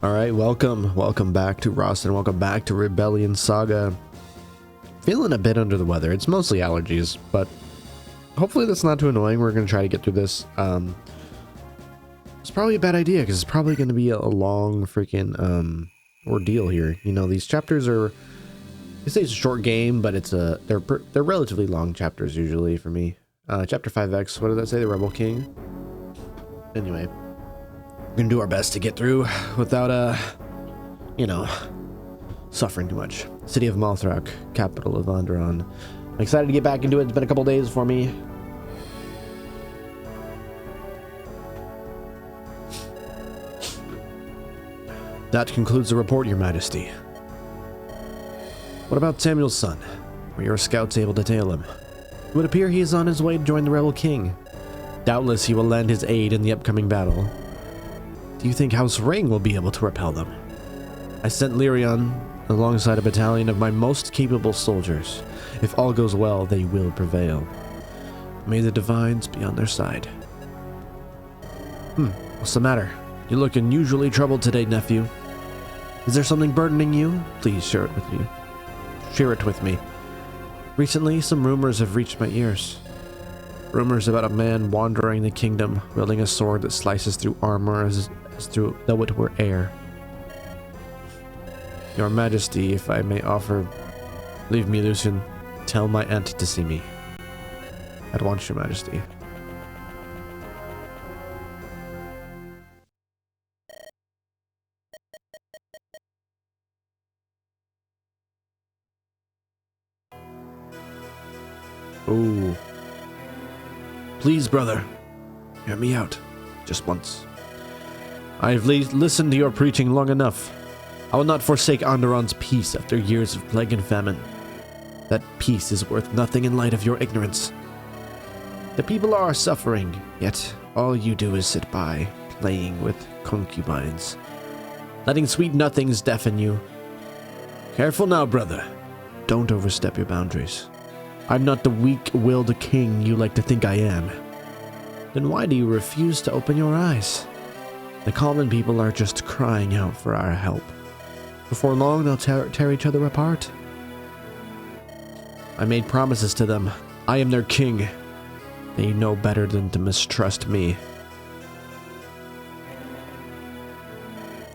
Alright, welcome back to Rausten, welcome back to Rebellion Saga. Feeling a bit under the weather, it's mostly allergies, but hopefully that's not too annoying. We're going to try to get through this. It's probably a bad idea, because it's probably going to be a long freaking ordeal here. You know, these chapters are, they say it's a short game, but it's they're relatively long chapters usually for me. Chapter 5X, what did that say? The Rebel King? Anyway. We're gonna do our best to get through without, you know, suffering too much. City of Mothrak, capital of Onderon. I'm excited to get back into it. It's been a couple days for me. That concludes the report, Your Majesty. What about Samuel's son? Were your scouts able to tail him? It would appear he is on his way to join the Rebel King. Doubtless he will lend his aid in the upcoming battle. Do you think House Ring will be able to repel them? I sent Lyrion alongside a battalion of my most capable soldiers. If all goes well, they will prevail. May the divines be on their side. What's the matter? You look unusually troubled today, nephew. Is there something burdening you? Please share it with me. Share it with me. Recently, some rumors have reached my ears. Rumors about a man wandering the kingdom, wielding a sword that slices through armor as though it were air. Your Majesty, if I may offer, leave me, Lucian. Tell my aunt to see me. At once, Your Majesty. Ooh. Please, brother, hear me out, just once. I've listened to your preaching long enough. I will not forsake Onderon's peace after years of plague and famine. That peace is worth nothing in light of your ignorance. The people are suffering, yet all you do is sit by, playing with concubines, letting sweet nothings deafen you. Careful now, brother. Don't overstep your boundaries. I'm not the weak-willed king you like to think I am. Then why do you refuse to open your eyes? The common people are just crying out for our help. Before long, they'll tear each other apart. I made promises to them. I am their king. They know better than to mistrust me.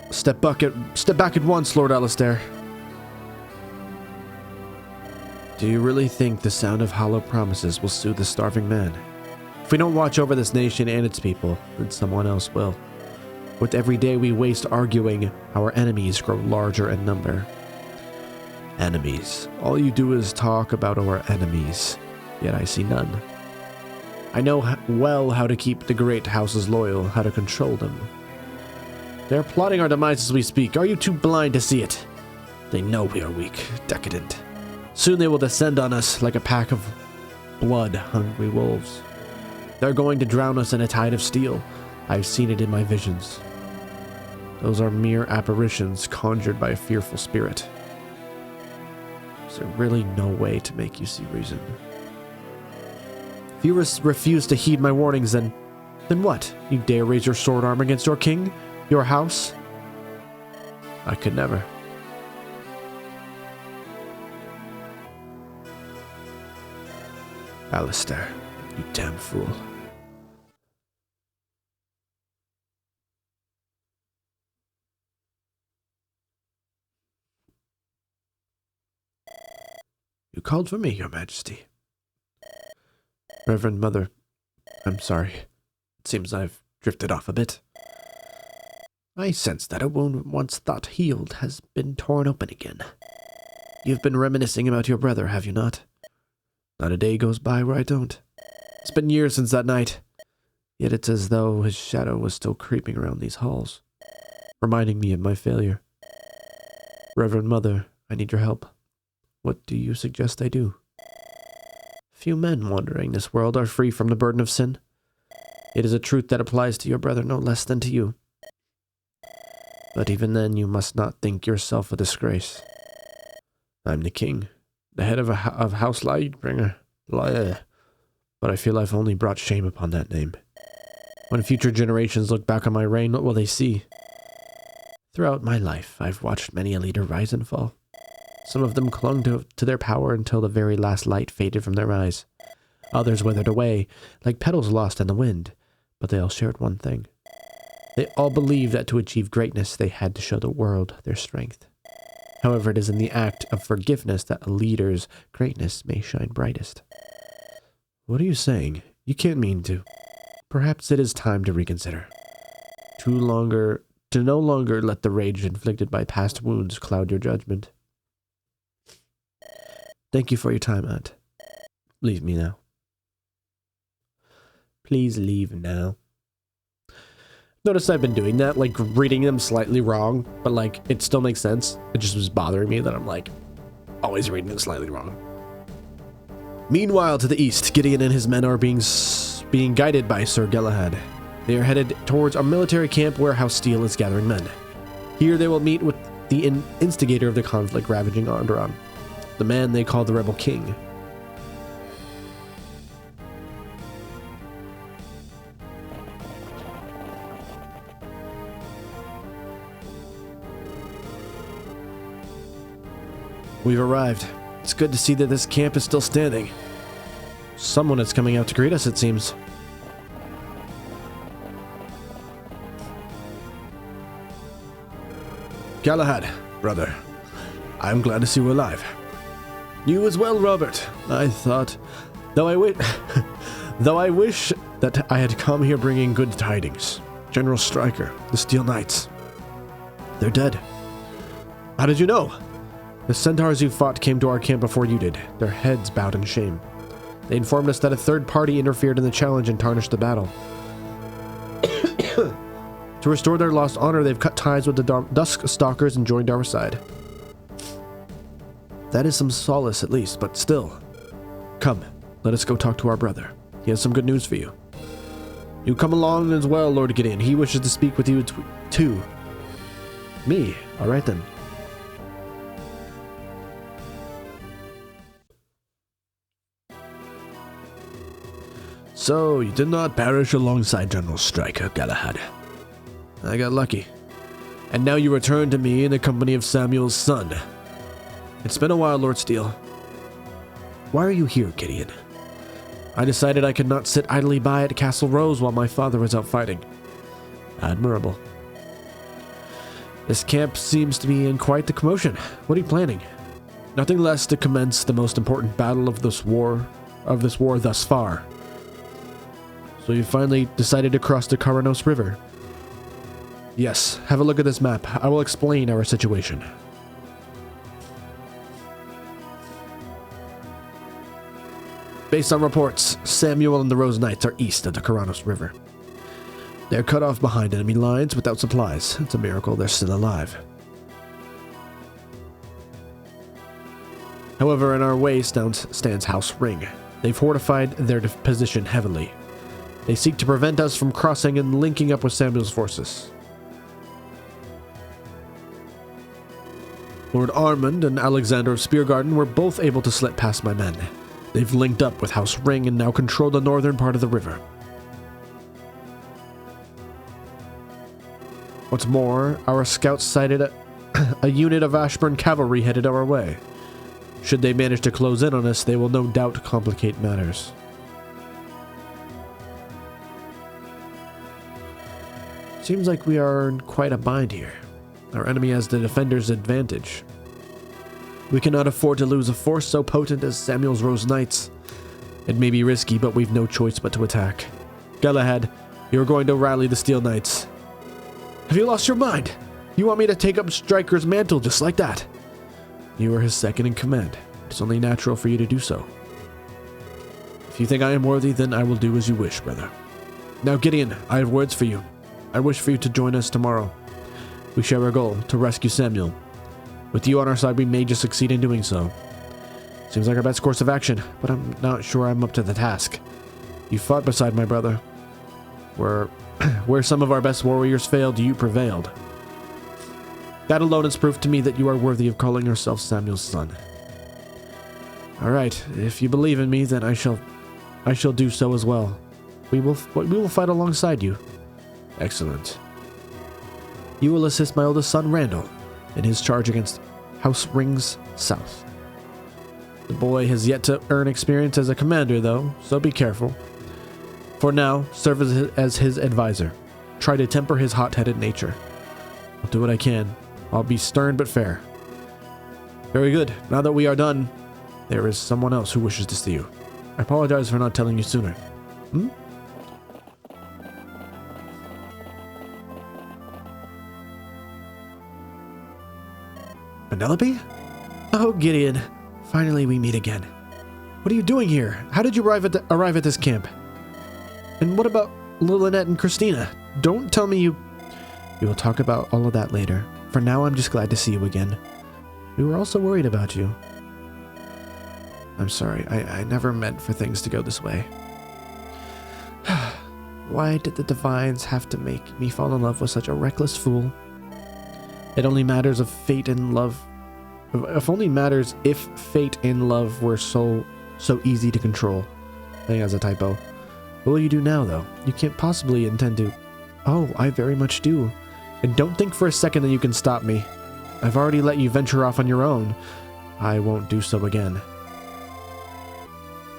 Step back at once, Lord Alistair. Do you really think the sound of hollow promises will soothe the starving man? If we don't watch over this nation and its people, then someone else will. With every day we waste arguing, our enemies grow larger in number. Enemies. All you do is talk about our enemies, yet I see none. I know well how to keep the great houses loyal, how to control them. They're plotting our demise as we speak. Are you too blind to see it? They know we are weak, decadent. Soon they will descend on us like a pack of blood-hungry wolves. They're going to drown us in a tide of steel. I've seen it in my visions. Those are mere apparitions conjured by a fearful spirit. Is there really no way to make you see reason? If you refuse to heed my warnings, then what? You dare raise your sword arm against your king? Your house? I could never. Alistair, you damn fool. You called for me, Your Majesty. Reverend Mother, I'm sorry. It seems I've drifted off a bit. I sense that a wound once thought healed has been torn open again. You've been reminiscing about your brother, have you not? Not a day goes by where I don't. It's been years since that night, yet it's as though his shadow was still creeping around these halls, reminding me of my failure. Reverend Mother, I need your help. What do you suggest I do? Few men wandering this world are free from the burden of sin. It is a truth that applies to your brother no less than to you. But even then, you must not think yourself a disgrace. I'm the king, the head of House Lightbringer. But I feel I've only brought shame upon that name. When future generations look back on my reign, what will they see? Throughout my life, I've watched many a leader rise and fall. Some of them clung to their power until the very last light faded from their eyes. Others withered away, like petals lost in the wind, but they all shared one thing. They all believed that to achieve greatness, they had to show the world their strength. However, it is in the act of forgiveness that a leader's greatness may shine brightest. What are you saying? You can't mean to. Perhaps it is time to reconsider. To no longer let the rage inflicted by past wounds cloud your judgment. Thank you for your time, Aunt. Leave me now. Please leave now. Notice I've been doing that, like reading them slightly wrong, but like it still makes sense. It just was bothering me that I'm like always reading them slightly wrong. Meanwhile, to the east, Gideon and his men are being guided by Sir Galahad. They are headed towards a military camp where House Steel is gathering men. Here they will meet with the instigator of the conflict ravaging Onderon, the man they call the Rebel King. We've arrived. It's good to see that this camp is still standing. Someone is coming out to greet us, it seems. Galahad, brother. I'm glad to see you alive. You as well, Robert. I thought... Though I wish that I had come here bringing good tidings. General Stryker, the Steel Knights. They're dead. How did you know? The centaurs you fought came to our camp before you did, their heads bowed in shame. They informed us that a third party interfered in the challenge and tarnished the battle. To restore their lost honor, they've cut ties with the Dusk Stalkers and joined our side. That is some solace at least, but still. Come, let us go talk to our brother. He has some good news for you. You come along as well, Lord Gideon. He wishes to speak with you too. Me? All right then. So, you did not perish alongside General Stryker, Galahad. I got lucky. And now you return to me in the company of Samuel's son. It's been a while, Lord Steel. Why are you here, Gideon? I decided I could not sit idly by at Castle Rose while my father was out fighting. Admirable. This camp seems to be in quite the commotion. What are you planning? Nothing less to commence the most important battle of this war thus far. So you finally decided to cross the Karanos River? Yes, have a look at this map. I will explain our situation. Based on reports, Samuel and the Rose Knights are east of the Karanos River. They're cut off behind enemy lines without supplies. It's a miracle they're still alive. However, in our way stands House Ring. They've fortified their position heavily. They seek to prevent us from crossing and linking up with Samuel's forces. Lord Armand and Alexander of Speargarden were both able to slip past my men. They've linked up with House Ring and now control the northern part of the river. What's more, our scouts sighted a unit of Ashburn cavalry headed our way. Should they manage to close in on us, they will no doubt complicate matters. Seems like we are in quite a bind here. Our enemy has the defender's advantage. We cannot afford to lose a force so potent as Samuel's Rose Knights. It may be risky, but we've no choice but to attack. Galahad, you're going to rally the Steel Knights. Have you lost your mind? You want me to take up Stryker's mantle just like that? You are his second in command. It's only natural for you to do so. If you think I am worthy, then I will do as you wish, brother. Now, Gideon, I have words for you. I wish for you to join us tomorrow. We share our goal, to rescue Samuel. With you on our side, we may just succeed in doing so. Seems like our best course of action, but I'm not sure I'm up to the task. You fought beside my brother. Where some of our best warriors failed, you prevailed. That alone is proof to me that you are worthy of calling yourself Samuel's son. Alright, if you believe in me, then I shall do so as well. We will fight alongside you. Excellent. You will assist my oldest son, Randall, in his charge against House Rings South. The boy has yet to earn experience as a commander, though, so be careful. For now, serve as his advisor. Try to temper his hot-headed nature. I'll do what I can. I'll be stern but fair. Very good. Now that we are done, there is someone else who wishes to see you. I apologize for not telling you sooner. Penelope? Oh, Gideon. Finally we meet again. What are you doing here? How did you arrive at this camp? And what about Lynette and Christina? Don't tell me you... We will talk about all of that later. For now, I'm just glad to see you again. We were also worried about you. I'm sorry. I never meant for things to go this way. Why did the Divines have to make me fall in love with such a reckless fool? It only matters if fate and love... If only matters if fate and love were so easy to control. I think that's a typo. What will you do now, though? You can't possibly intend to... Oh, I very much do. And don't think for a second that you can stop me. I've already let you venture off on your own. I won't do so again.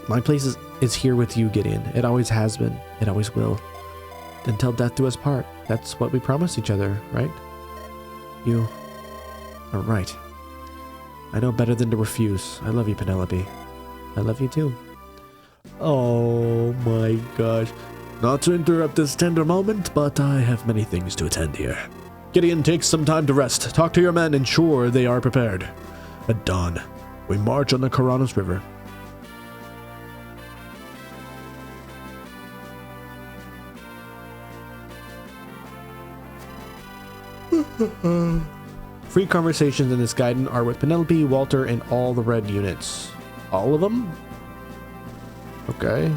My place is here with you, Gideon. It always has been. It always will. Until death do us part. That's what we promised each other, right? You are right. I know better than to refuse. I love you, Penelope. I love you too. Oh my gosh. Not to interrupt this tender moment, but I have many things to attend here. Gideon takes some time to rest. Talk to your men, ensure they are prepared. At dawn, we march on the Karanos River. Free conversations in this guidance are with Penelope, Walter, and all the red units. All of them? Okay.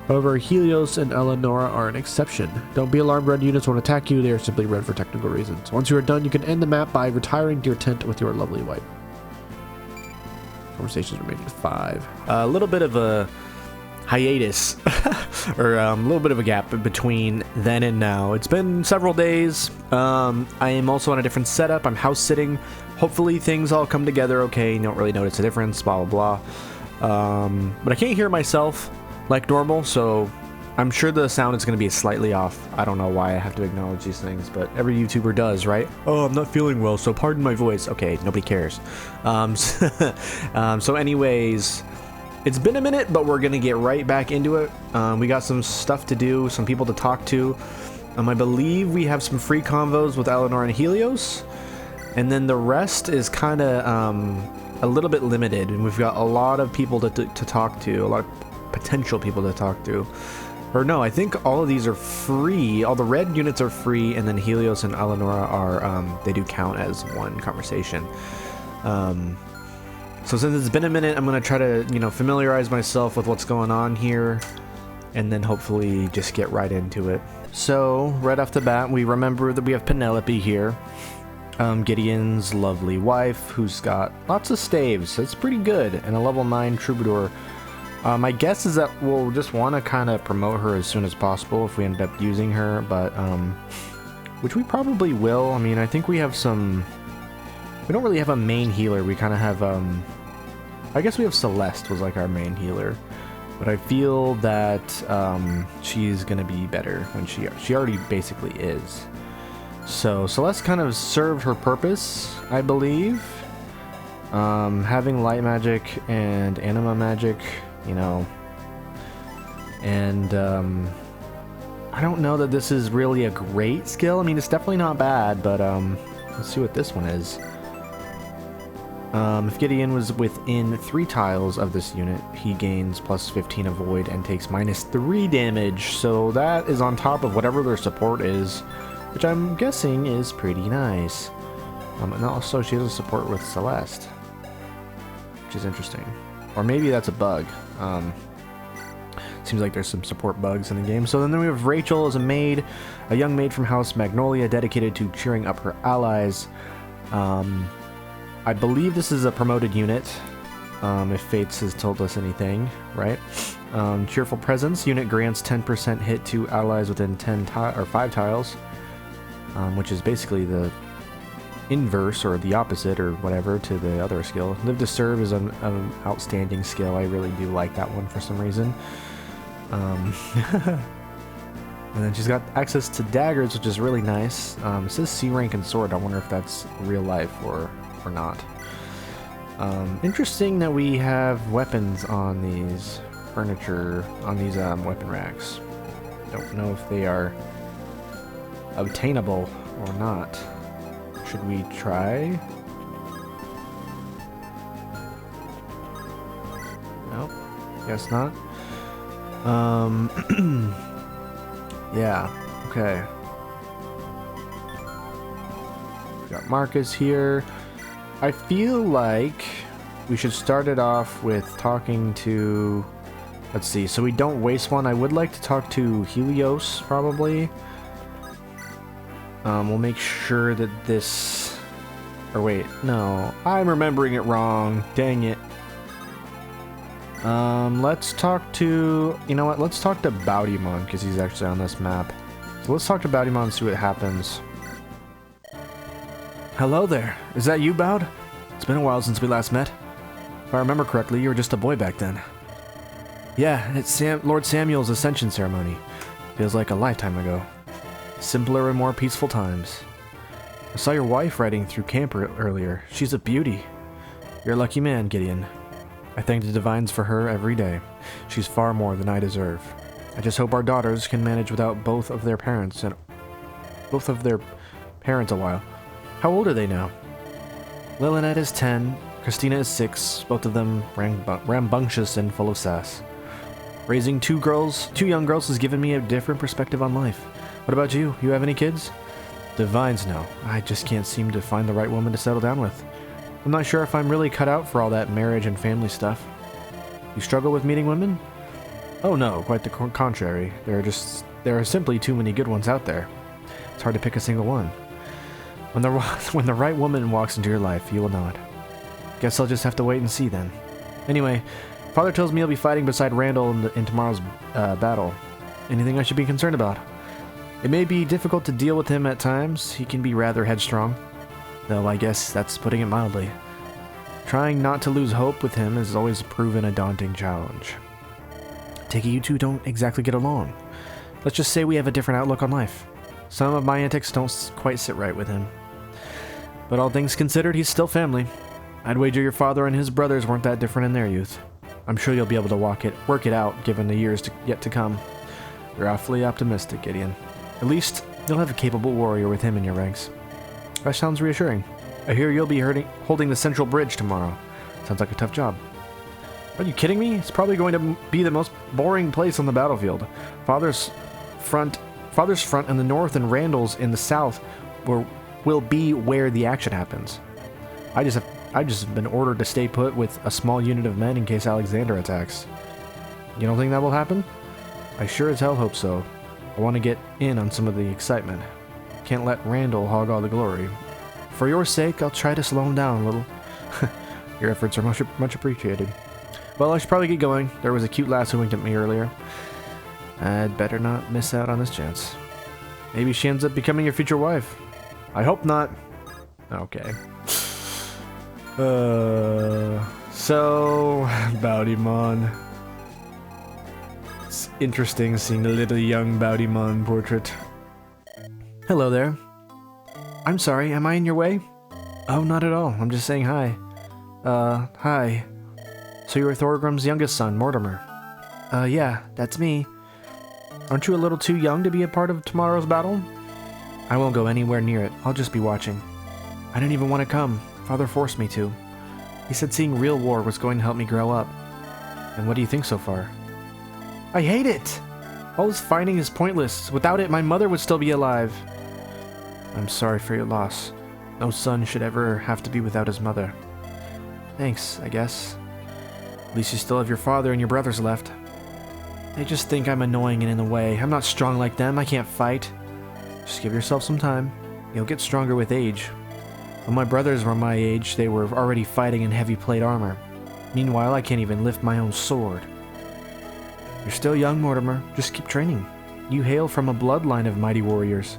However, Helios and Eleonora are an exception. Don't be alarmed, red units won't attack you, they are simply red for technical reasons. Once you are done, you can end the map by retiring to your tent with your lovely wife. Conversations remaining 5. A little bit of a hiatus, or a little bit of a gap between then and now. It's been several days. I am also on a different setup. I'm house sitting. Hopefully things all come together okay. You don't really notice a difference, blah, blah, blah. But I can't hear myself like normal, so I'm sure the sound is going to be slightly off. I don't know why I have to acknowledge these things, but every YouTuber does, right? Oh, I'm not feeling well, so pardon my voice. Okay, nobody cares. So anyways, it's been a minute, but we're going to get right back into it. We got some stuff to do, some people to talk to. I believe we have some free convos with Eleanor and Helios, and then the rest is kind of a little bit limited, and we've got a lot of people to talk to, a lot of potential people to talk to. Or no, I think all of these are free. All the red units are free, and then Helios and Eleonora are, they do count as one conversation. So since it's been a minute, I'm going to try to, familiarize myself with what's going on here, and then hopefully just get right into it. So, right off the bat, we remember that we have Penelope here, Gideon's lovely wife, who's got lots of staves. That's pretty good, and a level 9 troubadour. My guess is that we'll just want to kind of promote her as soon as possible if we end up using her, but, which we probably will. I mean, I think we have some... We don't really have a main healer. We kind of have, I guess we have Celeste was like our main healer, but I feel that she's gonna be better when she already basically is. So Celeste kind of served her purpose, I believe. Having light magic and anima magic, and I don't know that this is really a great skill. I mean, it's definitely not bad, but let's see what this one is. If Gideon was within 3 tiles of this unit, he gains plus 15 avoid and takes minus 3 damage. So that is on top of whatever their support is, which I'm guessing is pretty nice. And also she has a support with Celeste, which is interesting. Or maybe that's a bug. Seems like there's some support bugs in the game. So then we have Rachel as a maid, a young maid from House Magnolia dedicated to cheering up her allies. I believe this is a promoted unit, if Fates has told us anything, right? Cheerful Presence. Unit grants 10% hit to allies within 5 tiles. which is basically the inverse or the opposite or whatever to the other skill. Live to Serve is an outstanding skill. I really do like that one for some reason. And then she's got access to daggers, which is really nice. It says C rank and sword. I wonder if that's real life or not. Interesting that we have weapons on these furniture, on these weapon racks. Don't know if they are obtainable or not. Should we try? Nope, guess not. Yeah, okay. We got Marcus here. I feel like we should start it off with talking to... Let's see, so we don't waste one. I would like to talk to Helios, probably. We'll make sure that this... Or wait, no. I'm remembering it wrong. Dang it. Let's talk to... You know what? Let's talk to Baudimon, because he's actually on this map. So let's talk to Baudimon and see what happens. Hello there. Is that you, Baud? It's been a while since we last met. If I remember correctly, you were just a boy back then. Yeah, it's Lord Samuel's ascension ceremony. Feels like a lifetime ago. Simpler and more peaceful times. I saw your wife riding through camp earlier. She's a beauty. You're a lucky man, Gideon. I thank the divines for her every day. She's far more than I deserve. I just hope our daughters can manage without both of their parents a while. How old are they now? Lillinette is 10, Christina is 6, both of them rambunctious and full of sass. Raising two young girls has given me a different perspective on life. What about you? You have any kids? Divines no. I just can't seem to find the right woman to settle down with. I'm not sure if I'm really cut out for all that marriage and family stuff. You struggle with meeting women? Oh no, quite the contrary. There are simply too many good ones out there. It's hard to pick a single one. When the right woman walks into your life, you will know it. Guess I'll just have to wait and see then. Anyway, Father tells me he'll be fighting beside Randall in tomorrow's battle. Anything I should be concerned about? It may be difficult to deal with him at times. He can be rather headstrong. Though I guess that's putting it mildly. Trying not to lose hope with him has always proven a daunting challenge. Take it you two don't exactly get along. Let's just say we have a different outlook on life. Some of my antics don't quite sit right with him. But all things considered, he's still family. I'd wager your father and his brothers weren't that different in their youth. I'm sure you'll be able to work it out, given the years yet to come. You're awfully optimistic, Gideon. At least, you'll have a capable warrior with him in your ranks. That sounds reassuring. I hear you'll be holding the central bridge tomorrow. Sounds like a tough job. Are you kidding me? It's probably going to be the most boring place on the battlefield. Father's front in the north and Randall's in the south will be where the action happens. I just have been ordered to stay put with a small unit of men in case Alexander attacks. You don't think that will happen? I sure as hell hope so. I want to get in on some of the excitement. Can't let Randall hog all the glory. For your sake, I'll try to slow him down a little. Your efforts are much appreciated. Well, I should probably get going. There was a cute lass who winked at me earlier. I'd better not miss out on this chance. Maybe she ends up becoming your future wife. I hope not. Okay. So, Baudimon. It's interesting seeing a little young Baudimon portrait. Hello there. I'm sorry, am I in your way? Oh, not at all. I'm just saying hi. Hi. So you're Thorgrim's youngest son, Mortimer. Yeah, that's me. Aren't you a little too young to be a part of tomorrow's battle? I won't go anywhere near it. I'll just be watching. I didn't even want to come. Father forced me to. He said seeing real war was going to help me grow up. And what do you think so far? I hate it! All this fighting is pointless. Without it, my mother would still be alive. I'm sorry for your loss. No son should ever have to be without his mother. Thanks, I guess. At least you still have your father and your brothers left. They just think I'm annoying and in the way. I'm not strong like them. I can't fight. Just give yourself some time. You'll get stronger with age. When my brothers were my age, they were already fighting in heavy plate armor. Meanwhile, I can't even lift my own sword. You're still young, Mortimer. Just keep training. You hail from a bloodline of mighty warriors.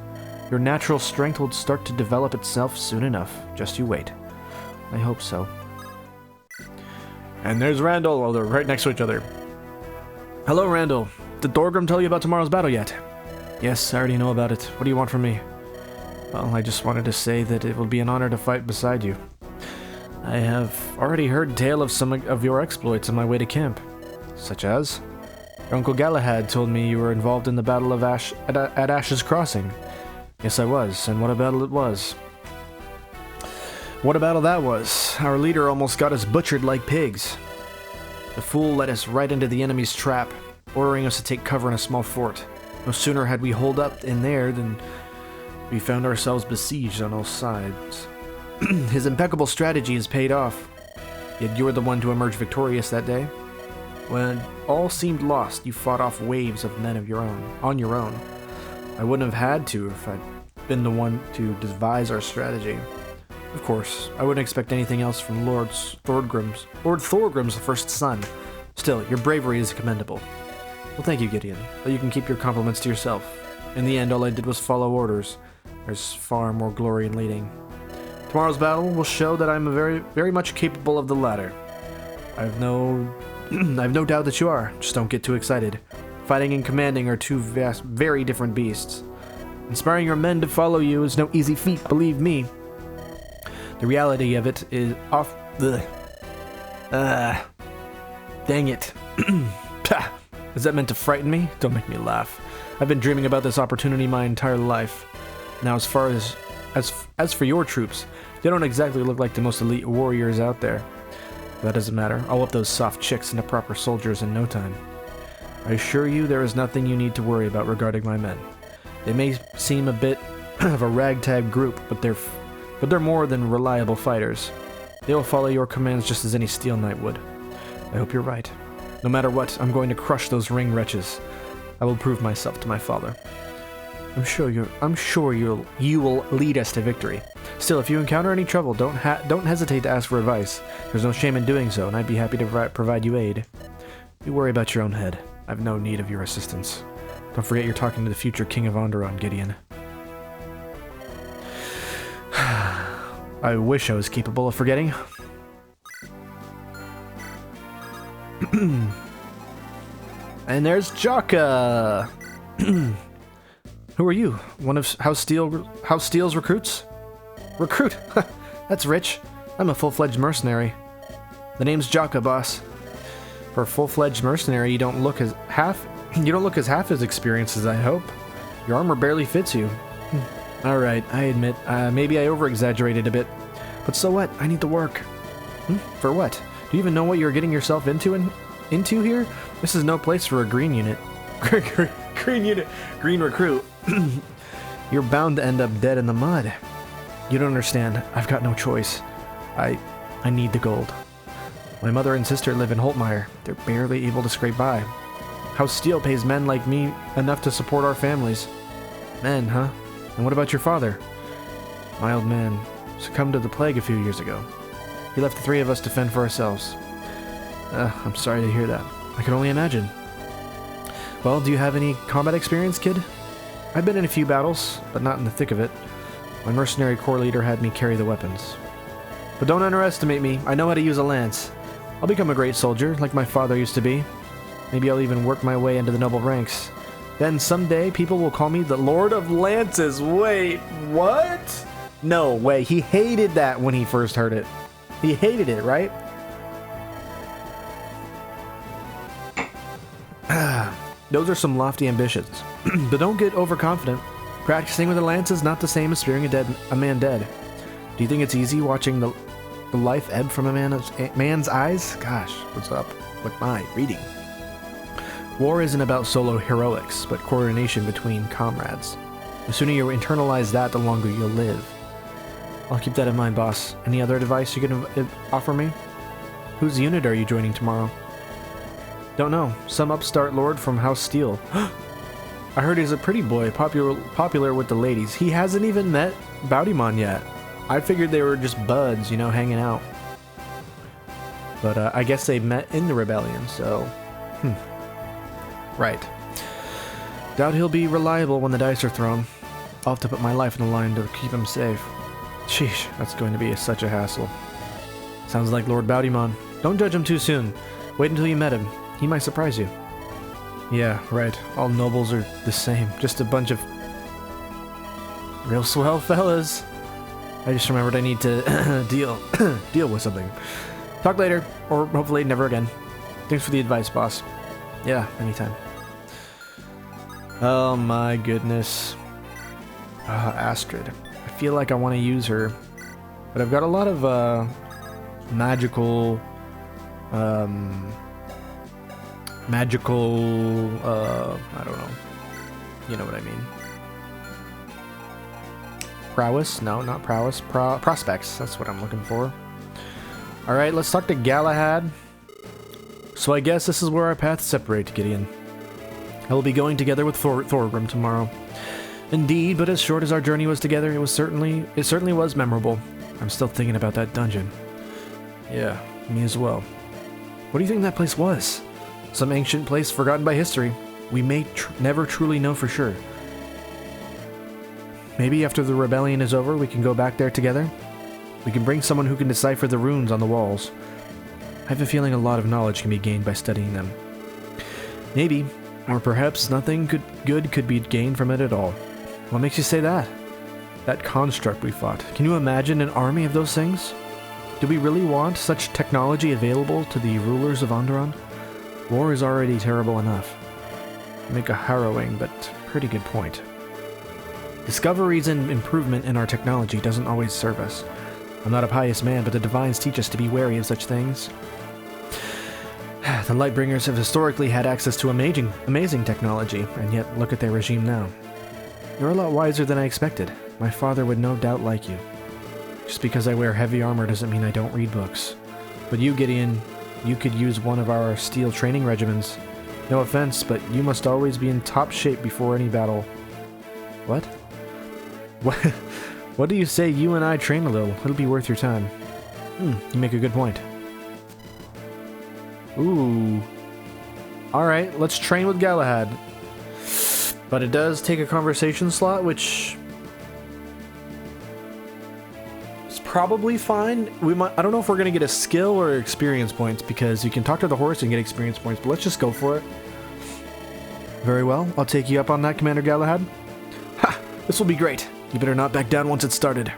Your natural strength will start to develop itself soon enough. Just you wait. I hope so. And there's Randall. Well, they're right next to each other. Hello, Randall. Did Thorgrim tell you about tomorrow's battle yet? Yes, I already know about it. What do you want from me? Well, I just wanted to say that it will be an honor to fight beside you. I have already heard tale of some of your exploits on my way to camp. Such as? Your Uncle Galahad told me you were involved in the Battle of Ash at Ash's Crossing. Yes, I was, and what a battle it was. What a battle that was. Our leader almost got us butchered like pigs. The fool led us right into the enemy's trap, ordering us to take cover in a small fort. No sooner had we holed up in there than we found ourselves besieged on all sides. His impeccable strategy has paid off. Yet you were the one to emerge victorious that day. When all seemed lost, you fought off waves of men of your own, on your own. I wouldn't have had to if I'd been the one to devise our strategy. Of course, I wouldn't expect anything else from Lord Thorgrim's first son. Still, your bravery is commendable. Well, thank you, Gideon, but you can keep your compliments to yourself. In the end, all I did was follow orders. There's far more glory in leading. Tomorrow's battle will show that I'm very much capable of the latter. I've no doubt that you are. Just don't get too excited. Fighting and commanding are two very different beasts. Inspiring your men to follow you is no easy feat, believe me. The reality of it is off the... Dang it. Is that meant to frighten me? Don't make me laugh. I've been dreaming about this opportunity my entire life. Now, as for your troops, they don't exactly look like the most elite warriors out there. That doesn't matter. I'll whip those soft chicks into proper soldiers in no time. I assure you there is nothing you need to worry about regarding my men. They may seem a bit of a ragtag group, but they're more than reliable fighters. They will follow your commands just as any steel knight would. I hope you're right. No matter what, I'm going to crush those ring wretches. I will prove myself to my father. I'm sure you will lead us to victory. Still, if you encounter any trouble, don't hesitate to ask for advice. There's no shame in doing so, and I'd be happy to provide you aid. You worry about your own head. I've no need of your assistance. Don't forget you're talking to the future King of Onderon, Gideon. I wish I was capable of forgetting. And there's Jaka! Who are you? One of House Steel's recruits? Recruit? That's rich. I'm a full-fledged mercenary. The name's Jaka, boss. For a full-fledged mercenary, you don't look as half as experienced as I hope. Your armor barely fits you. Alright, I admit, maybe I over-exaggerated a bit. But so what? I need the work. For what? Do you even know what you're getting yourself into here? This is no place for a green unit. Green recruit. You're bound to end up dead in the mud. You don't understand. I've got no choice. I need the gold. My mother and sister live in Holtmeyer. They're barely able to scrape by. House Steel pays men like me enough to support our families. Men, huh? And what about your father? My old man succumbed to the plague a few years ago. He left the three of us to fend for ourselves. I'm sorry to hear that. I can only imagine. Well, do you have any combat experience, kid? I've been in a few battles, but not in the thick of it. My mercenary corps leader had me carry the weapons. But don't underestimate me. I know how to use a lance. I'll become a great soldier, like my father used to be. Maybe I'll even work my way into the noble ranks. Then someday, people will call me the Lord of Lances. Wait, what? No way. He hated that when he first heard it. He hated it, right? Those are some lofty ambitions. But don't get overconfident. Practicing with a lance is not the same as spearing a man dead. Do you think it's easy watching the life ebb from a man's eyes? Gosh, what's up with my reading? War isn't about solo heroics, but coordination between comrades. The sooner you internalize that, the longer you'll live. I'll keep that in mind, boss. Any other advice you can offer me? Whose unit are you joining tomorrow? Don't know. Some upstart lord from House Steel. I heard he's a pretty boy, popular with the ladies. He hasn't even met Baudimon yet. I figured they were just buds, hanging out. But I guess they met in the Rebellion, so... Right. Doubt he'll be reliable when the dice are thrown. I'll have to put my life on the line to keep him safe. Sheesh, that's going to be such a hassle. Sounds like Lord Boudimon. Don't judge him too soon. Wait until you met him. He might surprise you. Yeah, right. All nobles are the same. Just a bunch of real swell fellas. I just remembered I need to deal with something. Talk later, or hopefully never again. Thanks for the advice, boss. Yeah, anytime. Oh my goodness. Astrid. I feel like I want to use her, but I've got a lot of magical, I don't know. You know what I mean. Prowess? No, not prowess. Prospects. That's what I'm looking for. Alright, let's talk to Galahad. So I guess this is where our paths separate, Gideon. I will be going together with Thorgrim tomorrow. Indeed, but as short as our journey was together, it certainly was memorable. I'm still thinking about that dungeon. Yeah, me as well. What do you think that place was? Some ancient place forgotten by history. We may never truly know for sure. Maybe after the rebellion is over, we can go back there together? We can bring someone who can decipher the runes on the walls. I have a feeling a lot of knowledge can be gained by studying them. Maybe, or perhaps nothing good could be gained from it at all. What makes you say that? That construct we fought. Can you imagine an army of those things? Do we really want such technology available to the rulers of Onderon? War is already terrible enough. You make a harrowing but pretty good point. Discoveries and improvement in our technology doesn't always serve us. I'm not a pious man, but the divines teach us to be wary of such things. The Lightbringers have historically had access to amazing technology, and yet look at their regime now. You're a lot wiser than I expected. My father would no doubt like you. Just because I wear heavy armor doesn't mean I don't read books. But you, Gideon, you could use one of our steel training regimens. No offense, but you must always be in top shape before any battle. What? What do you say you and I train a little? It'll be worth your time. You make a good point. Ooh. Alright, let's train with Galahad. But it does take a conversation slot, which is probably fine. I don't know if we're gonna get a skill or experience points, because you can talk to the horse and get experience points, but let's just go for it. Very well, I'll take you up on that, Commander Galahad. Ha! This will be great. You better not back down once it's started.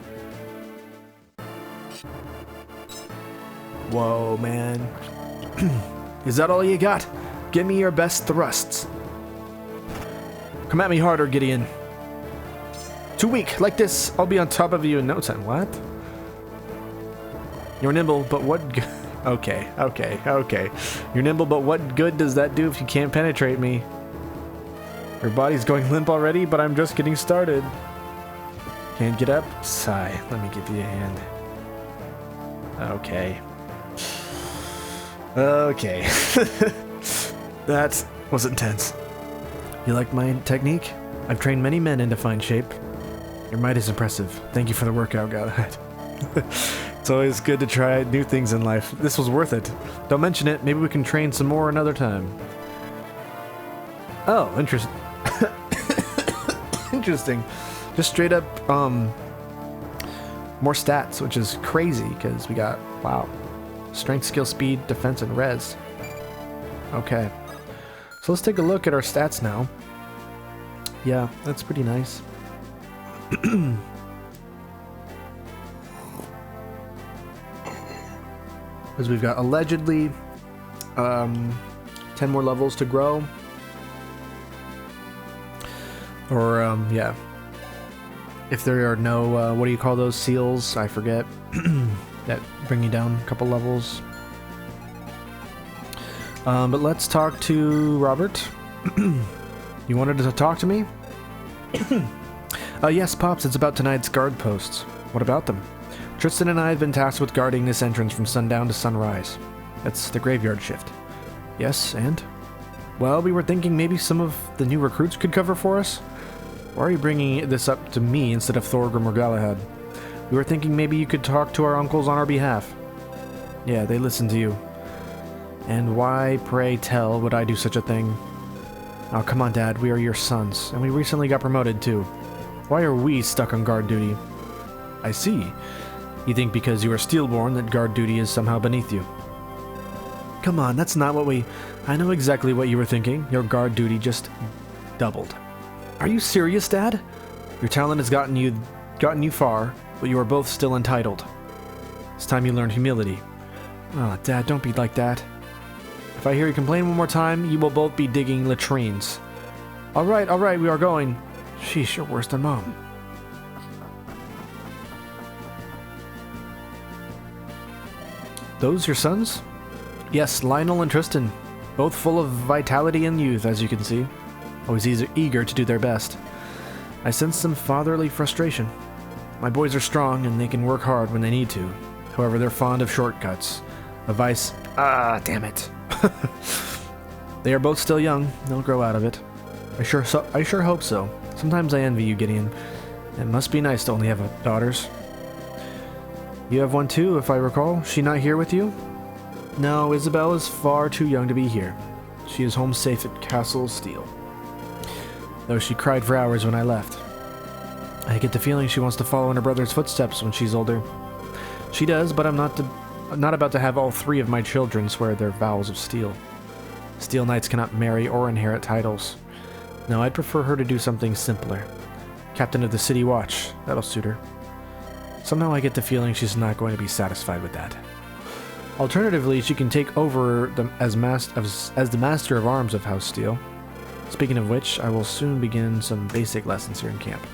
Whoa, man. Is that all you got? Give me your best thrusts. Come at me harder, Gideon. Too weak. Like this, I'll be on top of you in no time. What? You're nimble, but what good... Okay. You're nimble, but what good does that do if you can't penetrate me? Your body's going limp already, but I'm just getting started. Can't get up? Sigh. Let me give you a hand. Okay. That was intense. You like my technique? I've trained many men into fine shape. Your might is impressive. Thank you for the workout, Galahad. It's always good to try new things in life. This was worth it. Don't mention it. Maybe we can train some more another time. Oh, interesting. Interesting. Just straight up, more stats, which is crazy, because we got, wow, strength, skill, speed, defense, and res. Okay. So let's take a look at our stats now. Yeah, that's pretty nice. Because we've got allegedly 10 more levels to grow. Or, yeah. If there are no, what do you call those, seals? I forget. That bring you down a couple levels. But let's talk to Robert. You wanted to talk to me? Yes, Pops, it's about tonight's guard posts. What about them? Tristan and I have been tasked with guarding this entrance from sundown to sunrise. That's the graveyard shift. Yes, and? Well, we were thinking maybe some of the new recruits could cover for us? Why are you bringing this up to me instead of Thorgrim or Galahad? We were thinking maybe you could talk to our uncles on our behalf. Yeah, they listen to you. And why, pray tell, would I do such a thing? Oh, come on, Dad, we are your sons, and we recently got promoted, too. Why are we stuck on guard duty? I see. You think because you are Steelborn that guard duty is somehow beneath you. Come on, that's not what we... I know exactly what you were thinking. Your guard duty just doubled. Are you serious, Dad? Your talent has gotten you far, but you are both still entitled. It's time you learned humility. Oh, Dad, don't be like that. If I hear you complain one more time, you will both be digging latrines. All right, we are going. Sheesh, you're worse than Mom. Those your sons? Yes, Lionel and Tristan. Both full of vitality and youth, as you can see. Always eager to do their best. I sense some fatherly frustration. My boys are strong and they can work hard when they need to. However, they're fond of shortcuts. A vice... damn it. They are both still young. They'll grow out of it. I sure hope so. Sometimes I envy you, Gideon. It must be nice to only have daughters. You have one too, if I recall. She not here with you? No, Isabel is far too young to be here. She is home safe at Castle Steel. Though she cried for hours when I left. I get the feeling she wants to follow in her brother's footsteps when she's older. She does, but I'm not about to have all 3 of my children swear their vows of steel. Steel Knights cannot marry or inherit titles. No, I'd prefer her to do something simpler. Captain of the City Watch. That'll suit her. Somehow I get the feeling she's not going to be satisfied with that. Alternatively, she can take over as the Master of Arms of House Steel. Speaking of which, I will soon begin some basic lessons here in camp.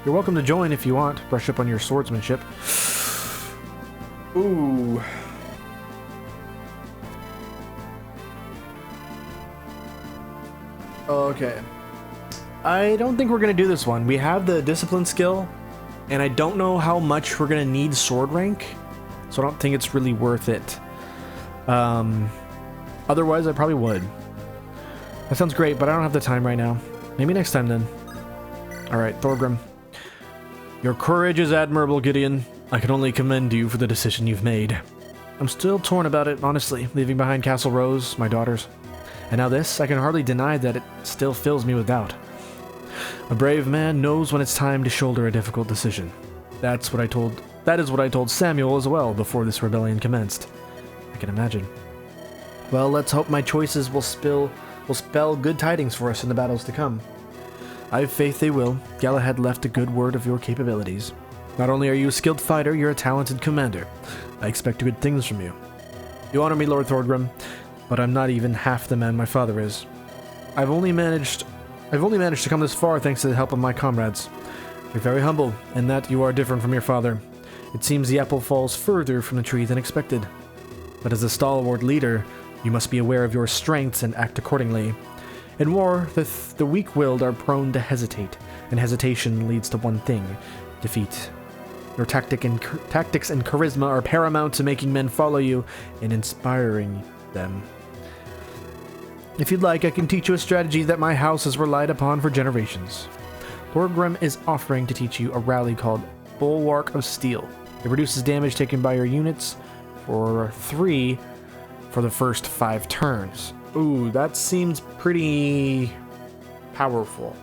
You're welcome to join if you want. Brush up on your swordsmanship. Ooh. Okay. I don't think we're going to do this one. We have the discipline skill, and I don't know how much we're going to need sword rank, so I don't think it's really worth it. Otherwise, I probably would. That sounds great, but I don't have the time right now. Maybe next time then. Alright, Thorgrim. Your courage is admirable, Gideon. I can only commend you for the decision you've made. I'm still torn about it, honestly, leaving behind Castle Rose, my daughters. And now this, I can hardly deny that it still fills me with doubt. A brave man knows when it's time to shoulder a difficult decision. That is what I told Samuel as well before this rebellion commenced. I can imagine. Well, let's hope my choices will spell good tidings for us in the battles to come. I have faith they will. Galahad left a good word of your capabilities. Not only are you a skilled fighter, you're a talented commander. I expect good things from you. You honor me, Lord Thorgrim, but I'm not even half the man my father is. I've only managed to come this far thanks to the help of my comrades. You're very humble, in that you are different from your father. It seems the apple falls further from the tree than expected. But as a stalwart leader, you must be aware of your strengths and act accordingly. In war, the weak-willed are prone to hesitate, and hesitation leads to one thing: defeat. Your tactics and charisma are paramount to making men follow you and inspiring them. If you'd like, I can teach you a strategy that my house has relied upon for generations. Thorgrim is offering to teach you a rally called Bulwark of Steel. It reduces damage taken by your units for 3 for the first 5 turns. Ooh, that seems pretty powerful.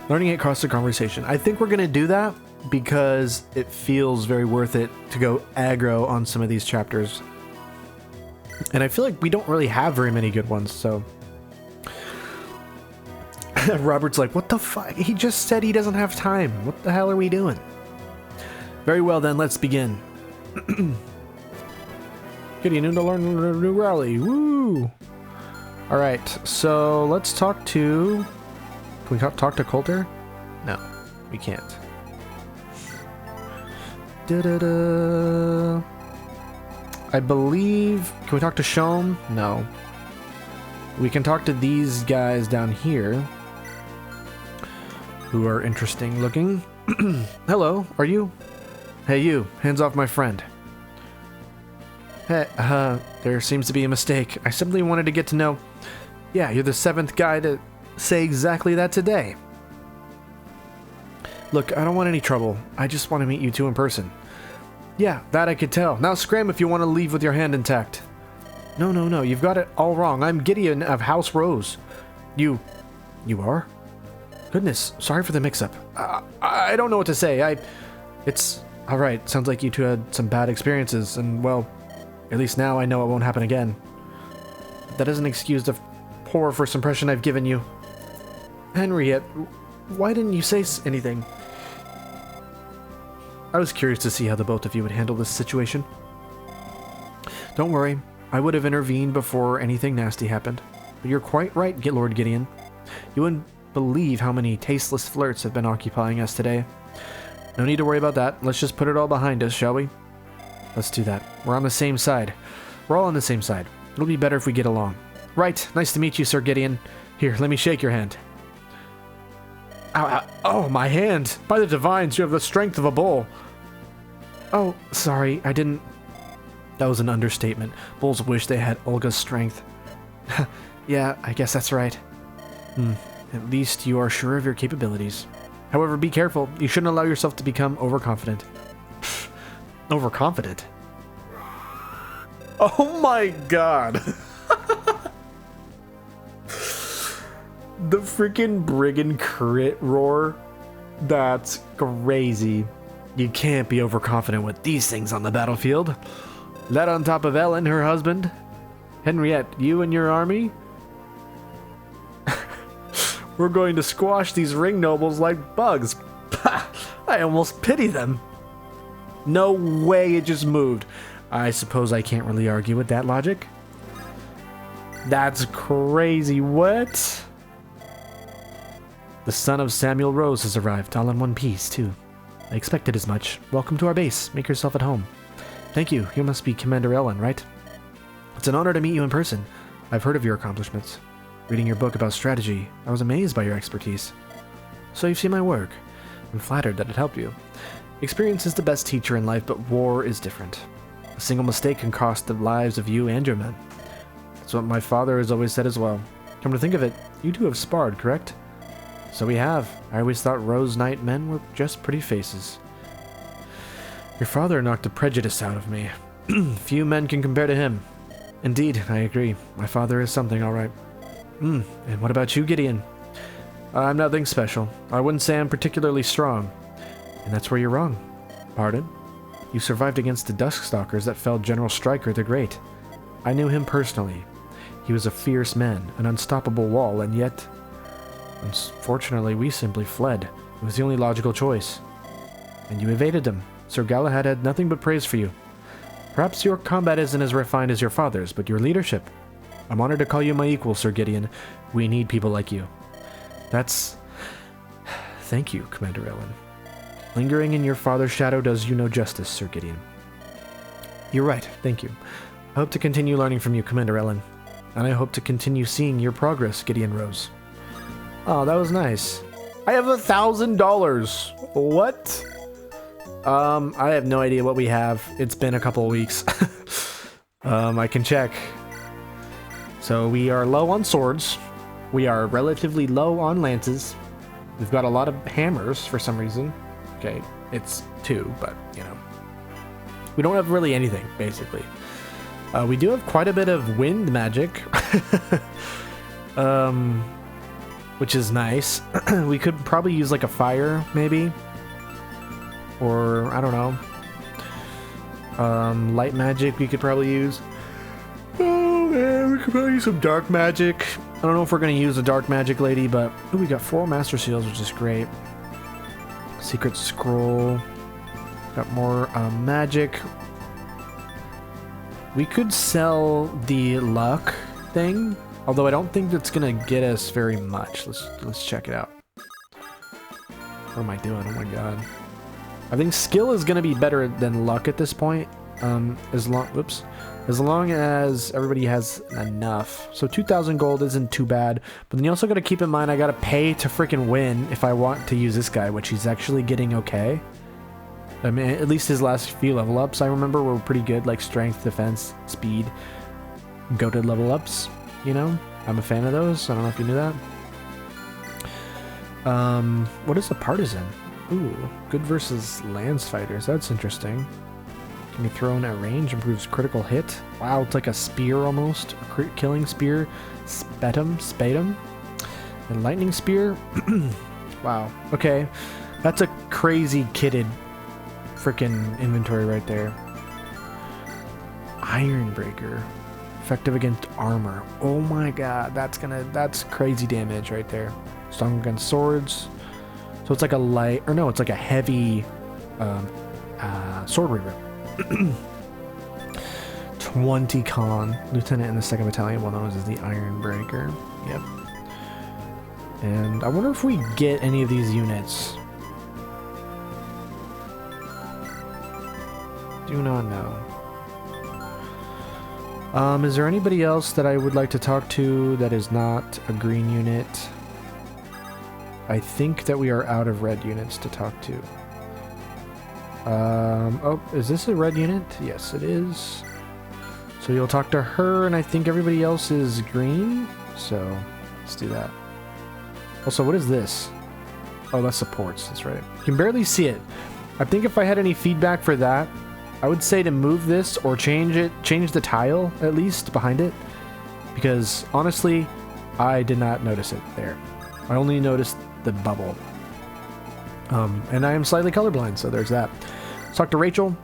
Learning it costs a conversation. I think we're going to do that because it feels very worth it to go aggro on some of these chapters. And I feel like we don't really have very many good ones, so... Robert's like, what the fuck? He just said he doesn't have time. What the hell are we doing? Very well then, let's begin. Gideon to learn a new rally. Woo! Alright, so let's talk to... Can we talk to Coulter? No, we can't. Da-da-da. I believe... Can we talk to Shom? No. We can talk to these guys down here, who are interesting looking. Hello, are you? Hey you, hands off my friend. Hey, there seems to be a mistake. I simply wanted to get to know... Yeah, you're the 7th guy to say exactly that today. Look, I don't want any trouble. I just want to meet you two in person. Yeah, that I could tell. Now scram if you want to leave with your hand intact. No, you've got it all wrong. I'm Gideon of House Rose. You are? Goodness, sorry for the mix-up. I don't know what to say. It's alright. Sounds like you two had some bad experiences, and well, at least now I know it won't happen again. That doesn't excuse the poor first impression I've given you. Henriette, why didn't you say anything? I was curious to see how the both of you would handle this situation. Don't worry, I would have intervened before anything nasty happened. But you're quite right, Lord Gideon. You wouldn't believe how many tasteless flirts have been occupying us today. No need to worry about that. Let's just put it all behind us, shall we? Let's do that. We're on the same side. We're all on the same side. It'll be better if we get along. Right, nice to meet you, Sir Gideon. Here, let me shake your hand. Ow. Oh, my hand! By the divines, you have the strength of a bull. Oh, sorry, I didn't... That was an understatement. Bulls wish they had Olga's strength. Yeah, I guess that's right. At least you are sure of your capabilities. However, be careful. You shouldn't allow yourself to become overconfident. Overconfident? Oh my god! The freaking brigand crit roar? That's crazy. You can't be overconfident with these things on the battlefield. That on top of Ellen, her husband. Henriette, you and your army? We're going to squash these ring nobles like bugs. I almost pity them. No way it just moved. I suppose I can't really argue with that logic. That's crazy. What? The son of Samuel Rose has arrived, all in one piece, too. I expected as much. Welcome to our base. Make yourself at home. Thank you. You must be Commander Ellen, right? It's an honor to meet you in person. I've heard of your accomplishments. Reading your book about strategy, I was amazed by your expertise. So you've seen my work. I'm flattered that it helped you. Experience is the best teacher in life, but war is different. A single mistake can cost the lives of you and your men. That's what my father has always said as well. Come to think of it, you two have sparred, correct? So we have. I always thought Rose Knight men were just pretty faces. Your father knocked the prejudice out of me. Few men can compare to him. Indeed, I agree. My father is something, all right. And what about you, Gideon? I'm nothing special. I wouldn't say I'm particularly strong. And that's where you're wrong. Pardon? You survived against the Duskstalkers that felled General Stryker the Great. I knew him personally. He was a fierce man, an unstoppable wall, and yet... Unfortunately, we simply fled. It was the only logical choice. And you evaded them. Sir Galahad had nothing but praise for you. Perhaps your combat isn't as refined as your father's, but your leadership. I'm honored to call you my equal, Sir Gideon. We need people like you. That's... Thank you, Commander Ellen. Lingering in your father's shadow does you no justice, Sir Gideon. You're right, thank you. I hope to continue learning from you, Commander Ellen. And I hope to continue seeing your progress, Gideon Rose. Oh, that was nice. I have $1,000. What? I have no idea what we have. It's been a couple of weeks. I can check. So we are low on swords. We are relatively low on lances. We've got a lot of hammers for some reason. Okay, it's 2, but, you know. We don't have really anything, basically. We do have quite a bit of wind magic. Which is nice. We could probably use like a fire, maybe. Or, I don't know. Light magic we could probably use. Oh man, we could probably use some dark magic. I don't know if we're going to use a dark magic lady, but... Ooh, we got 4 master seals, which is great. Secret scroll. Got more magic. We could sell the luck thing. Although I don't think that's gonna get us very much. Let's check it out. What am I doing? Oh my god. I think skill is gonna be better than luck at this point. As long as everybody has enough. So 2,000 gold isn't too bad. But then you also gotta keep in mind I gotta pay to freaking win if I want to use this guy, which he's actually getting okay. I mean, at least his last few level ups I remember were pretty good, like strength, defense, speed, goated level ups. You know, I'm a fan of those. I don't know if you knew that. What is a partisan? Ooh, good versus lance fighters. That's interesting. Can be thrown at range, improves critical hit. Wow, it's like a spear almost. A killing spear. Spadum. And lightning spear. Wow. Okay. That's a crazy kitted freaking inventory right there. Iron Breaker. Effective against armor. Oh my god, that's crazy damage right there. Strong against swords. So it's like a light, or no, it's like a heavy sword reaver. 20 con. Lieutenant in the 2nd Battalion, well known as the Iron Breaker. Yep. And I wonder if we get any of these units. Do not know. Is there anybody else that I would like to talk to that is not a green unit? I think that we are out of red units to talk to. Oh, is this a red unit? Yes, it is. So you'll talk to her, and I think everybody else is green. So let's do that. Also, what is this? Oh, that's supports. That's right. You can barely see it. I think if I had any feedback for that, I would say to move this or change the tile at least behind it, because honestly, I did not notice it there. I only noticed the bubble. And I am slightly colorblind, so there's that. Let's talk to Rachel.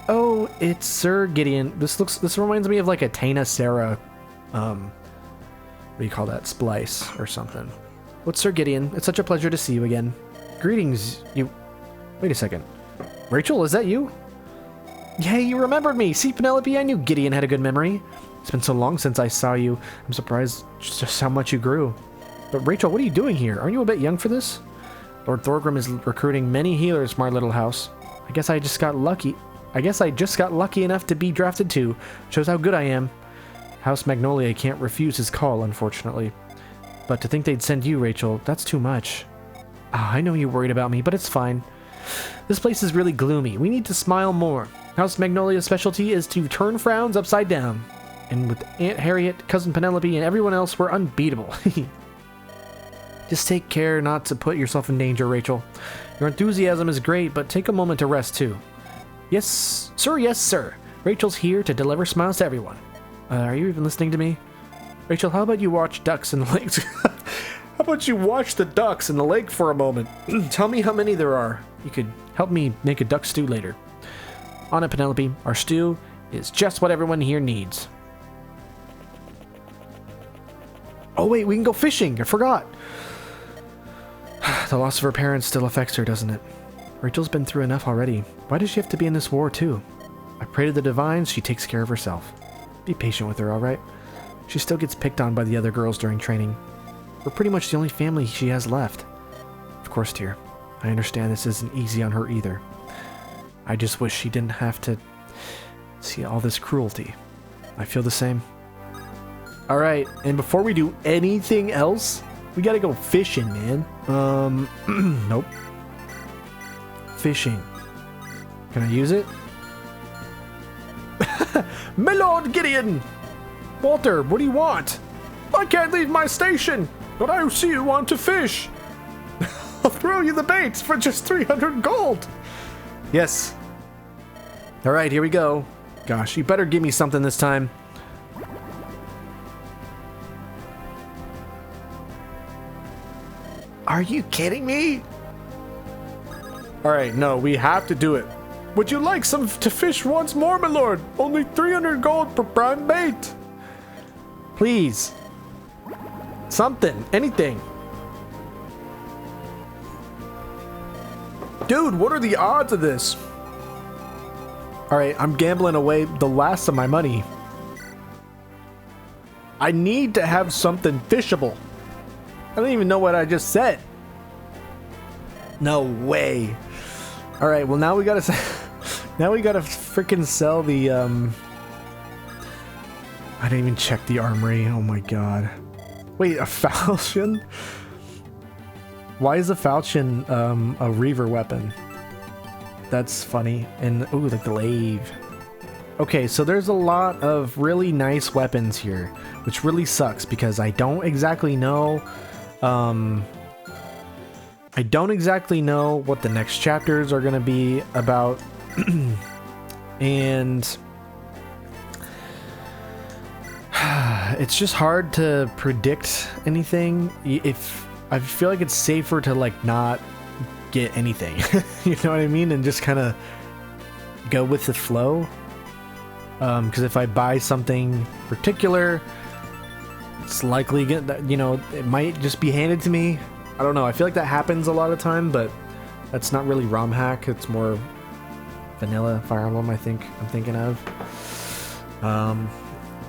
Oh, it's Sir Gideon. This reminds me of like a Taina Sarah, what do you call that? Splice or something. What's Sir Gideon? It's such a pleasure to see you again. Greetings, you. Wait a second. Rachel, is that you? Hey, you remembered me. See, Penelope, I knew Gideon had a good memory. It's been so long since I saw you. I'm surprised just how much you grew. But Rachel, what are you doing here? Aren't you a bit young for this? Lord Thorgrim is recruiting many healers from our little house. I guess I just got lucky enough to be drafted too. Shows how good I am. House Magnolia can't refuse his call, unfortunately. But to think they'd send you, Rachel, that's too much. I know you're worried about me, but it's fine. This place is really gloomy. We need to smile more. House Magnolia's specialty is to turn frowns upside down. And with Aunt Harriet, Cousin Penelope, and everyone else, we're unbeatable. Just take care not to put yourself in danger, Rachel. Your enthusiasm is great, but take a moment to rest too. Yes, sir, yes, sir. Rachel's here to deliver smiles to everyone. Are you even listening to me? Rachel, how about you watch ducks in the lakes? How about you watch the ducks in the lake for a moment? Tell me how many there are. You could help me make a duck stew later. On it, Penelope. Our stew is just what everyone here needs. Oh wait, we can go fishing. I forgot. The loss of her parents still affects her, doesn't it? Rachel's been through enough already. Why does she have to be in this war too? I pray to the divines she takes care of herself. Be patient with her, alright? She still gets picked on by the other girls during training. We're pretty much the only family she has left. Of course, dear. I understand this isn't easy on her either. I just wish she didn't have to see all this cruelty. I feel the same. Alright, and before we do anything else, we gotta go fishing, man. Nope. Fishing. Can I use it? My Lord Gideon! Walter, what do you want? I can't leave my station, but I see you want to fish. I'll throw you the baits for just 300 gold. Yes. Alright, here we go. Gosh, you better give me something this time. Are you kidding me? Alright, no, we have to do it. Would you like some to fish once more, my lord? Only 300 gold per prime bait. Please. Something. Anything. Dude, what are the odds of this? Alright, I'm gambling away the last of my money. I need to have something fishable. I don't even know what I just said. No way. All right, well now we gotta freaking sell the I didn't even check the armory. Oh my god. Wait, a falchion? Why is a falchion a reaver weapon? That's funny. And ooh, the glaive. Okay, so there's a lot of really nice weapons here, which really sucks because I don't exactly know what the next chapters are going to be about. And it's just hard to predict anything. If I feel like it's safer to like not get anything, you know what I mean, and just kind of go with the flow. Because if I buy something particular, it's likely it might just be handed to me. I don't know. I feel like that happens a lot of time, but that's not really ROM hack. It's more vanilla Fire Emblem, I'm thinking of.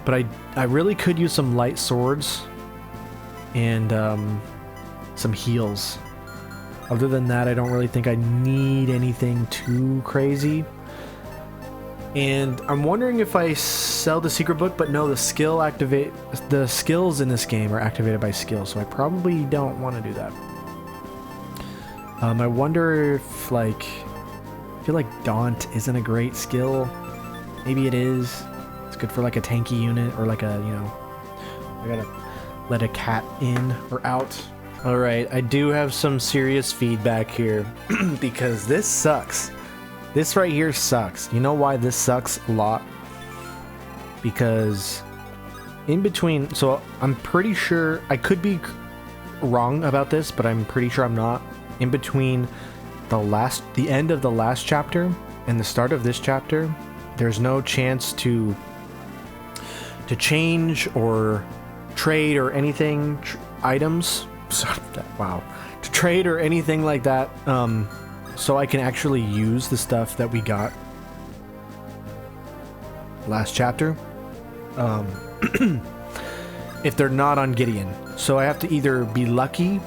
But I really could use some light swords and some heals. Other than that, I don't really think I need anything too crazy. And I'm wondering if I sell the secret book, but no, the skills in this game are activated by skills, so I probably don't want to do that. I wonder if I feel like Daunt isn't a great skill. Maybe it is. It's good for like a tanky unit or like I gotta let a cat in or out. All right, I do have some serious feedback here because this sucks. This right here sucks. You know why this sucks a lot? Because in between, so I'm pretty sure, I could be wrong about this, but I'm pretty sure I'm not. In between the end of the last chapter and the start of this chapter, there's no chance to change or trade or anything, items. Wow. To trade or anything like that. So I can actually use the stuff that we got last chapter. If they're not on Gideon. So I have to either be lucky,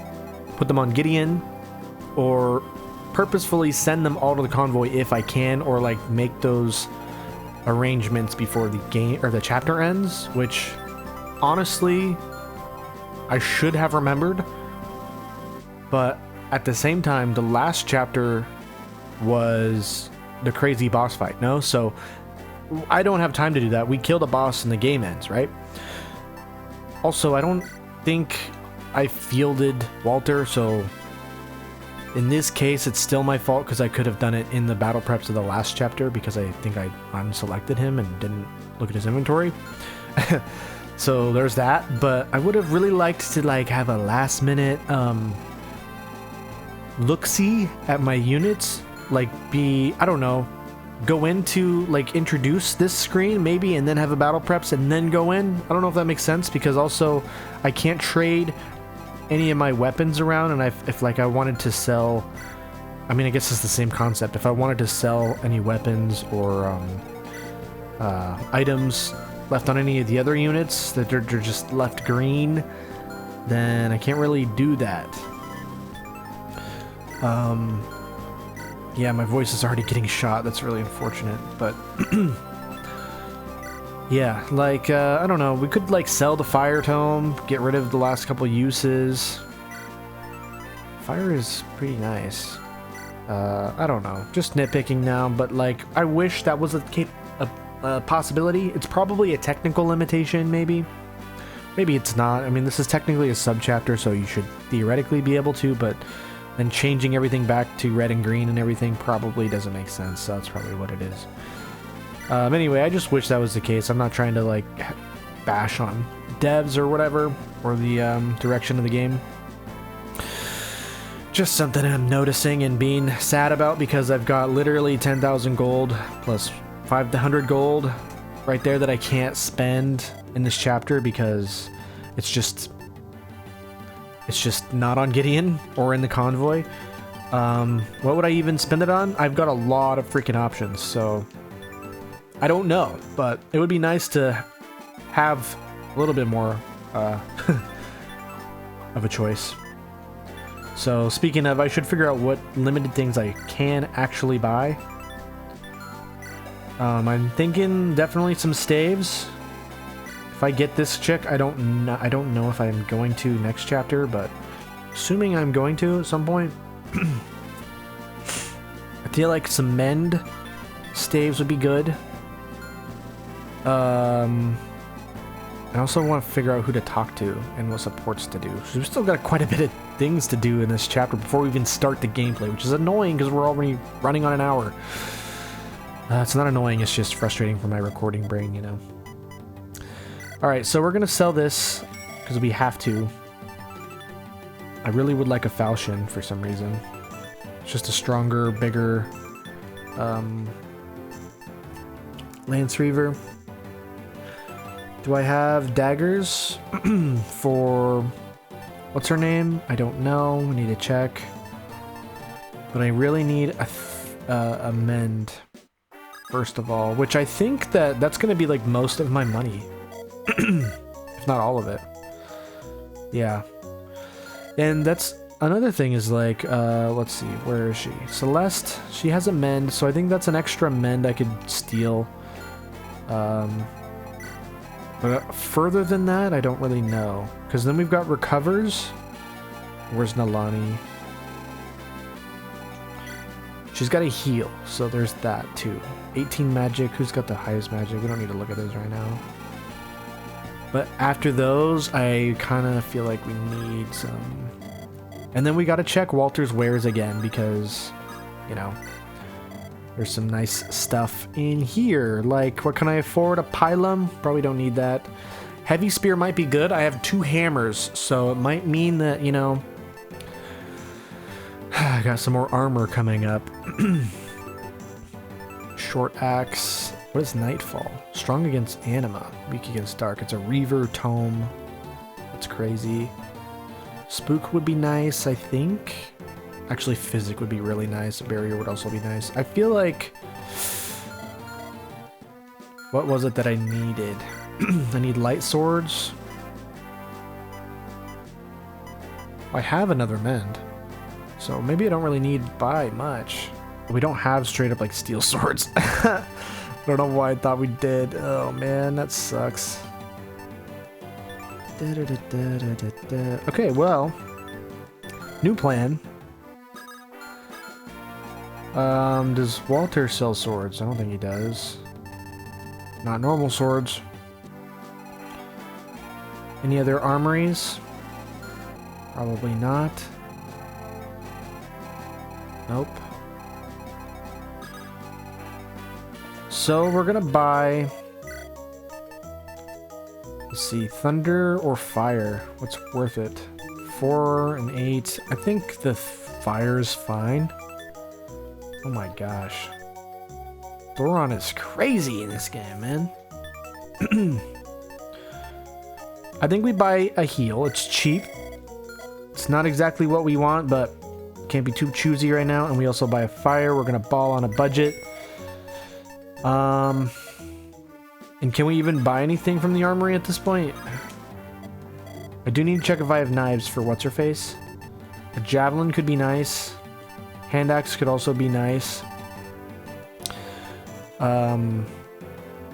put them on Gideon, or purposefully send them all to the convoy if I can, or like make those arrangements before the game or the chapter ends, which honestly I should have remembered. But at the same time, the last chapter was the crazy boss fight, no? So I don't have time to do that. We killed a boss and the game ends, right? Also, I don't think I fielded Walter, so in this case, it's still my fault because I could have done it in the battle preps of the last chapter because I think I unselected him and didn't look at his inventory. So there's that, but I would have really liked to like have a last minute look-see at my units, like I don't know, go into like introduce this screen maybe and then have a battle preps and then go in. I don't know if that makes sense because also I can't trade any of my weapons around, and if like I wanted to sell, I mean I guess it's the same concept. If I wanted to sell any weapons or items left on any of the other units that they're just left green, then I can't really do that. Yeah, my voice is already getting shot. That's really unfortunate, but yeah, like I don't know, we could like sell the fire tome, get rid of the last couple uses. Fire is pretty nice. I don't know, just nitpicking now, but like I wish that was a possibility. It's probably a technical limitation, maybe it's not. I mean, this is technically a sub-chapter, so you should theoretically be able to, but then changing everything back to red and green and everything probably doesn't make sense, so that's probably what it is. Anyway, I just wish that was the case. I'm not trying to like bash on devs or whatever, or the direction of the game. Just something I'm noticing and being sad about because I've got literally 10,000 gold plus 500 gold right there that I can't spend in this chapter because it's just not on Gideon or in the convoy. What would I even spend it on? I've got a lot of freaking options, so I don't know, but it would be nice to have a little bit more of a choice. So speaking of, I should figure out what limited things I can actually buy. I'm thinking definitely some staves. If I get this chick, I don't know if I'm going to next chapter, but assuming I'm going to at some point. I feel like some mend staves would be good. I also want to figure out who to talk to and what supports to do. So we've still got quite a bit of things to do in this chapter before we even start the gameplay, which is annoying because we're already running on an hour. It's not annoying, it's just frustrating for my recording brain, you know. Alright, so we're gonna sell this, because we have to. I really would like a falchion for some reason. It's just a stronger, bigger Lance Reaver. Do I have daggers for... What's her name? I don't know. I need to check. But I really need a mend, first of all. Which I think that's going to be like most of my money. If not all of it. Yeah. And that's... Another thing is like, let's see, where is she? Celeste, she has a mend, so I think that's an extra mend I could steal. But further than that, I don't really know. Because then we've got recovers. Where's Nalani? She's got a heal, so there's that too. 18 magic, who's got the highest magic? We don't need to look at those right now. But after those, I kind of feel like we need some... And then we gotta check Walter's wares again because, you know, there's some nice stuff in here. Like, what can I afford? A pylum? Probably don't need that. Heavy spear might be good. I have 2 hammers, so it might mean that, you know, I got some more armor coming up. Short axe. What is Nightfall? Strong against anima, weak against dark. It's a Reaver tome. That's crazy. Spook would be nice, I think. Actually, Physic would be really nice. Barrier would also be nice. I feel like... What was it that I needed? I need light swords. I have another mend. So maybe I don't really need buy much. We don't have straight up like steel swords. I don't know why I thought we did. Oh man, that sucks. Okay, well, new plan. Does Walter sell swords? I don't think he does. Not normal swords. Any other armories? Probably not. Nope. So we're gonna buy... Let's see, thunder or fire? What's worth it? 4 and 8. I think the fire's fine. Oh my gosh. Thoron is crazy in this game, man. I think we buy a heal. It's cheap. It's not exactly what we want, but can't be too choosy right now. And we also buy a fire. We're gonna ball on a budget. And can we even buy anything from the armory at this point? I do need to check if I have knives for what's-her-face. A javelin could be nice. Hand axe could also be nice.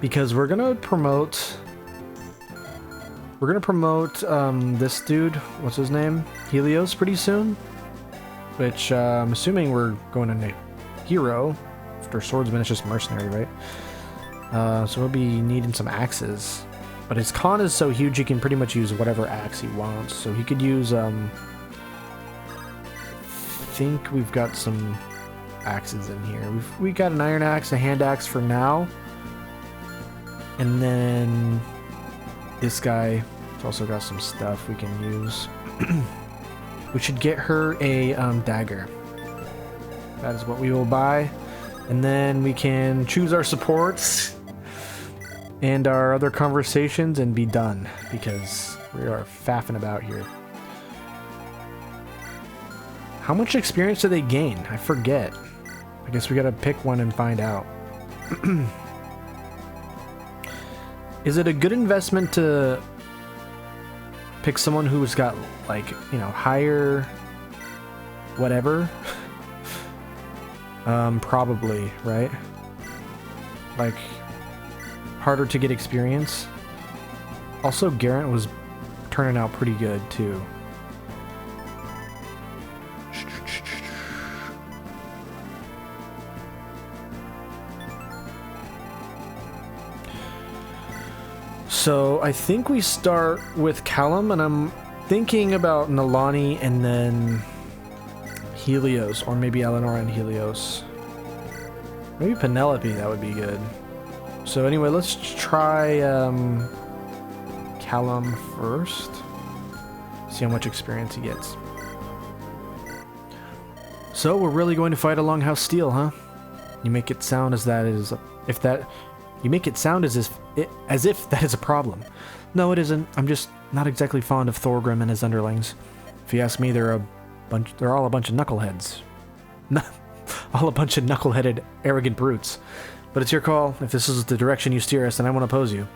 Because we're gonna promote... this dude, what's his name? Helios pretty soon. Which, I'm assuming we're going to hero. After swordsman, it's just mercenary, right? So we'll be needing some axes. But his con is so huge he can pretty much use whatever axe he wants. So he could use, I think we've got some axes in here. We got an iron axe, a hand axe for now. And then this guy has also got some stuff we can use. We should get her a dagger. That is what we will buy. And then we can choose our supports and our other conversations and be done, because we are faffing about here. How much experience do they gain? I forget. I guess we gotta pick one and find out. Is it a good investment to pick someone who's got, like, you know, higher whatever? Probably, right? Like, harder to get experience. Also, Garrett was turning out pretty good, too. So, I think we start with Callum, and I'm thinking about Nalani and then Helios, or maybe Eleanor and Helios. Maybe Penelope, that would be good. So anyway, let's try Callum first. See how much experience he gets. So we're really going to fight a Longhouse Steel, huh? You make it sound as that is you make it sound as if that is a problem. No, it isn't. I'm just not exactly fond of Thorgrim and his underlings. If you ask me, they're all a bunch of knuckleheads. All a bunch of knuckleheaded, arrogant brutes. But it's your call. If this is the direction you steer us, then I won't oppose you.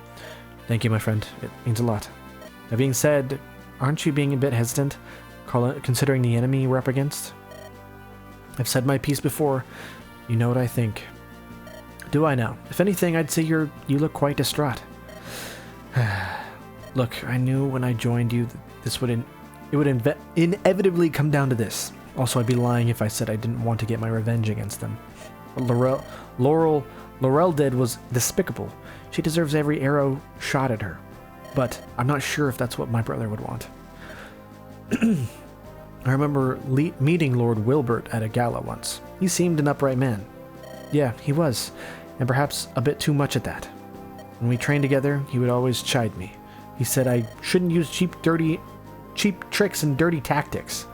Thank you, my friend. It means a lot. That being said, aren't you being a bit hesitant, considering the enemy we're up against? I've said my piece before. You know what I think. Do I now? If anything, I'd say you look quite distraught. Look, I knew when I joined you that it would inevitably come down to this. Also, I'd be lying if I said I didn't want to get my revenge against them. What Laurel did was despicable. She deserves every arrow shot at her. But I'm not sure if that's what my brother would want. I remember meeting Lord Wilbert at a gala once. He seemed an upright man. Yeah, he was, and perhaps a bit too much at that. When we trained together, he would always chide me. He said I shouldn't use cheap tricks and dirty tactics.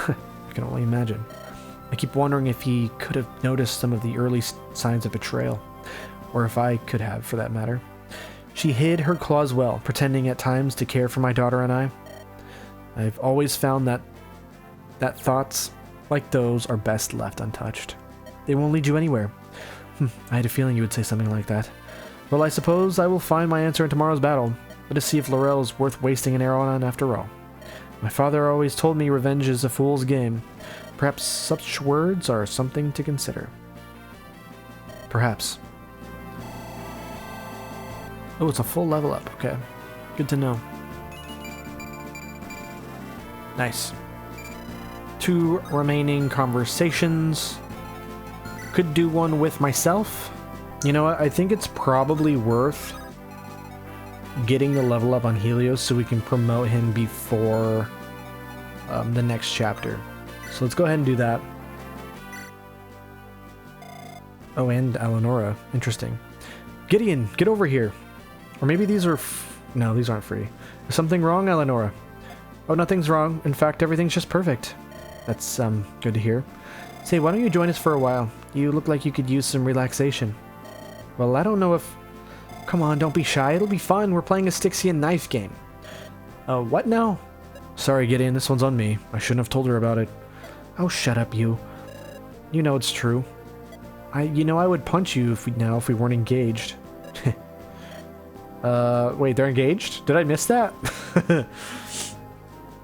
I can only imagine. I keep wondering if he could have noticed some of the early signs of betrayal, or if I could have, for that matter. She hid her claws well, pretending at times to care for my daughter and I. I've always found that thoughts like those are best left untouched. They won't lead you anywhere. I had a feeling you would say something like that. Well, I suppose I will find my answer in tomorrow's battle. Let us see if Laurel is worth wasting an arrow on after all. My father always told me revenge is a fool's game. Perhaps such words are something to consider. Perhaps. Oh, it's a full level up. Okay. Good to know. Nice. 2 remaining conversations. Could do one with myself. You know what? I think it's probably worth getting the level up on Helios so we can promote him before the next chapter. So let's go ahead and do that. Oh, and Eleonora. Interesting. Gideon, get over here. Or maybe these are... No, these aren't free. Is something wrong, Eleonora? Oh, nothing's wrong. In fact, everything's just perfect. That's, good to hear. Say, why don't you join us for a while? You look like you could use some relaxation. Well, I don't know if... Come on, don't be shy. It'll be fun. We're playing a Styxian knife game. What now? Sorry, Gideon. This one's on me. I shouldn't have told her about it. Oh, shut up, you. You know it's true. I would punch you if we weren't engaged. Wait, they're engaged? Did I miss that?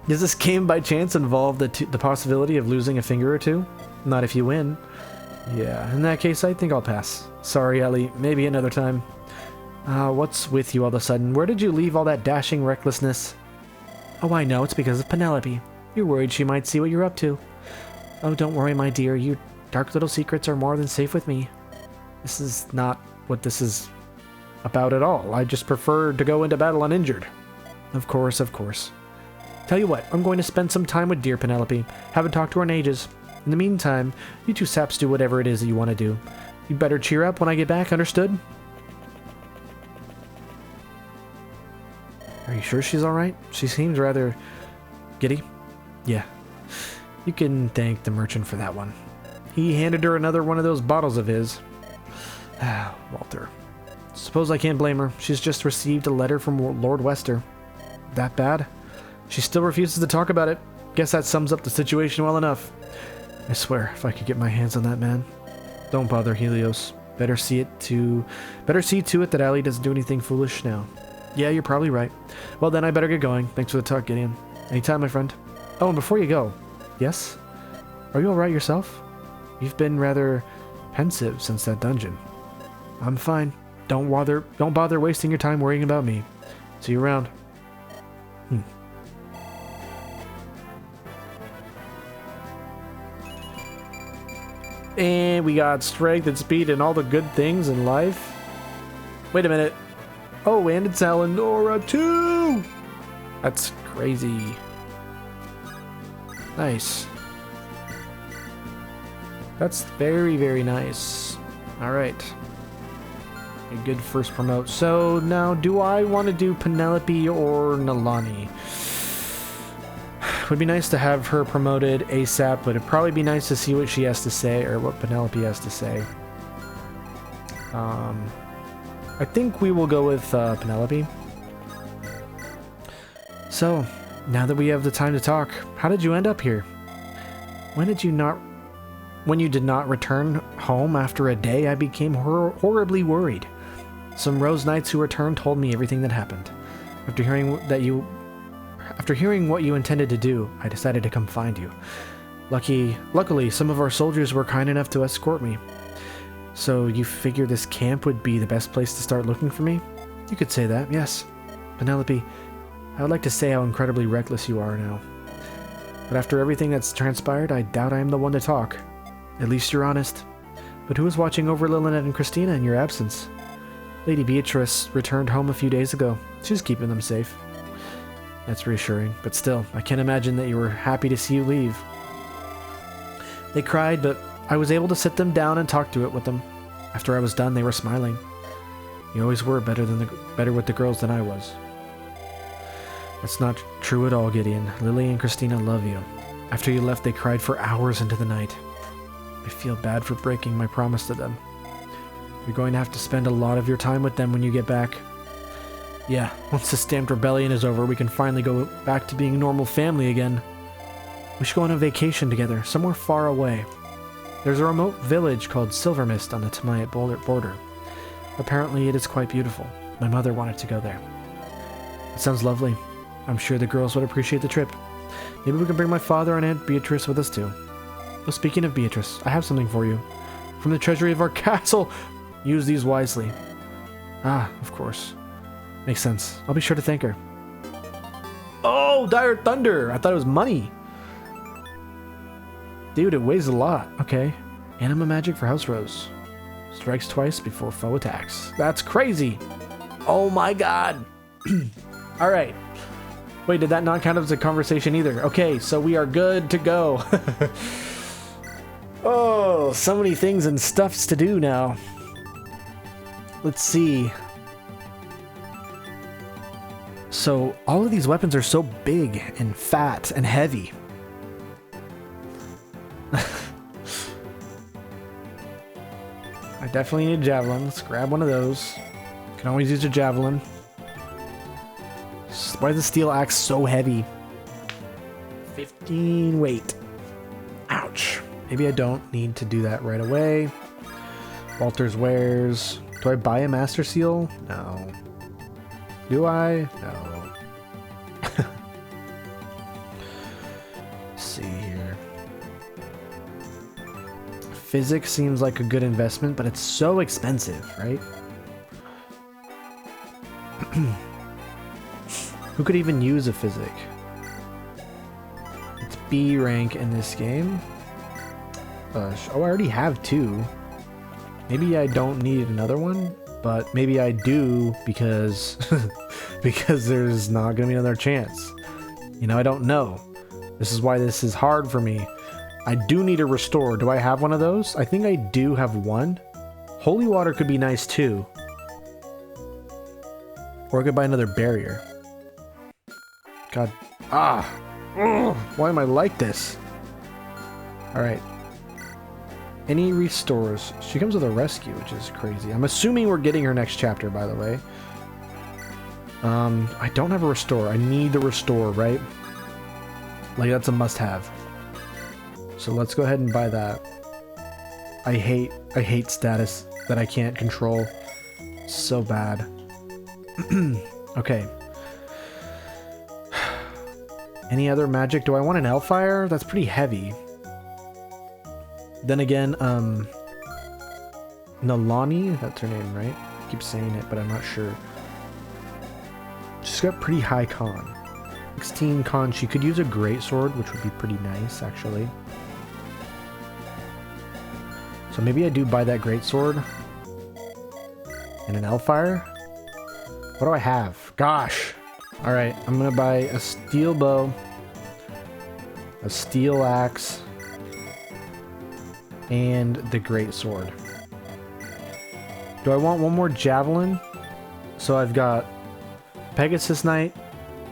Does this game by chance involve the possibility of losing a finger or two? Not if you win. Yeah, in that case, I think I'll pass. Sorry, Ellie. Maybe another time. What's with you all of a sudden? Where did you leave all that dashing recklessness? Oh, I know. It's because of Penelope. You're worried she might see what you're up to. Oh, don't worry, my dear. Your dark little secrets are more than safe with me. This is not what this is about at all. I just prefer to go into battle uninjured. Of course, of course. Tell you what, I'm going to spend some time with dear Penelope. Haven't talked to her in ages. In the meantime, you two saps do whatever it is that you want to do. You better cheer up when I get back, understood? Are you sure she's alright? She seems rather... giddy? Yeah. You can thank the merchant for that one. He handed her another one of those bottles of his. Ah, Walter. Suppose I can't blame her. She's just received a letter from Lord Wester. That bad? She still refuses to talk about it. Guess that sums up the situation well enough. I swear, if I could get my hands on that man. Don't bother, Helios. Better see to it that Allie doesn't do anything foolish now. Yeah, you're probably right. Well then, I better get going. Thanks for the talk, Gideon. Anytime, my friend. Oh, and before you go... Yes? Are you alright yourself? You've been rather pensive since that dungeon. I'm fine. Don't bother wasting your time worrying about me. See you around. And we got strength and speed and all the good things in life. Wait a minute. Oh, and it's Eleonora too! That's crazy. Nice. That's very, very nice. Alright. A good first promote. So now, do I want to do Penelope or Nalani? Would be nice to have her promoted ASAP, but it'd probably be nice to see what she has to say, or what Penelope has to say. I think we will go with Penelope. So, now that we have the time to talk, how did you end up here? When you did not return home after a day, I became horribly worried. Some Rose Knights who returned told me everything that happened. After hearing what you intended to do, I decided to come find you. Luckily, some of our soldiers were kind enough to escort me. So you figure this camp would be the best place to start looking for me? You could say that, yes. Penelope, I would like to say how incredibly reckless you are now. But after everything that's transpired, I doubt I am the one to talk. At least you're honest. But who is watching over Lillian and Christina in your absence? Lady Beatrice returned home a few days ago. She's keeping them safe. That's reassuring, but still, I can't imagine that you were happy to see you leave. They cried, but I was able to sit them down and talk through it with them. After I was done, they were smiling. You always were better with the girls than I was. That's not true at all, Gideon. Lily and Christina love you. After you left, they cried for hours into the night. I feel bad for breaking my promise to them. You're going to have to spend a lot of your time with them when you get back. Yeah, once the Stamped Rebellion is over, we can finally go back to being a normal family again. We should go on a vacation together, somewhere far away. There's a remote village called Silver Mist on the Tamayat border. Apparently it is quite beautiful. My mother wanted to go there. It sounds lovely. I'm sure the girls would appreciate the trip. Maybe we can bring my father and Aunt Beatrice with us too. Oh, speaking of Beatrice, I have something for you. From the treasury of our castle. Use these wisely. Ah, of course. Makes sense. I'll be sure to thank her. Oh, Dire Thunder! I thought it was money. Dude, it weighs a lot. Okay. Anima magic for House Rose. Strikes twice before foe attacks. That's crazy! Oh my god! Alright. Wait, did that not count as a conversation either? Okay, so we are good to go. Oh, so many things and stuffs to do now. Let's see. So, all of these weapons are so big and fat and heavy. I definitely need a javelin. Let's grab one of those. Can always use a javelin. Why is the steel axe so heavy? 15 weight. Ouch. Maybe I don't need to do that right away. Walter's wares. Do I buy a master seal? No. Do I? No. Let's see here. Physics seems like a good investment, but it's so expensive, right? Who could even use a physic? It's B rank in this game. Oh, I already have 2. Maybe I don't need another one, but maybe I do because because there's not gonna be another chance. You know, I don't know. This is why this is hard for me. I do need a restore. Do I have one of those? I think I do have one. Holy water could be nice too. Or I could buy another barrier. God. Ah! Ugh, why am I like this? Alright. Any restores. She comes with a rescue, which is crazy. I'm assuming we're getting her next chapter, by the way. I don't have a restore. I need the restore, right? Like, that's a must-have. So let's go ahead and buy that. I hate status that I can't control. So bad. Okay. Any other magic? Do I want an Hellfire? That's pretty heavy. Then again, Nalani, that's her name, right? I keep saying it, but I'm not sure. She's got pretty high con. 16 con. She could use a greatsword, which would be pretty nice, actually. So maybe I do buy that greatsword. And an Hellfire. What do I have? Gosh! Alright, I'm gonna buy a steel bow. A steel axe. And the greatsword. Do I want one more javelin? So I've got Pegasus Knight,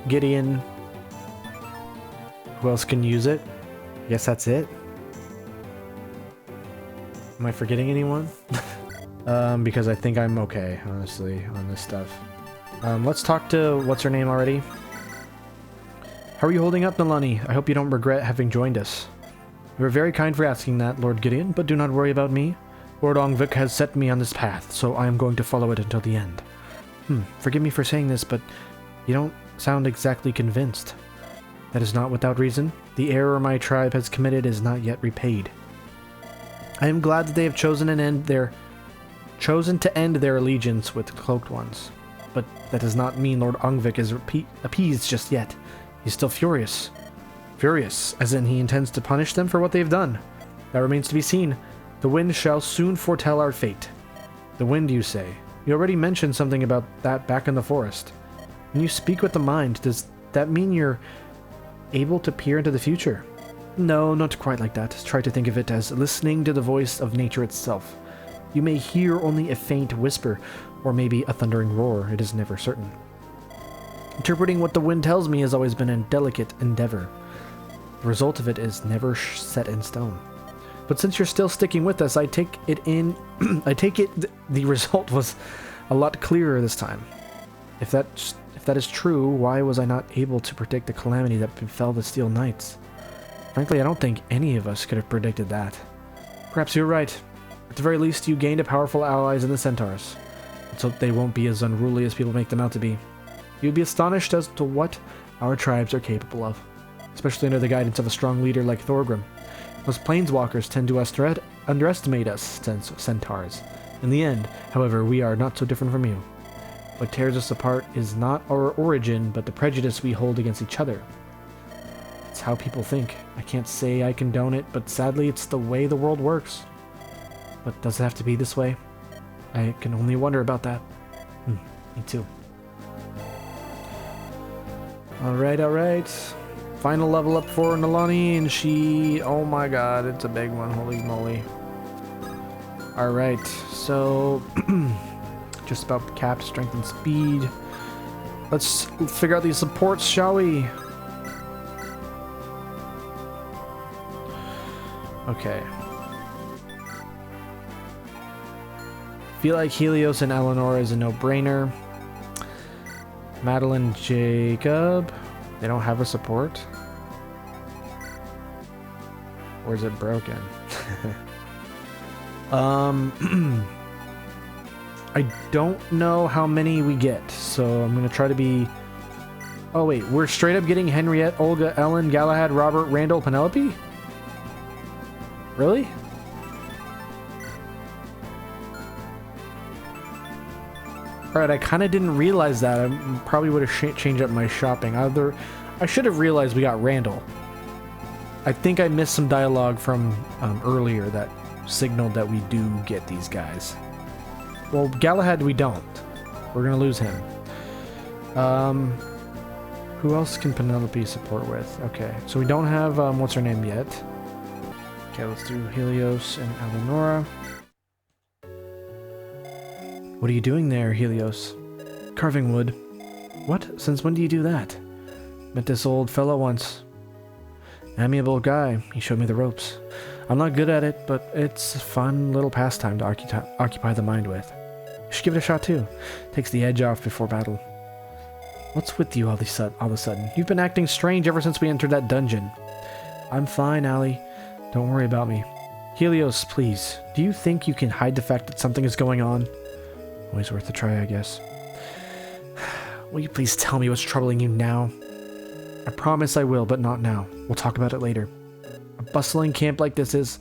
Gideon. Who else can use it? I guess that's it. Am I forgetting anyone? Because I think I'm okay, honestly, on this stuff. Let's talk to what's her name already. How are you holding up, Nalani? I hope you don't regret having joined us. You were very kind for asking that, Lord Gideon, but do not worry about me. Lord Ongvik has set me on this path, so I am going to follow it until the end. Forgive me for saying this, but you don't sound exactly convinced. That is not without reason. The error my tribe has committed is not yet repaid. I am glad that they have chosen to end their allegiance with the Cloaked Ones. But that does not mean Lord Ongvik is appeased just yet. He's still furious. Furious, as in he intends to punish them for what they've done. That remains to be seen. The wind shall soon foretell our fate. The wind, you say? You already mentioned something about that back in the forest. When you speak with the mind, does that mean you're able to peer into the future? No, not quite like that. Try to think of it as listening to the voice of nature itself. You may hear only a faint whisper, or maybe a thundering roar. It is never certain. Interpreting what the wind tells me has always been a delicate endeavor. The result of it is never set in stone. But since you're still sticking with us, I take it the result was a lot clearer this time. If that is true, why was I not able to predict the calamity that befell the Steel Knights? Frankly, I don't think any of us could have predicted that. Perhaps you're right. At the very least, you gained a powerful allies in the Centaurs. Let's hope they won't be as unruly as people make them out to be. You'd be astonished as to what our tribes are capable of, especially under the guidance of a strong leader like Thorgrim. Most planeswalkers tend to underestimate us centaurs. In the end, however, we are not so different from you. What tears us apart is not our origin, but the prejudice we hold against each other. It's how people think. I can't say I condone it, but sadly it's the way the world works. But does it have to be this way? I can only wonder about that. Me too. Alright. Final level up for Nalani, and she... Oh my god, it's a big one. Holy moly. Alright, so... just about capped strength and speed. Let's figure out these supports, shall we? Okay. Feel like Helios and Eleanor is a no-brainer. Madeline, Jacob. They don't have a support? Or is it broken? I don't know how many we get, so I'm gonna try to be... Oh wait, we're straight up getting Henriette, Olga, Ellen, Galahad, Robert, Randall, Penelope? Really? Alright, I kind of didn't realize that. I probably would have changed up my shopping. I should have realized we got Randall. I think I missed some dialogue from earlier that signaled that we do get these guys. Well, Galahad we don't. We're gonna lose him. Who else can Penelope support with? Okay, so we don't have what's her name yet. Okay, let's do Helios and Eleonora. What are you doing there, Helios? Carving wood. What? Since when do you do that? Met this old fellow once. Amiable guy. He showed me the ropes. I'm not good at it, but it's a fun little pastime to occupy the mind with. You should give it a shot too. Takes the edge off before battle. What's with you all of a sudden? You've been acting strange ever since we entered that dungeon. I'm fine, Allie. Don't worry about me. Helios, please. Do you think you can hide the fact that something is going on? Always worth a try, I guess. Will you please tell me what's troubling you now? I promise I will, but not now. We'll talk about it later. A bustling camp like this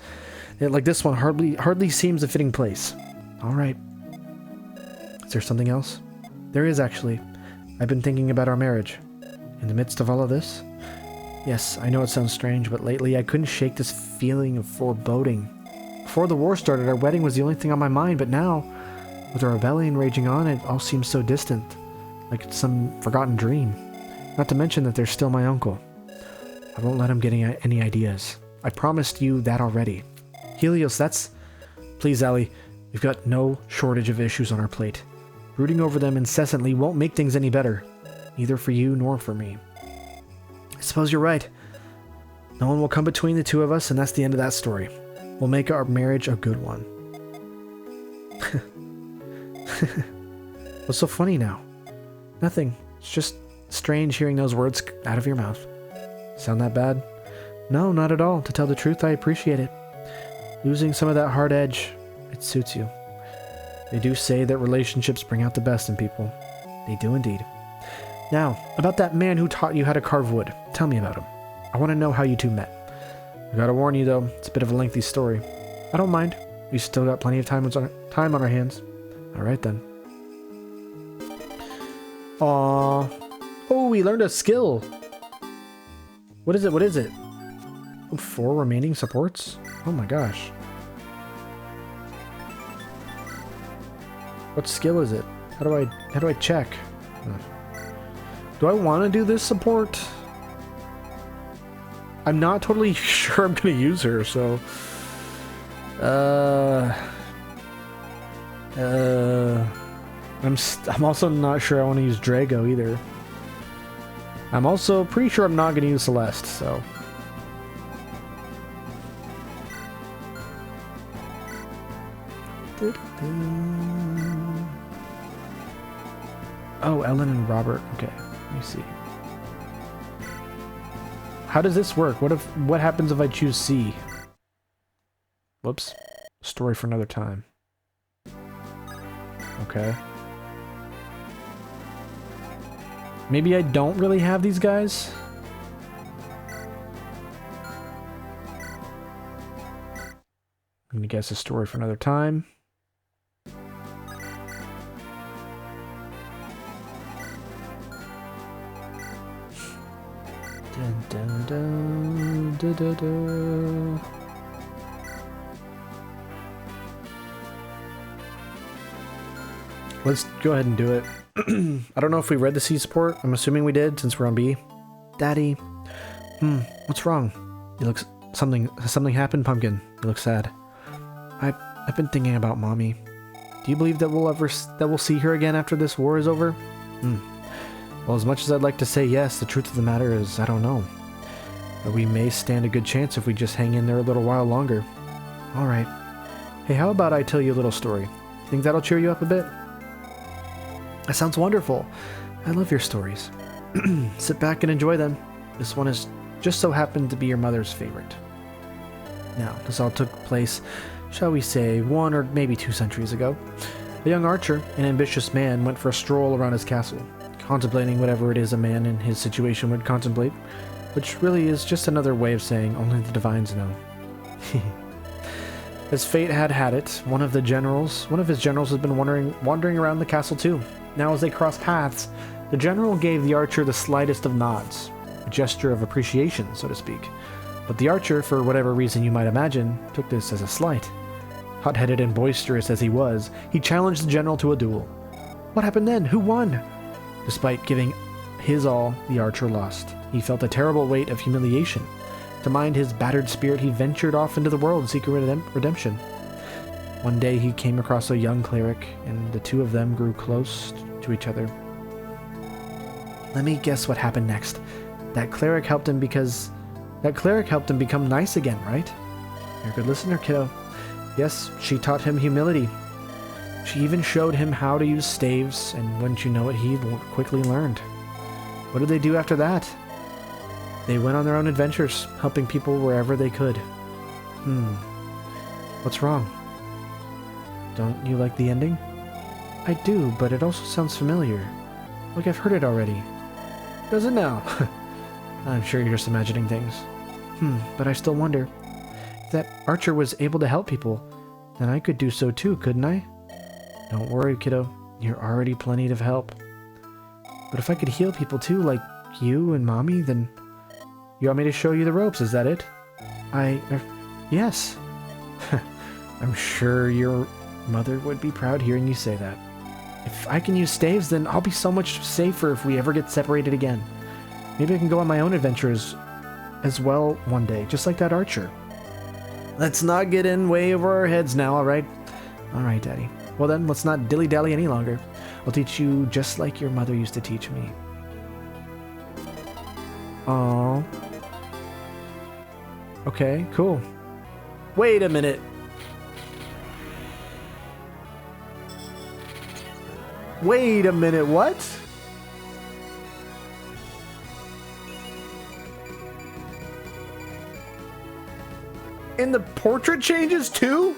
one hardly seems a fitting place. All right. Is there something else? There is, actually. I've been thinking about our marriage. In the midst of all of this? Yes, I know it sounds strange, but lately I couldn't shake this feeling of foreboding. Before the war started, our wedding was the only thing on my mind, but now, with the rebellion raging on, it all seems so distant, like it's some forgotten dream. Not to mention that there's still my uncle. I won't let him get any ideas. I promised you that already. Helios, that's... Please, Allie, We've got no shortage of issues on our plate. Brooding over them incessantly won't make things any better, neither for you nor for me. I suppose you're right. No one will come between the two of us, and that's the end of that story. We'll make our marriage a good one. What's so funny now? Nothing. It's just strange hearing those words out of your mouth. Sound that bad? No, not at all. To tell the truth, I appreciate it. Losing some of that hard edge, it suits you. They do say that relationships bring out the best in people. They do indeed. Now, about that man who taught you how to carve wood. Tell me about him. I want to know how you two met. I gotta warn you though, it's a bit of a lengthy story. I don't mind. We still got plenty of time on our hands. Alright then. Aww. Oh, we learned a skill. What is it? What is it? 4 remaining supports? Oh my gosh. What skill is it? How do I check? Do I want to do this support? I'm not totally sure I'm gonna use her, so I'm also not sure I want to use Drago either. I'm also pretty sure I'm not gonna use Celeste, so oh, Ellen and Robert. Okay, let me see. How does this work? What happens if I choose C? Whoops. Story for another time. Okay. Maybe I don't really have these guys? I'm gonna guess a story for another time. Dun, dun, dun, dun, dun, dun. Let's go ahead and do it. I don't know if we read the C support. I'm assuming we did since we're on B. Daddy. What's wrong? You look has something happened, Pumpkin? You look sad. I've been thinking about Mommy. Do you believe that we'll see her again after this war is over? Well, as much as I'd like to say yes, the truth of the matter is I don't know. But we may stand a good chance if we just hang in there a little while longer. Alright. Hey, how about I tell you a little story? Think that'll cheer you up a bit? That sounds wonderful. I love your stories. Sit back and enjoy them. This one is just so happened to be your mother's favorite. Now, this all took place, shall we say, 1 or maybe 2 centuries ago. A young archer, an ambitious man, went for a stroll around his castle, contemplating whatever it is a man in his situation would contemplate, which really is just another way of saying only the divines know. As fate had it, one of his generals had been wandering around the castle too. Now as they crossed paths, the general gave the archer the slightest of nods, a gesture of appreciation, so to speak. But the archer, for whatever reason you might imagine, took this as a slight. Hot-headed and boisterous as he was, he challenged the general to a duel. What happened then? Who won? Despite giving his all, the archer lost. He felt a terrible weight of humiliation. To mind his battered spirit, he ventured off into the world seeking redemption. One day he came across a young cleric, and the two of them grew close to each other. Let me guess what happened next. That cleric helped him become nice again, right? You're a good listener, kiddo. Yes, she taught him humility. She even showed him how to use staves, and wouldn't you know it, he quickly learned. What did they do after that? They went on their own adventures, helping people wherever they could. What's wrong? Don't you like the ending? I do, but it also sounds familiar. Like I've heard it already. Does it now? I'm sure you're just imagining things. But I still wonder. If that archer was able to help people, then I could do so too, couldn't I? Don't worry, kiddo. You're already plenty of help. But if I could heal people too, like you and Mommy, then... You want me to show you the ropes, is that it? Yes. I'm sure your mother would be proud hearing you say that. If I can use staves, then I'll be so much safer if we ever get separated again. Maybe I can go on my own adventures as well one day, just like that archer. Let's not get in way over our heads now, alright? Alright, Daddy. Well then, let's not dilly-dally any longer. I'll teach you just like your mother used to teach me. Oh. Okay, cool. Wait a minute. Wait a minute, what? And the portrait changes too?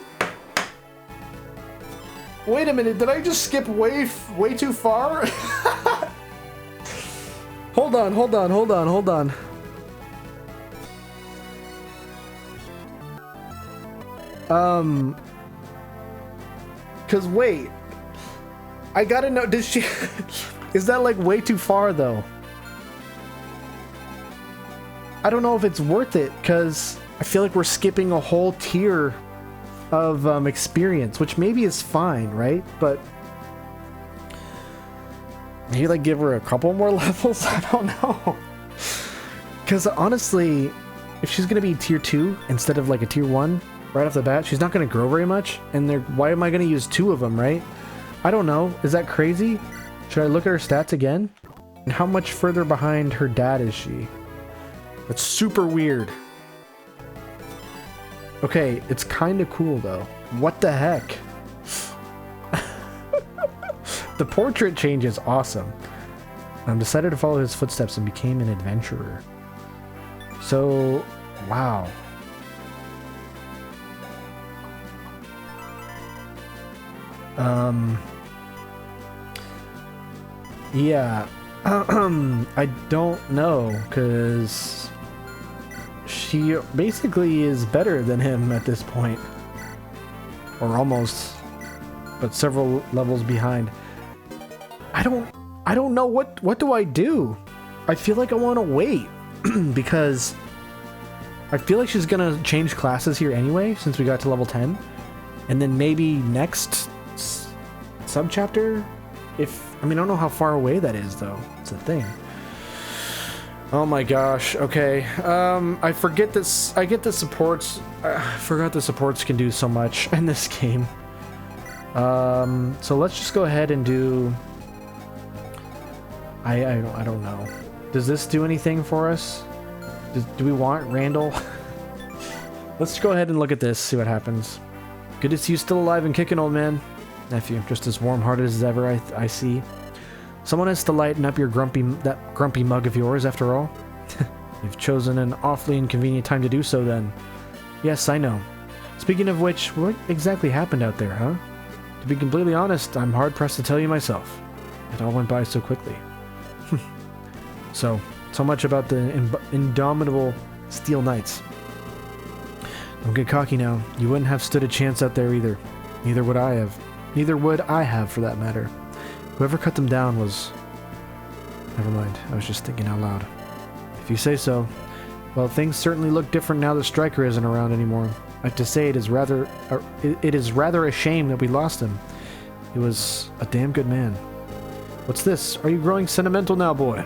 Wait a minute, did I just skip way too far? Hold on. Cause wait, I gotta know, does she, is that like way too far though? I don't know if it's worth it, cause I feel like we're skipping a whole tier of experience, which maybe is fine, right? But maybe like give her a couple more levels. I don't know. Because honestly, if she's gonna be tier 2 instead of like a tier 1 right off the bat, she's not gonna grow very much. And why am I gonna use 2 of them, right? I don't know. Is that crazy? Should I look at her stats again? And how much further behind her dad is she? That's super weird. Okay, it's kind of cool though. What the heck? The portrait change is awesome. Decided to follow his footsteps and became an adventurer. So, wow. Yeah. I don't know, because she basically is better than him at this point. Or almost, but several levels behind. I don't know what do I do? I feel like I want to wait because I feel like she's gonna change classes here anyway since we got to level 10, and then maybe next subchapter, I don't know how far away that is though. It's a thing. Oh my gosh. Okay. I forget this. I get the supports. I forgot the supports can do so much in this game. So let's just go ahead and do. I don't know. Does this do anything for us? Do we want Randall? Let's go ahead and look at this. See what happens. Good to see you still alive and kicking, old man. Nephew, just as warm-hearted as ever. I see. Someone has to lighten up that grumpy mug of yours, after all. You've chosen an awfully inconvenient time to do so, then. Yes, I know. Speaking of which, what exactly happened out there, huh? To be completely honest, I'm hard-pressed to tell you myself. It all went by so quickly. So much about the indomitable Steel Knights. Don't get cocky now. You wouldn't have stood a chance out there either. Neither would I have. Neither would I have, for that matter. Whoever cut them down was... Never mind, I was just thinking out loud. If you say so. Well, things certainly look different now that Stryker isn't around anymore. I have to say it is rather a shame that we lost him. He was a damn good man. What's this? Are you growing sentimental now, boy?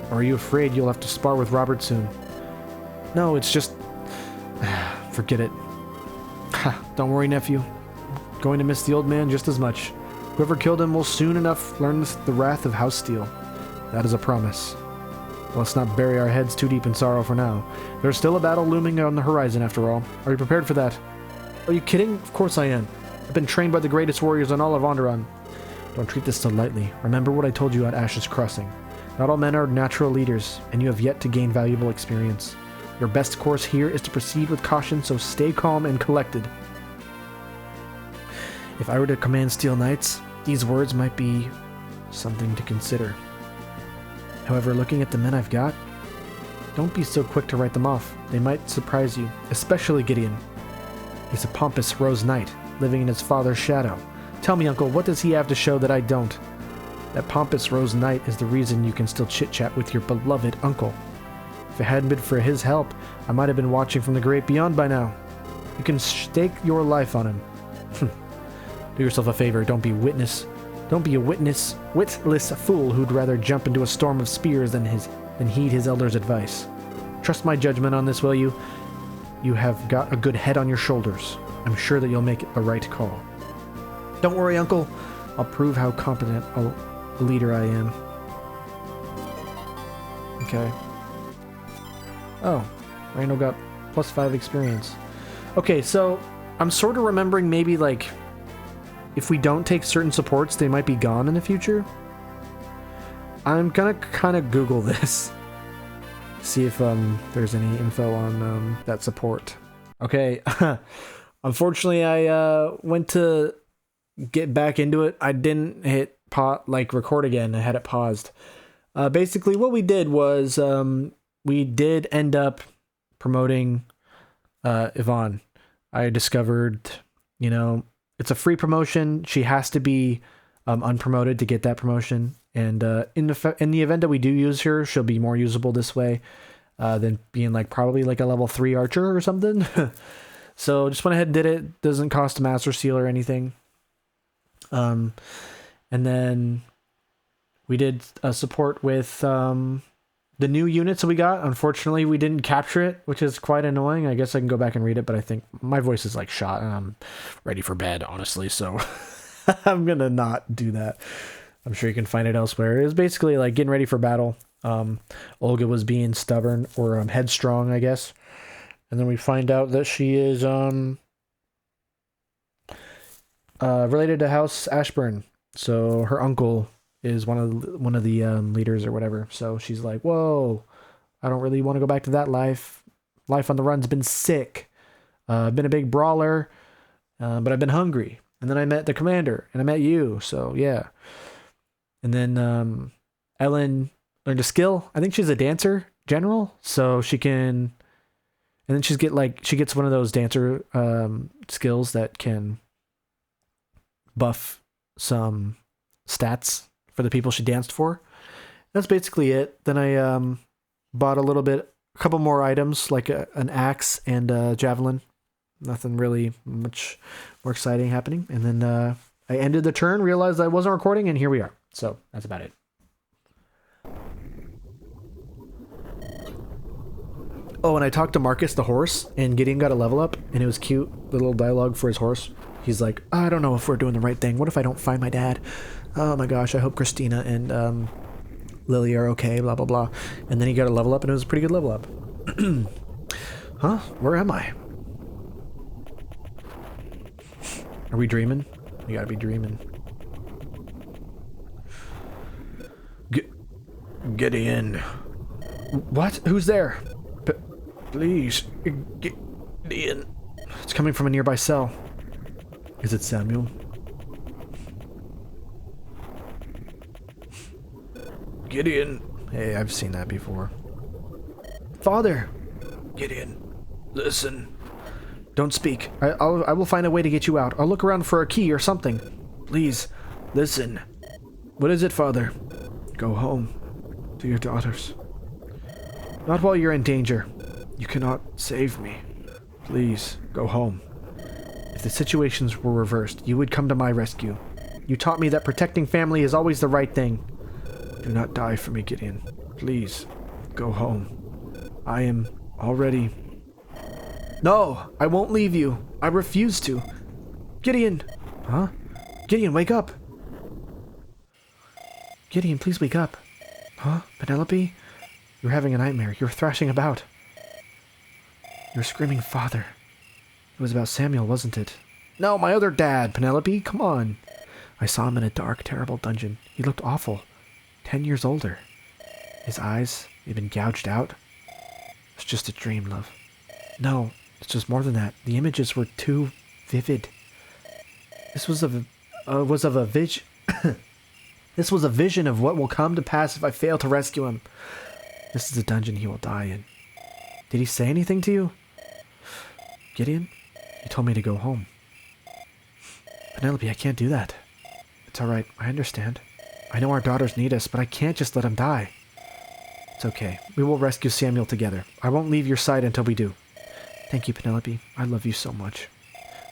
Or are you afraid you'll have to spar with Robert soon? No, it's just... Forget it. Don't worry, nephew. Going to miss the old man just as much. Whoever killed him will soon enough learn the wrath of House Steel. That is a promise. Let's not bury our heads too deep in sorrow for now. There's still a battle looming on the horizon, after all. Are you prepared for that? Are you kidding? Of course I am. I've been trained by the greatest warriors on all of Onderon. Don't treat this so lightly. Remember what I told you at Ash's Crossing. Not all men are natural leaders, and you have yet to gain valuable experience. Your best course here is to proceed with caution, so stay calm and collected. If I were to command Steel Knights, these words might be something to consider. However, looking at the men I've got, don't be so quick to write them off. They might surprise you, especially Gideon. He's a pompous Rose Knight, living in his father's shadow. Tell me, Uncle, what does he have to show that I don't? That pompous Rose Knight is the reason you can still chit-chat with your beloved uncle. If it hadn't been for his help, I might have been watching from the great beyond by now. You can stake your life on him. Do yourself a favor, don't be a witless fool who'd rather jump into a storm of spears than heed his elder's advice. Trust my judgment on this, will you? You have got a good head on your shoulders. I'm sure that you'll make the right call. Don't worry, Uncle. I'll prove how competent a leader I am. Okay. Oh, Randall got +5 experience. Okay, so I'm sort of remembering maybe like if we don't take certain supports, they might be gone in the future. I'm gonna kind of Google this. See if there's any info on that support. Okay, unfortunately I went to get back into it. I didn't hit record again. I had it paused. Basically what we did was we did end up promoting Yvonne. I discovered, you know, it's a free promotion. She has to be unpromoted to get that promotion. And in the event that we do use her, she'll be more usable this way than being like probably like a level 3 archer or something. So just went ahead and did it. Doesn't cost a master seal or anything. And then we did support with the new units that we got. Unfortunately, we didn't capture it, which is quite annoying. I guess I can go back and read it, but I think my voice is like shot and I'm ready for bed, honestly. So I'm gonna not do that. I'm sure you can find it elsewhere. It was basically like getting ready for battle. Olga was being stubborn or headstrong, I guess. And then we find out that she is related to House Ashburn. So her uncle is one of the leaders or whatever. So she's like, whoa, I don't really want to go back to that life. Life on the run's been sick. I've been a big brawler, but I've been hungry. And then I met the commander, and I met you. So yeah. And then Ellen learned a skill. I think she's a dancer general, so she can. And then she gets one of those dancer skills that can buff some stats for the people she danced for. That's basically it. Then I bought a couple more items like an axe and a javelin. Nothing really much more exciting happening. And then I ended the turn, realized I wasn't recording, and here we are. So that's about it. Oh, and I talked to Marcus the horse, and Gideon got a level up, and it was cute. The little dialogue for his horse. He's like, I don't know if we're doing the right thing. What if I don't find my dad? Oh my gosh, I hope Christina and Lily are okay, blah, blah, blah. And then he got a level up, and it was a pretty good level up. Huh? Where am I? Are we dreaming? We gotta be dreaming. Gideon. What? Who's there? Please. Gideon. It's coming from a nearby cell. Is it Samuel? Gideon. Hey, I've seen that before. Father. Gideon. Listen. Don't speak. I will find a way to get you out. I'll look around for a key or something. Please. Listen. What is it, Father? Go home. To your daughters. Not while you're in danger. You cannot save me. Please, go home. If the situations were reversed, you would come to my rescue. You taught me that protecting family is always the right thing. Do not die for me, Gideon. Please, go home. I am already... No, I won't leave you. I refuse to. Gideon! Huh? Gideon, wake up! Gideon, please wake up. Huh? Penelope? You're having a nightmare. You're thrashing about. You're screaming, Father. It was about Samuel, wasn't it? No, my other dad, Penelope. Come on. I saw him in a dark, terrible dungeon. He looked awful. 10 years older. His eyes had been gouged out. It's just a dream, love. No, it's just more than that. The images were too vivid. This was of a vision. This was a vision of what will come to pass if I fail to rescue him. This is the dungeon he will die in. Did he say anything to you? Gideon? He told me to go home. Penelope, I can't do that. It's alright, I understand. I know our daughters need us, but I can't just let him die. It's okay. We will rescue Samuel together. I won't leave your side until we do. Thank you, Penelope. I love you so much.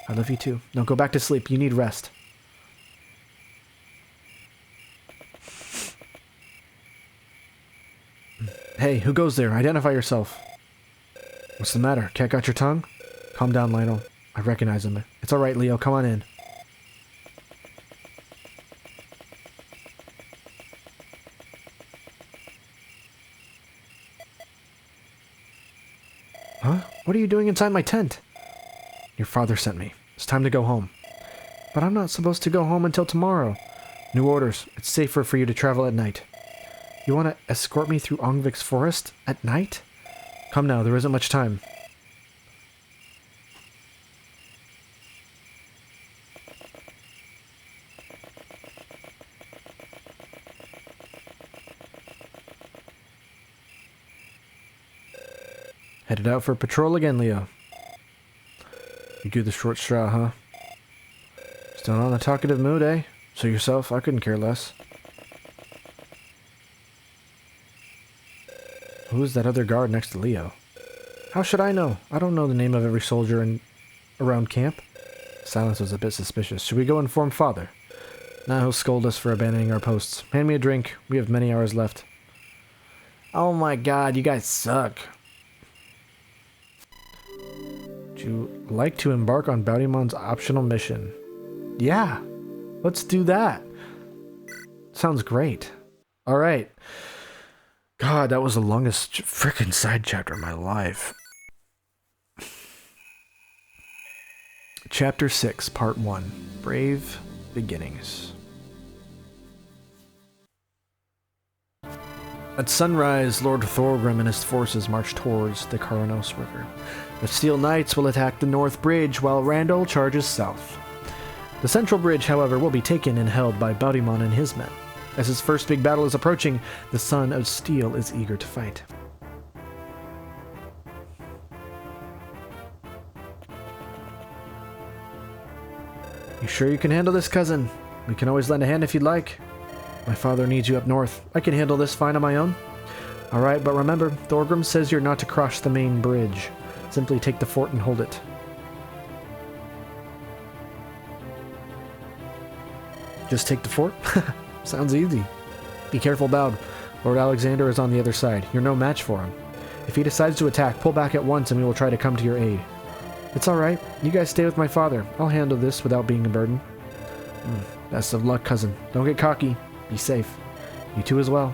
I love you too. Now go back to sleep. You need rest. Hey, who goes there? Identify yourself. What's the matter? Cat got your tongue? Calm down, Lionel. I recognize him. It's alright, Leo. Come on in. What are you doing inside my tent? Your father sent me. It's time to go home. But I'm not supposed to go home until tomorrow. New orders. It's safer for you to travel at night. You want to escort me through Ongvik's forest at night? Come now, there isn't much time. Headed out for patrol again, Leo. You do the short straw, huh? Still not in a talkative mood, eh? So yourself, I couldn't care less. Who's that other guard next to Leo? How should I know? I don't know the name of every soldier around camp. Silence was a bit suspicious. Should we go inform father? Nah, he'll scold us for abandoning our posts. Hand me a drink. We have many hours left. Oh my god, you guys suck. Would you like to embark on Bountymon's optional mission? Yeah, let's do that. Sounds great. Alright. God, that was the longest frickin' side chapter of my life. Chapter 6, Part 1. Brave Beginnings. At sunrise, Lord Thorgrim and his forces marched towards the Karanos River. The Steel Knights will attack the North Bridge while Randall charges south. The Central Bridge, however, will be taken and held by Bountymon and his men. As his first big battle is approaching, the Son of Steel is eager to fight. You sure you can handle this, cousin? We can always lend a hand if you'd like. My father needs you up north. I can handle this fine on my own. Alright, but remember, Thorgrim says you're not to cross the main bridge. Simply take the fort and hold it. Just take the fort? Sounds easy. Be careful, Boud. Lord Alexander is on the other side. You're no match for him. If he decides to attack, pull back at once and we will try to come to your aid. It's alright. You guys stay with my father. I'll handle this without being a burden. Best of luck, cousin. Don't get cocky. Be safe. You too as well.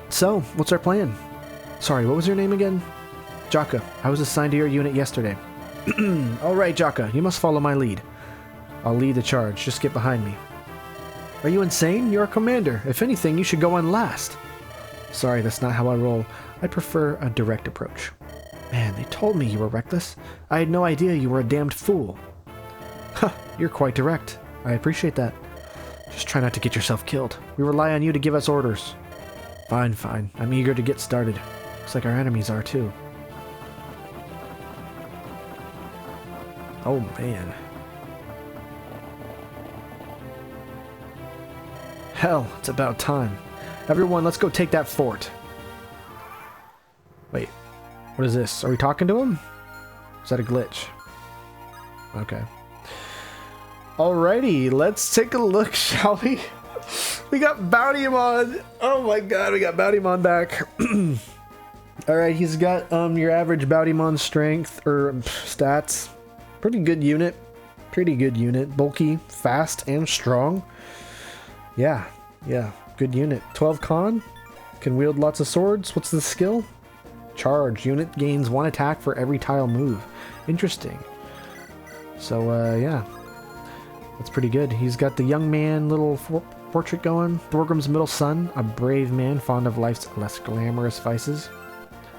So, what's our plan? Sorry, what was your name again? Jaka. I was assigned to your unit yesterday. Alright, Jaka. You must follow my lead. I'll lead the charge. Just get behind me. Are you insane? You're a commander. If anything, you should go on last. Sorry, that's not how I roll. I prefer a direct approach. Man, they told me you were reckless. I had no idea you were a damned fool. Huh, you're quite direct. I appreciate that. Just try not to get yourself killed. We rely on you to give us orders. Fine, fine. I'm eager to get started. Looks like our enemies are too. Oh, man. Hell, it's about time. Everyone, let's go take that fort. Wait, what is this? Are we talking to him? Is that a glitch? Okay. Alrighty, let's take a look, shall we? We got Bountymon. Oh my god, we got Bountymon back. Alright, he's got your average Bountymon strength, or stats. Pretty good unit. Pretty good unit. Bulky, fast, and strong. Yeah, good unit. 12 con. Can wield lots of swords. What's the skill? Charge. Unit gains 1 attack for every tile move. Interesting. So, yeah. That's pretty good. He's got the young man little portrait going. Thorgrim's middle son. A brave man fond of life's less glamorous vices.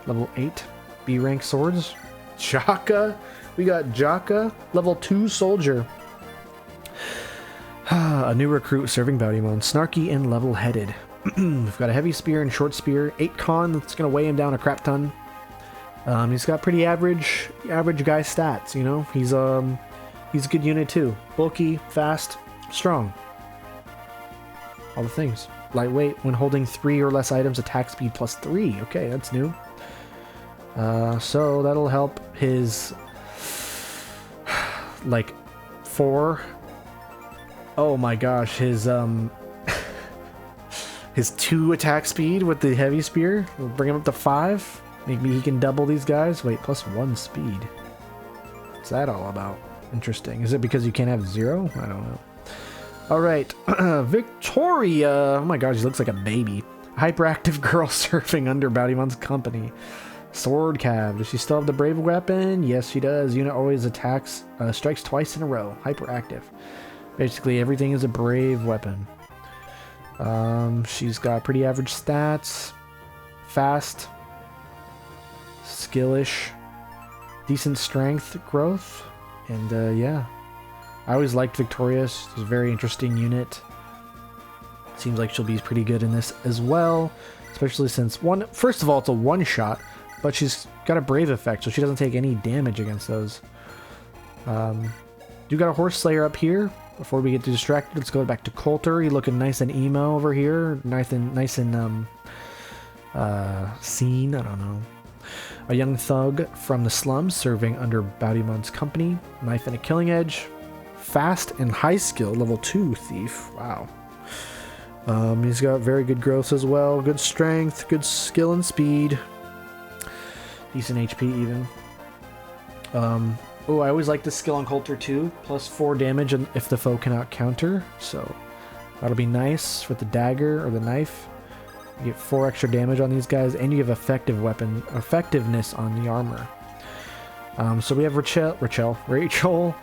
Level 8. B-rank swords. Jaka. We got Jaka. Level 2 soldier. A new recruit serving Bountymon. Snarky and level-headed. We've got a heavy spear and short spear. 8 con. That's going to weigh him down a crap ton. He's got pretty average guy stats, you know. He's a good unit too. Bulky, fast, strong. All the things. Lightweight. When holding 3 or less items, attack speed +3. Okay, that's new. So that'll help his like 4. Oh my gosh, his his 2 attack speed with the heavy spear will bring him up to 5. Maybe he can double these guys. Wait, +1 speed. What's that all about? Interesting. Is it because you can't have 0? I don't know. All right, Victoria. Oh my gosh, he looks like a baby. Hyperactive girl surfing under Bountymon's company. Sword Cav. Does she still have the brave weapon? Yes, she does. Unit always attacks, strikes twice in a row. Hyperactive. Basically, everything is a brave weapon. She's got pretty average stats. Fast. Skillish. Decent strength growth. And, yeah. I always liked Victoria. She's a very interesting unit. Seems like she'll be pretty good in this as well. Especially since, first of all, it's a one-shot. But she's got a brave effect, so she doesn't take any damage against those. You got a Horse Slayer up here. Before we get distracted, let's go back to Coulter. He's looking nice and emo over here. Nice and scene, I don't know. A young thug from the slums serving under Bountymon's company. Knife and a killing edge. Fast and high skill, level 2 thief. Wow. He's got very good growth as well. Good strength, good skill and speed. Decent HP even. Oh, I always like this skill on Coulter too. Plus 4 damage if the foe cannot counter. So that'll be nice with the dagger or the knife. You get 4 extra damage on these guys, and you have effectiveness on the armor. So we have Rachel,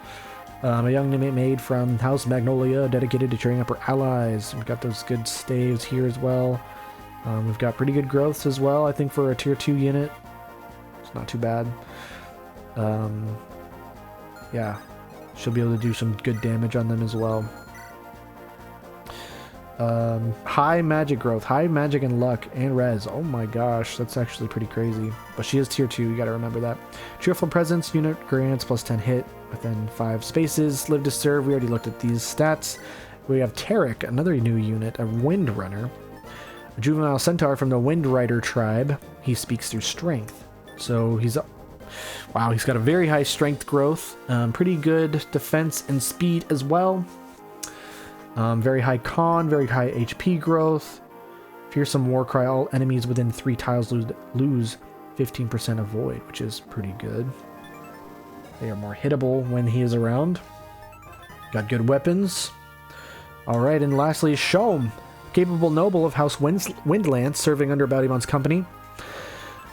a young maid from House Magnolia, dedicated to cheering up her allies. We've got those good staves here as well. We've got pretty good growths as well, I think, for a tier 2 unit. Not too bad. Yeah, she'll be able to do some good damage on them as well. High magic growth, high magic and luck, and res. Oh my gosh, that's actually pretty crazy. But she is tier 2, you gotta remember that. Cheerful presence, unit grants plus 10 hit within 5 spaces. Live to serve, we already looked at these stats. We have Tarek, another new unit, a wind runner. A juvenile centaur from the Wind Rider tribe. He speaks through strength. So he's got a very high strength growth, pretty good defense and speed as well. Very high con, very high HP growth. Fearsome Warcry, all enemies within 3 tiles lose 15% of void, which is pretty good. They are more hittable when he is around. Got good weapons. Alright, and lastly, Shom, capable noble of House Windlance, serving under Bountymon's company.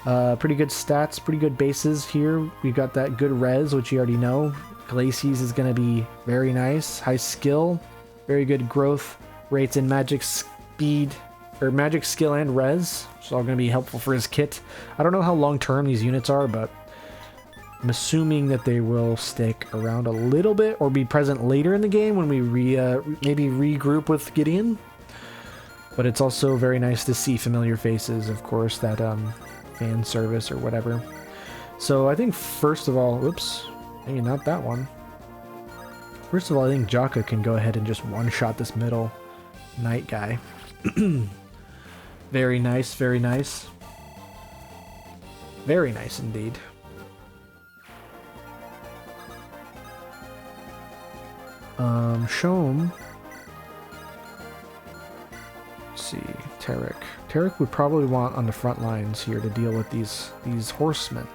Pretty good stats, pretty good bases here. We've got that good res, which you already know. Glacies is going to be very nice. High skill, very good growth rates in magic speed, or magic skill and res. It's all going to be helpful for his kit. I don't know how long term these units are, but I'm assuming that they will stick around a little bit or be present later in the game when we maybe regroup with Gideon. But it's also very nice to see familiar faces, of course, that fan service or whatever. So I think first of all, oops, maybe not that one. First of all, I think Jaka can go ahead and just one-shot this middle knight guy. Very nice, very nice. Very nice indeed. Shom. Let's see, Tarek. Tarek would probably want on the front lines here to deal with these horsemen.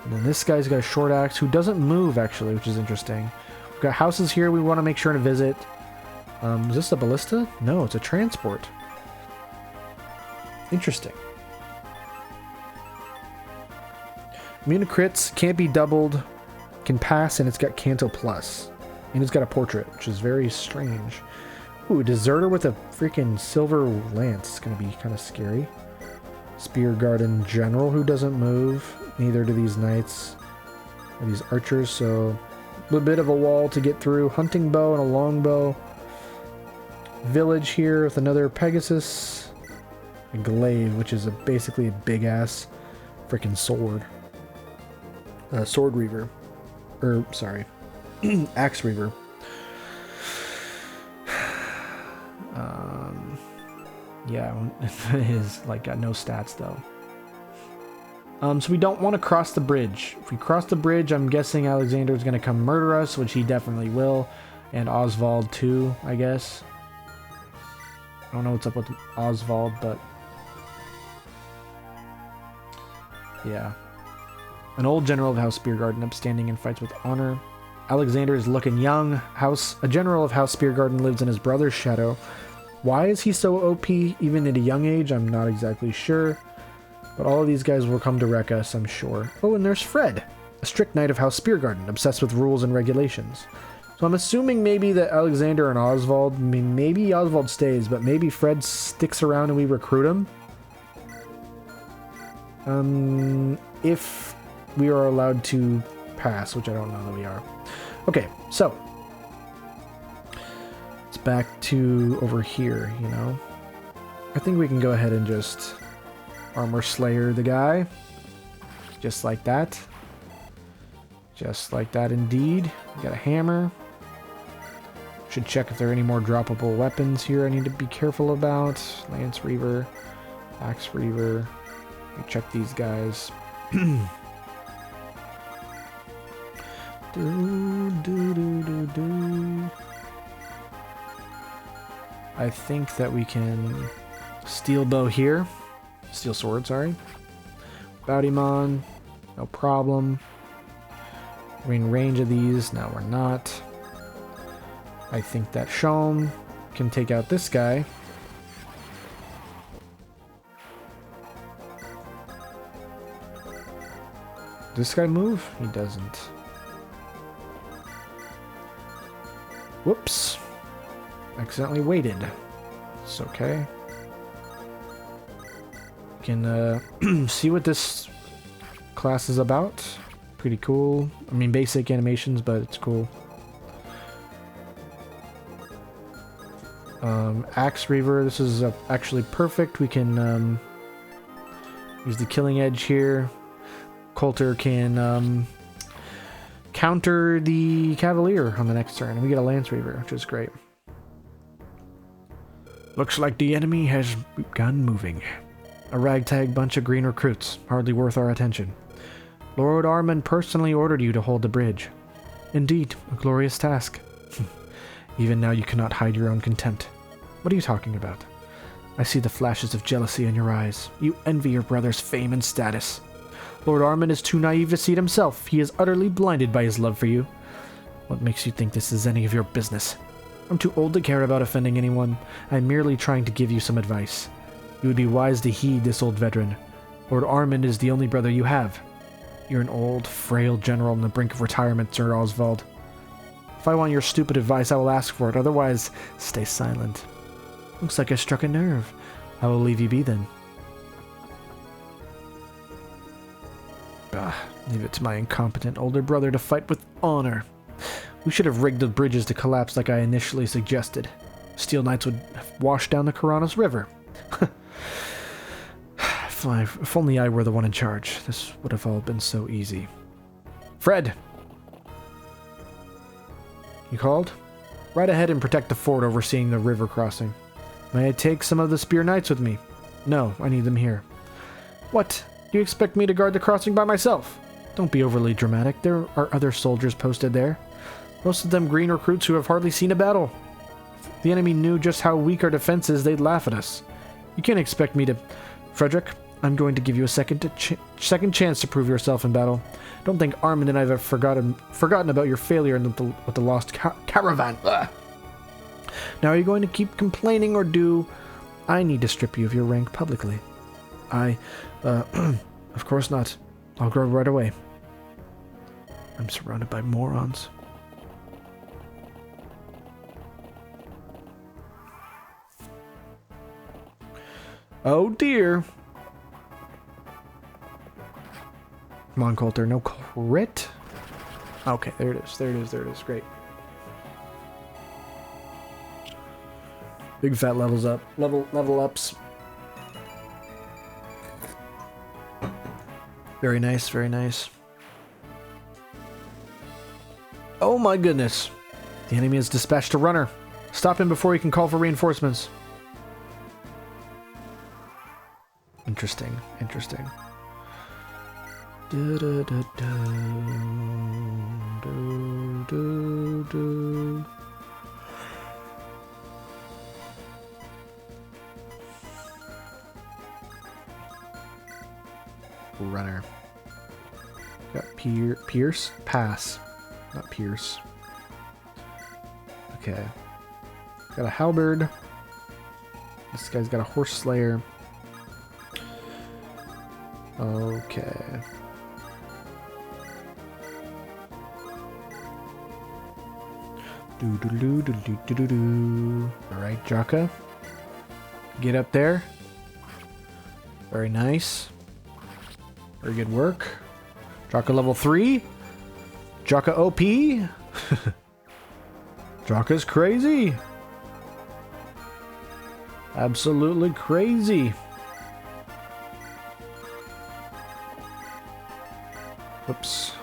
And then this guy's got a short axe who doesn't move actually, which is interesting. We've got houses here we want to make sure to visit. Is this a ballista? No, it's a transport. Interesting. Immune to crits, can't be doubled, can pass, and it's got Canto Plus. And it's got a portrait, which is very strange. Ooh, a deserter with a freaking silver lance. It's going to be kind of scary. Spear Garden General who doesn't move. Neither do these knights or these archers, so a bit of a wall to get through. Hunting bow and a longbow. Village here with another Pegasus. A glaive, which is basically a big-ass freaking sword. Sword Reaver. Sorry. Axe Reaver. Yeah, it is like got no stats though. So we don't want to cross the bridge. If we cross the bridge, I'm guessing Alexander is going to come murder us, which he definitely will, and Oswald too, I guess. I don't know what's up with Oswald, but yeah. An old general of House Speargarden, upstanding in fights with honor. Alexander is looking young. A general of House Speargarden lives in his brother's shadow. Why is he so OP even at a young age? I'm not exactly sure. But all of these guys will come to wreck us, I'm sure. Oh, and there's Fred, a strict knight of House Speargarden, obsessed with rules and regulations. So I'm assuming maybe that Alexander and Oswald, I mean, maybe Oswald stays, but maybe Fred sticks around and we recruit him. If we are allowed to pass, which I don't know that we are. Okay, so it's back to over here, you know. I think we can go ahead and just Armor Slayer the guy. Just like that. Just like that indeed. We got a hammer. Should check if there are any more droppable weapons here I need to be careful about. Lance Reaver. Axe Reaver. We check these guys. I think that we can steel bow here. Steel sword, sorry. Boudimon, no problem. We're in range of these. No, we're not. I think that Shalm can take out this guy. Does this guy move? He doesn't. Whoops. Accidentally waited. It's okay. Can see what this class is about. Pretty cool. I mean, basic animations, but it's cool. Axe Reaver, this is actually perfect. We can use the killing edge here. Coulter can counter the Cavalier on the next turn. We get a Lance Reaver, which is great. Looks like the enemy has begun moving. A ragtag bunch of green recruits, hardly worth our attention. Lord Armand personally ordered you to hold the bridge. Indeed, a glorious task. Even now you cannot hide your own contempt. What are you talking about? I see the flashes of jealousy in your eyes. You envy your brother's fame and status. Lord Armand is too naive to see it himself. He is utterly blinded by his love for you. What makes you think this is any of your business? I'm too old to care about offending anyone. I'm merely trying to give you some advice. You would be wise to heed this old veteran. Lord Armand is the only brother you have. You're an old, frail general on the brink of retirement, Sir Oswald. If I want your stupid advice, I will ask for it. Otherwise, stay silent. Looks like I struck a nerve. I will leave you be then. Leave it to my incompetent older brother to fight with honor. We should have rigged the bridges to collapse like I initially suggested. Steel Knights would have washed down the Karanos River. If only I were the one in charge, this would have all been so easy. Fred! You called? Right ahead and protect the fort overseeing the river crossing. May I take some of the Spear Knights with me? No, I need them here. What? Do you expect me to guard the crossing by myself? Don't be overly dramatic. There are other soldiers posted there. Most of them green recruits who have hardly seen a battle. If the enemy knew just how weak our defense is, they'd laugh at us. You can't expect me to... Frederick, I'm going to give you a second chance to prove yourself in battle. Don't think Armand and I have forgotten about your failure with the lost caravan. Ugh. Now, are you going to keep complaining, or do I need to strip you of your rank publicly? Of course not. I'll go right away. I'm surrounded by morons. Oh dear. Come on, Coulter. No crit? Okay, there it is. There it is. There it is. Great. Big fat levels up. Level ups. Very nice, very nice. Oh my goodness. The enemy has dispatched a runner. Stop him before he can call for reinforcements. Interesting, interesting. Runner. Got Pierce? Pass. Not Pierce. Okay. Got a halberd. This guy's got a horse slayer. Okay. Alright, Jaka. Get up there. Very nice. Very good work. Jaka level 3. Jaka OP. Jaka's crazy. Absolutely crazy. Whoops.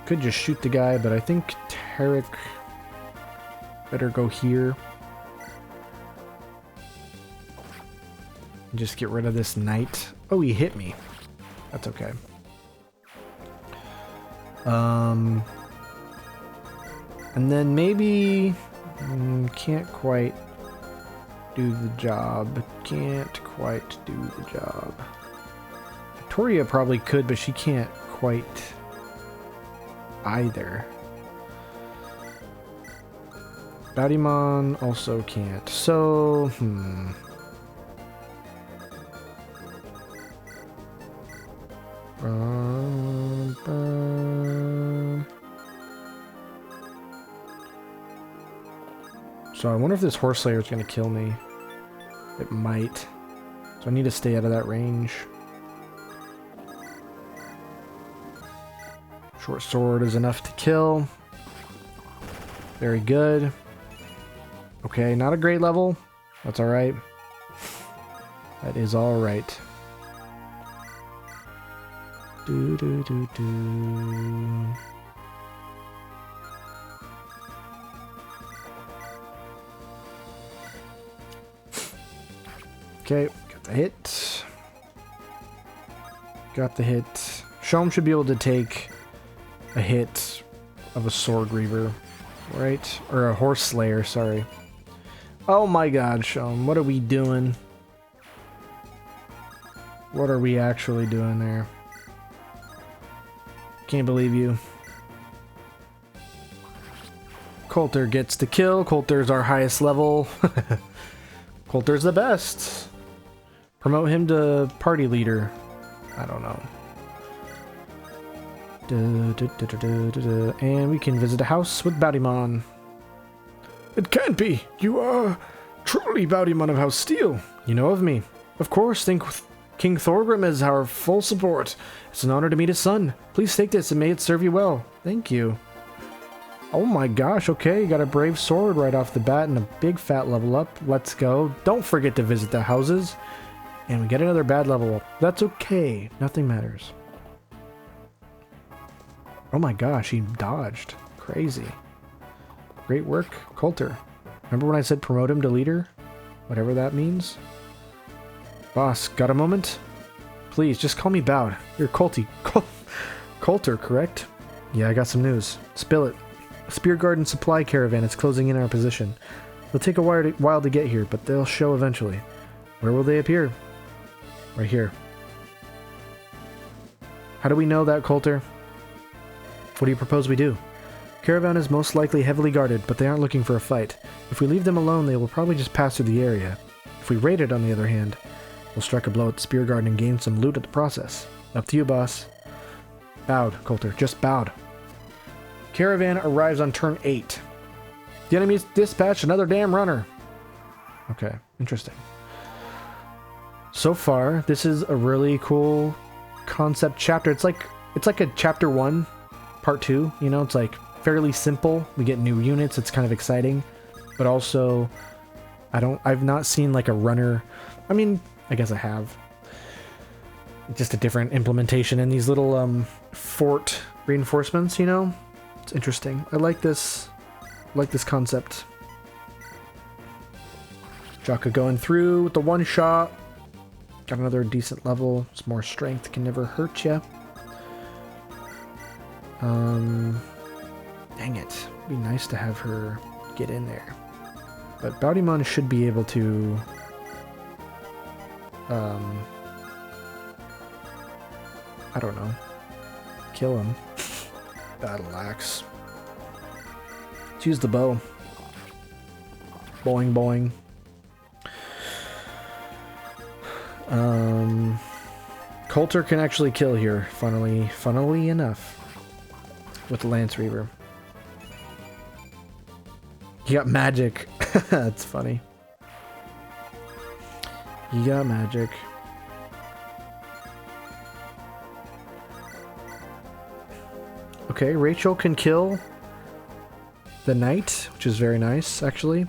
Could just shoot the guy, but I think Tarek better go here. Just get rid of this knight. Oh, he hit me. That's okay. And then maybe can't quite do the job. Can't quite do the job. Victoria probably could, but she can't quite either. Baudimon also can't. So, So I wonder if this horse slayer is going to kill me. It might. So I need to stay out of that range. Short sword is enough to kill. Very good. Okay, not a great level. That's alright. That is alright. Okay, got the hit. Got the hit. Shom should be able to take a hit of a sword griever, right? Or a horse slayer, sorry. Oh my god, Shom, what are we doing? What are we actually doing there? Can't believe you. Coulter gets the kill. Coulter's our highest level. Coulter's the best. Promote him to party leader. I don't know. And we can visit a house with Baudimon. It can't be. You are truly Baudimon of House Steel. You know of me. Of course, think King Thorgrim is our full support. It's an honor to meet his son. Please take this and may it serve you well. Thank you. Oh my gosh, okay, you got a brave sword right off the bat and a big fat level up. Let's go. Don't forget to visit the houses. And we get another bad level up. That's okay. Nothing matters. Oh my gosh, he dodged. Crazy. Great work, Coulter. Remember when I said promote him to leader? Whatever that means? Boss, got a moment? Please, just call me Bowed. You're Coulter, correct? Yeah, I got some news. Spill it. A Spear Garden supply caravan is closing in our position. It'll take a while to get here, but they'll show eventually. Where will they appear? Right here. How do we know that, Coulter? What do you propose we do? Caravan is most likely heavily guarded, but they aren't looking for a fight. If we leave them alone, they will probably just pass through the area. If we raid it, on the other hand, we'll strike a blow at the Spear Garden and gain some loot at the process. Up to you, boss. Bowed, Coulter. Just bowed. Caravan arrives on turn 8. The enemy's dispatched another damn runner. Okay, interesting. So far, this is a really cool concept chapter. It's like a chapter 1, part 2, you know, it's like fairly simple. We get new units, it's kind of exciting. But also, I've not seen like a runner. I mean, I guess I have. Just a different implementation in these little fort reinforcements, you know? It's interesting. I like this concept. Jaka going through with the one shot. Got another decent level. Some more strength can never hurt ya. Dang it. It'd be nice to have her get in there. But Baudimon should be able to I don't know. Kill him. Battle axe. Let's use the bow. Boing, boing. Coulter can actually kill here, funnily enough. With the Lance Reaver. He got magic. That's funny. He got magic. Okay, Rachel can kill the knight, which is very nice, actually.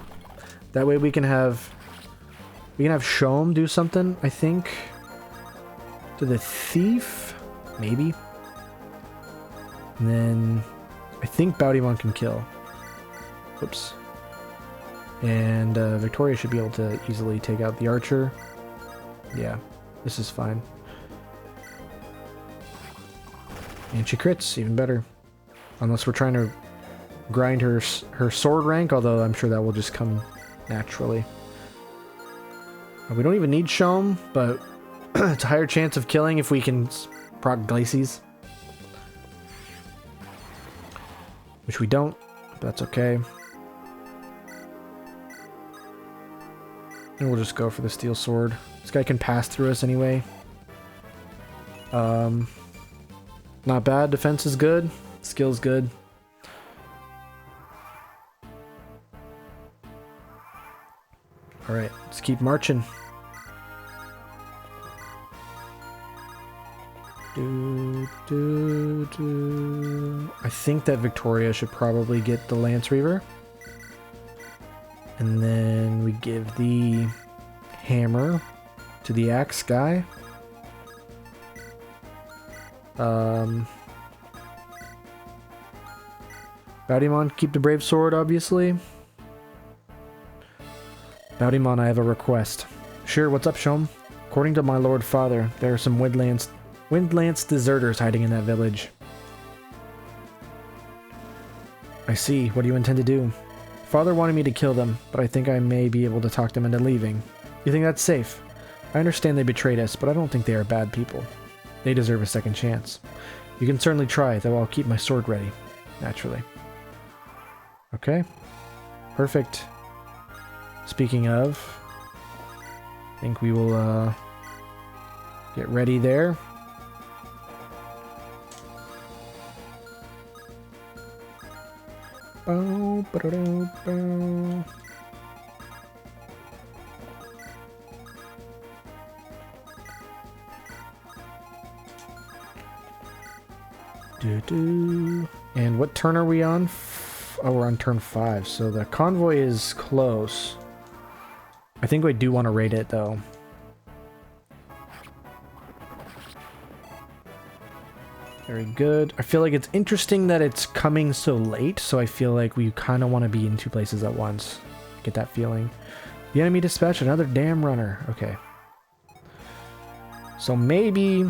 That way we can have Shom do something, I think. To the thief? Maybe. And then I think Baudimon can kill. Whoops. And Victoria should be able to easily take out the archer. Yeah, this is fine. And she crits, even better. Unless we're trying to grind her sword rank, although I'm sure that will just come naturally. We don't even need Shom, but it's a higher chance of killing if we can proc Glacies. Which we don't, but that's okay. And we'll just go for the steel sword. This guy can pass through us anyway. Not bad. Defense is good. Skill's good. Alright, let's keep marching. I think that Victoria should probably get the Lance Reaver. And then we give the hammer to the axe guy. Baudimon, keep the brave sword, obviously. Baudimon, I have a request. Sure, what's up, Shom? According to my lord father, there are some Windlance deserters hiding in that village. I see. What do you intend to do? Father wanted me to kill them, but I think I may be able to talk them into leaving. You think that's safe? I understand they betrayed us, but I don't think they are bad people. They deserve a second chance. You can certainly try, though I'll keep my sword ready. Naturally. Okay. Perfect. Speaking of, I think we will get ready there. Bow, ba-da-da, bow. Do-do. And what turn are we on? Oh, we're on turn 5, so the convoy is close. I think we do want to raid it, though. Very good. I feel like it's interesting that it's coming so late, so I feel like we kind of want to be in 2 places at once. Get that feeling. The enemy dispatched another damn runner. Okay. So maybe...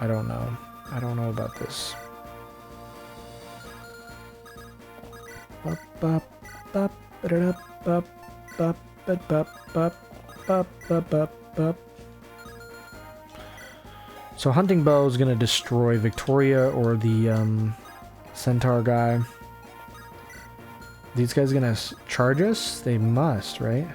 I don't know. I don't know about this. So hunting bow is gonna destroy Victoria or the centaur guy. These guys gonna charge us? They must, right?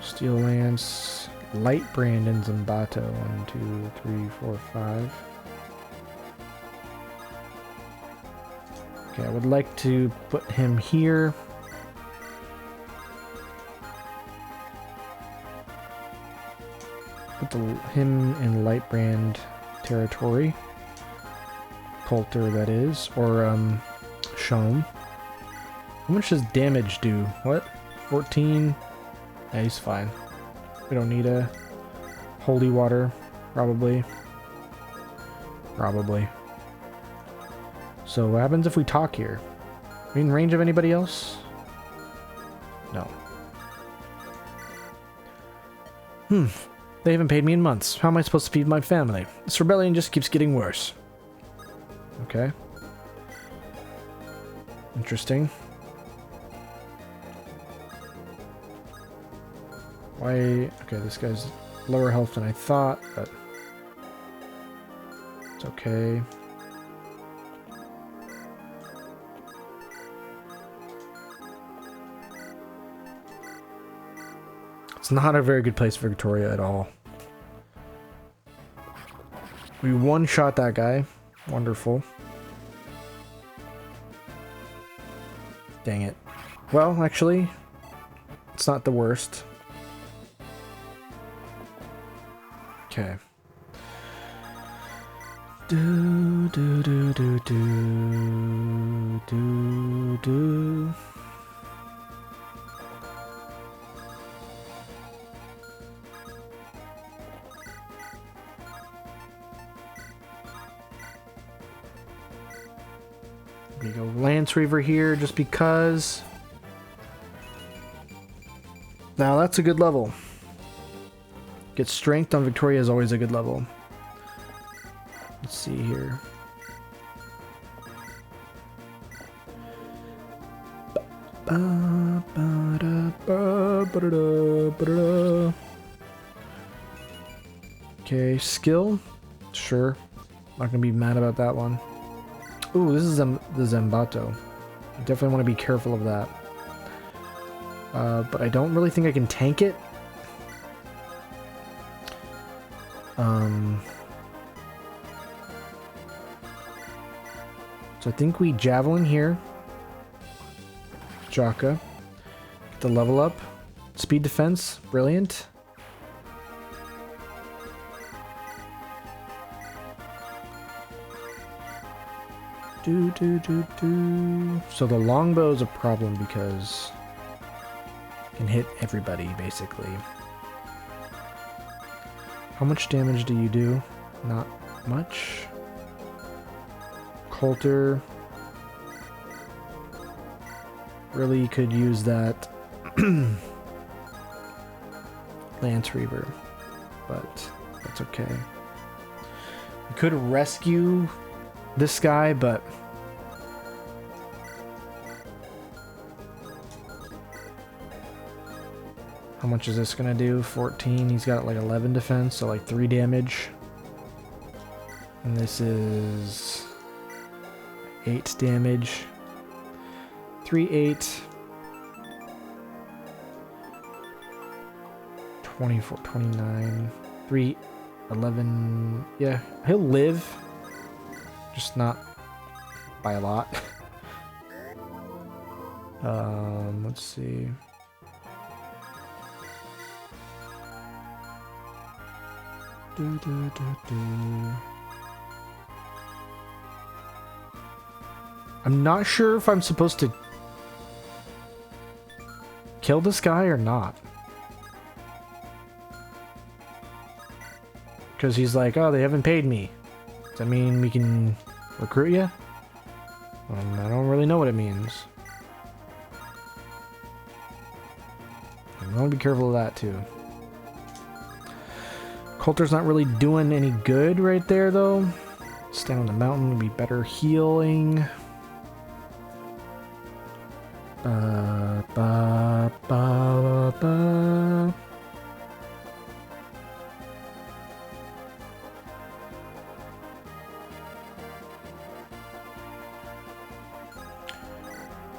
Steel Lance, Light Brand, and Zimbato. 1, 2, 3, 4, 5. Okay, I would like to put him here. Put him in Light Brand territory. Coulter, that is. Or, Shom. How much does damage do? What? 14? Yeah, he's fine. We don't need a holy water, probably. Probably. So what happens if we talk here? Are we in range of anybody else? No. They haven't paid me in months. How am I supposed to feed my family? This rebellion just keeps getting worse. Okay. Interesting. Why? Okay, this guy's lower health than I thought, but it's okay. It's not a very good place for Victoria at all. We one-shot that guy. Wonderful. Dang it. Well, actually, it's not the worst. Okay. Do do do do do do do. We go Lance Reaver here just because. Now that's a good level. Get strength on Victoria is always a good level. Let's see here. Okay, skill. Sure. Not gonna be mad about that one. Ooh, this is the Zambato. I definitely want to be careful of that. But I don't really think I can tank it. So I think we Javelin here. Jaka. Get the level up. Speed defense. Brilliant. Do. So the longbow is a problem because it can hit everybody basically. How much damage do you do? Not much. Coulter really could use that Lance Reaver, but that's okay. We could rescue this guy, but how much is this gonna do? 14. He's got like 11 defense, so like 3 damage. And this is 8 damage. 3, 8. 24, 29. 3, 11. Yeah, he'll live. Just not by a lot. Let's see. I'm not sure if I'm supposed to kill this guy or not. Because he's like, oh, they haven't paid me. Does that mean we can recruit you? I don't really know what it means. I want to be careful of that too. Coulter's not really doing any good right there though. Stand on the mountain would be better healing.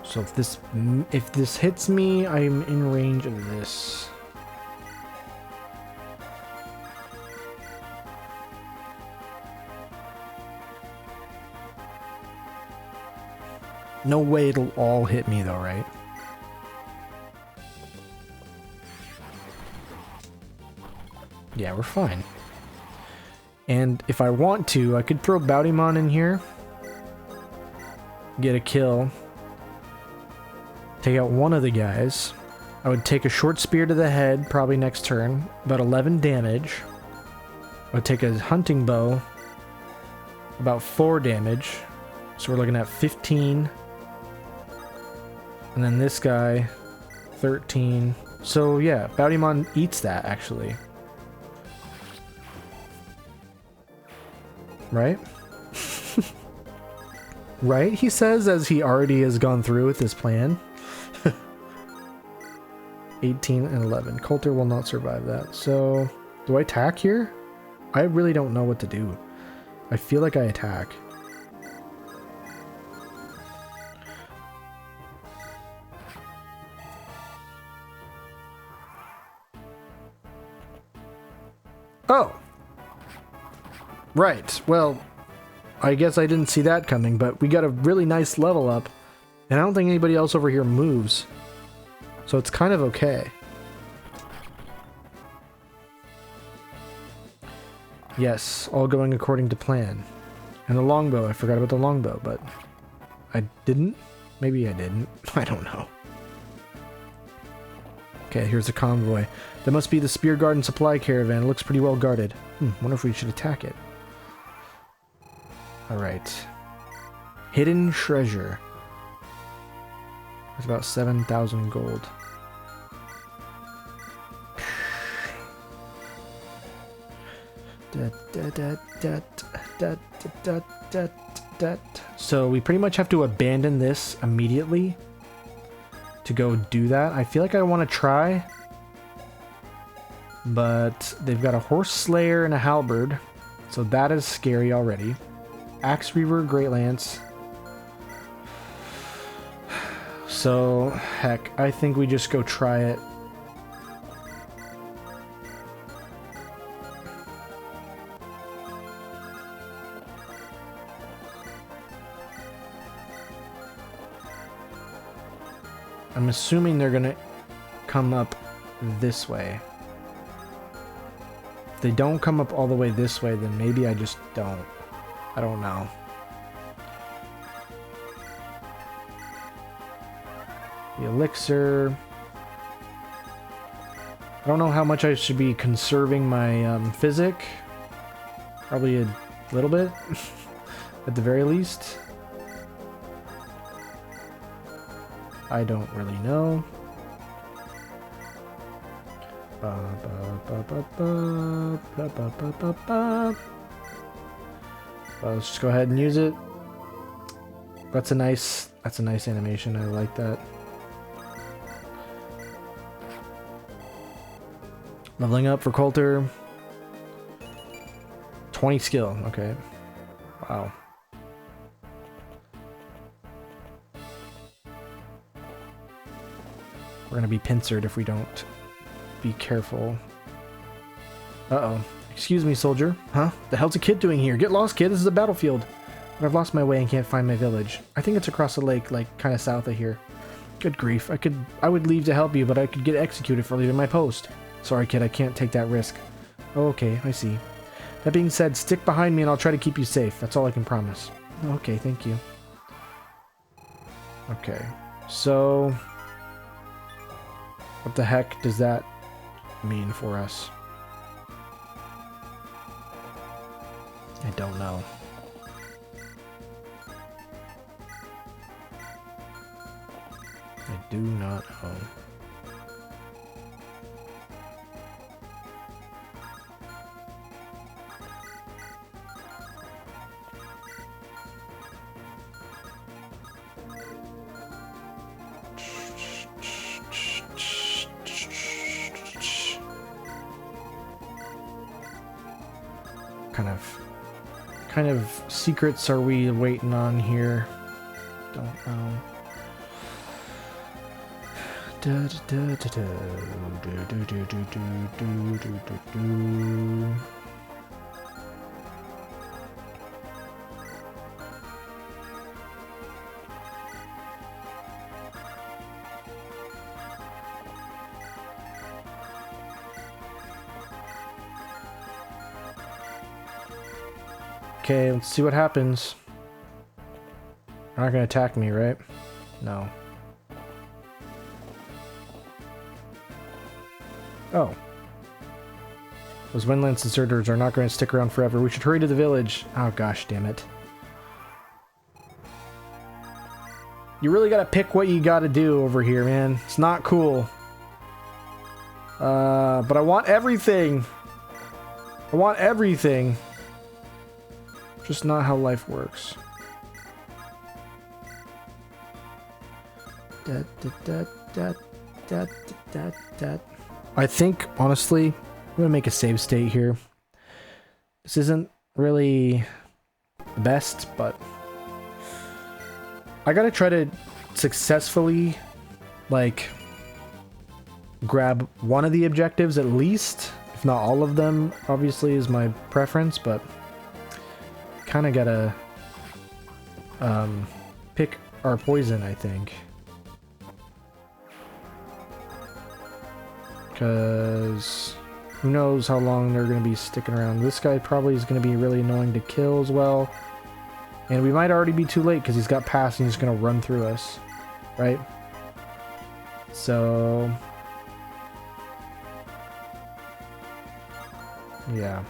So if this hits me, I'm in range of this. No way it'll all hit me though, right? Yeah, we're fine. And if I want to, I could throw Baudimon in here. Get a kill. Take out one of the guys. I would take a short spear to the head, probably next turn. About 11 damage. I would take a hunting bow. About 4 damage. So we're looking at 15. And then this guy, 13. So yeah, Baudimon eats that actually. Right? Right? He says as he already has gone through with his plan. 18 and 11. Coulter will not survive that. So, do I attack here? I really don't know what to do. I feel like I attack. Oh! Right. Well, I guess I didn't see that coming, but we got a really nice level up. And I don't think anybody else over here moves. So it's kind of okay. Yes, all going according to plan. And the longbow, I forgot about the longbow, but I didn't? Maybe I didn't. I don't know. Okay, here's the convoy. That must be the Spear Garden supply caravan. It looks pretty well guarded. Wonder if we should attack it. Alright. Hidden treasure. It's about 7,000 gold. So we pretty much have to abandon this immediately to go do that. I feel like I want to try, but they've got a horse slayer and a halberd, so that is scary already. Axe Reaver, Great Lance. So, heck, I think we just go try it. I'm assuming they're gonna come up this way. If they don't come up all the way this way, then maybe I just don't. I don't know. The elixir. I don't know how much I should be conserving my physic. Probably a little bit, at the very least. I don't really know. Let's just go ahead and use it. That's a nice animation. I like that. Leveling up for Coulter. 20 skill. Okay. Wow. We're gonna be pincered if we don't be careful. Uh-oh. Excuse me, soldier. Huh? The hell's a kid doing here? Get lost, kid. This is a battlefield. But I've lost my way and can't find my village. I think it's across the lake, like, kind of south of here. Good grief. I would leave to help you, but I could get executed for leaving my post. Sorry, kid. I can't take that risk. Oh, okay. I see. That being said, stick behind me and I'll try to keep you safe. That's all I can promise. Okay, thank you. Okay. So... what the heck does that mean for us? I don't know. I do not know. Kind of secrets are we waiting on here? Don't know. Okay, let's see what happens. They're not gonna attack me, right? No. Oh. Those Windlands deserters are not going to stick around forever. We should hurry to the village. Oh gosh, damn it. You really gotta pick what you gotta do over here, man. It's not cool. But I want everything. I want everything. Just not how life works. I think, honestly, I'm gonna make a save state here. This isn't really the best, but I gotta try to successfully, like, grab one of the objectives at least, if not all of them, obviously, is my preference, but kind of gotta pick our poison, I think. Because who knows how long they're going to be sticking around. This guy probably is going to be really annoying to kill as well. And we might already be too late because he's got pass and he's going to run through us. Right? So... yeah.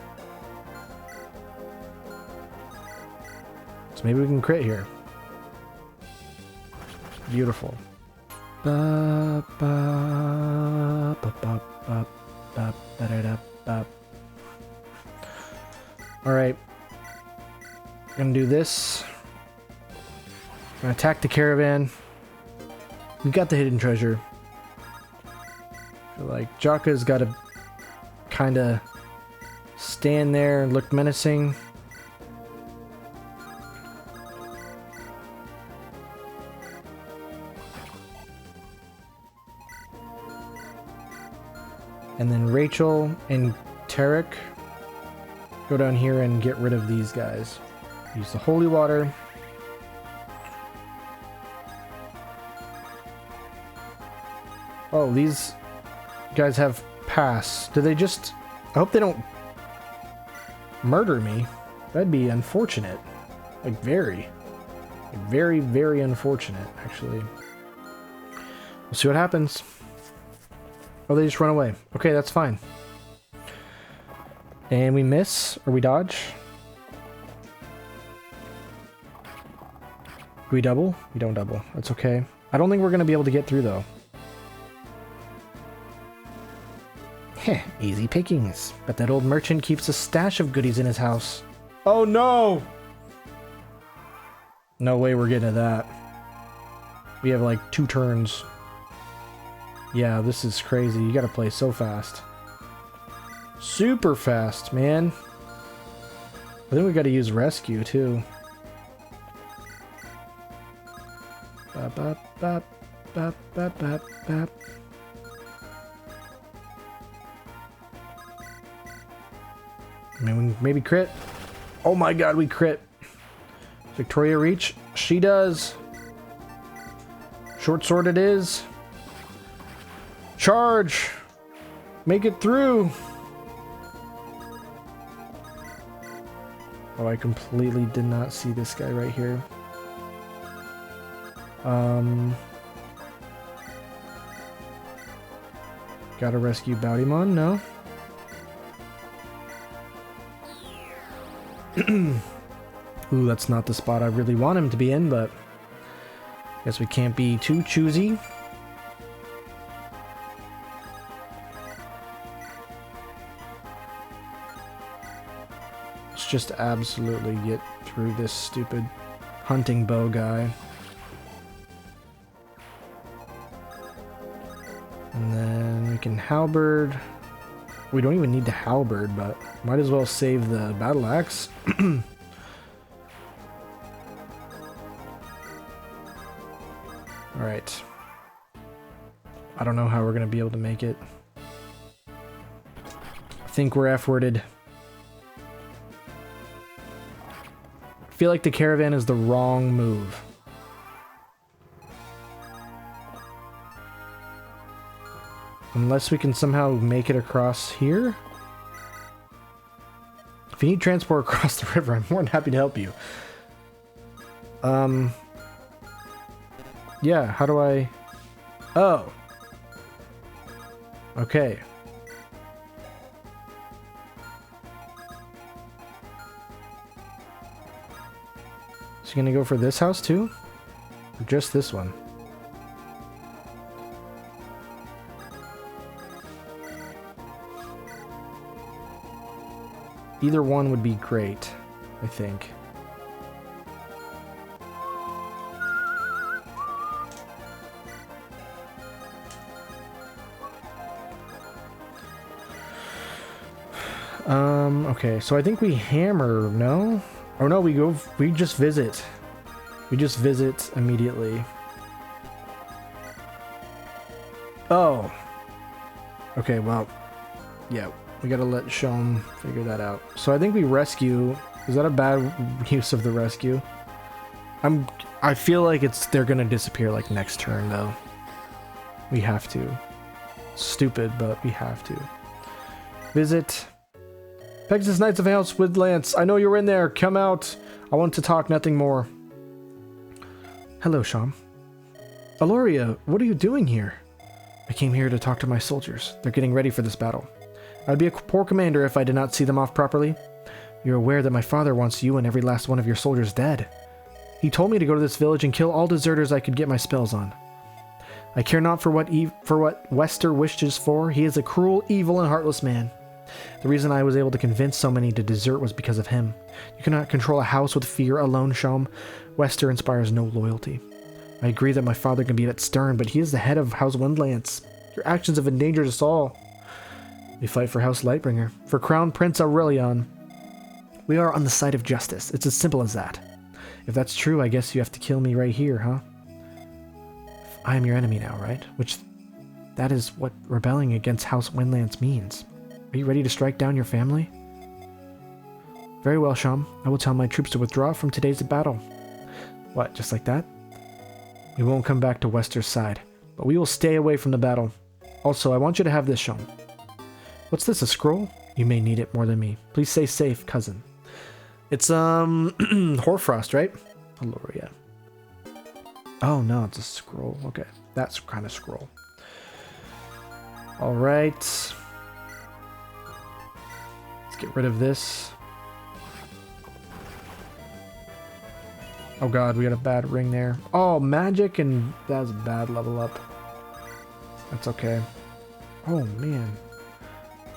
So maybe we can crit here. Beautiful. Ba, ba, ba, ba, ba, ba, ba, da, da, ba. Alright. Gonna do this. Gonna attack the caravan. We got the hidden treasure. I feel like Jaka's gotta kinda stand there and look menacing. And then Rachel and Tarek go down here and get rid of these guys. Use the holy water. Oh, these guys have pass. Do they just... I hope they don't murder me. That'd be unfortunate. Like, very, very unfortunate, actually. We'll see what happens. Oh, they just run away. Okay, that's fine. And we miss, or we dodge. Do we double? We don't double. That's okay. I don't think we're going to be able to get through, though. Heh, easy pickings. But that old merchant keeps a stash of goodies in his house. Oh, no! No way we're getting to that. We have, like, 2 turns. Yeah, this is crazy. You gotta play so fast. Super fast, man. I think we gotta use rescue, too. Bop, bop, bop, bop, bop, bop, bop. Maybe crit. Oh my god, we crit. Victoria reach. She does. Short sword it is. Charge! Make it through! Oh, I completely did not see this guy right here. Gotta rescue Boudimon? No? Ooh, that's not the spot I really want him to be in, but... guess we can't be too choosy. Just absolutely get through this stupid hunting bow guy. And then we can halberd. We don't even need to halberd, but might as well save the battle axe. Alright. I don't know how we're going to be able to make it. I think we're F-worded. I feel like the caravan is the wrong move. Unless we can somehow make it across here. If you need transport across the river, I'm more than happy to help you. Yeah, how do I... oh. Okay. So you gonna go for this house too? Or just this one? Either one would be great, I think. Okay, so I think we hammer, no? Or no, we just visit. We just visit immediately. Oh. Okay, well, yeah, we gotta let Shom figure that out. So I think we rescue. Is that a bad use of the rescue? I feel like they're gonna disappear like next turn though. We have to. Stupid, but we have to. Visit. Pegasus Knights of House Woodlance. I know you're in there. Come out. I want to talk, nothing more. Hello, Shom. Aloria, what are you doing here? I came here to talk to my soldiers. They're getting ready for this battle. I'd be a poor commander if I did not see them off properly. You're aware that my father wants you and every last one of your soldiers dead. He told me to go to this village and kill all deserters I could get my spells on. I care not for what Wester wishes for. He is a cruel, evil, and heartless man. The reason I was able to convince so many to desert was because of him. You cannot control a house with fear alone, Shom. Wester inspires no loyalty. I agree that my father can be a bit stern, but he is the head of House Windlance. Your actions have endangered us all. We fight for House Lightbringer, for Crown Prince Aurelion. We are on the side of justice. It's as simple as that. If that's true, I guess you have to kill me right here, huh? I am your enemy now, right? That is what rebelling against House Windlance means. Are you ready to strike down your family? Very well, Shom. I will tell my troops to withdraw from today's battle. What, just like that? We won't come back to Wester's side, but we will stay away from the battle. Also, I want you to have this, Shom. What's this, a scroll? You may need it more than me. Please stay safe, cousin. It's, Hoarfrost, right? Aloria. Oh, no, it's a scroll. Okay, that's kind of scroll. All right. Let's get rid of this. Oh god, we got a bad ring there. Oh, magic, and that's a bad level up. That's okay. Oh, man.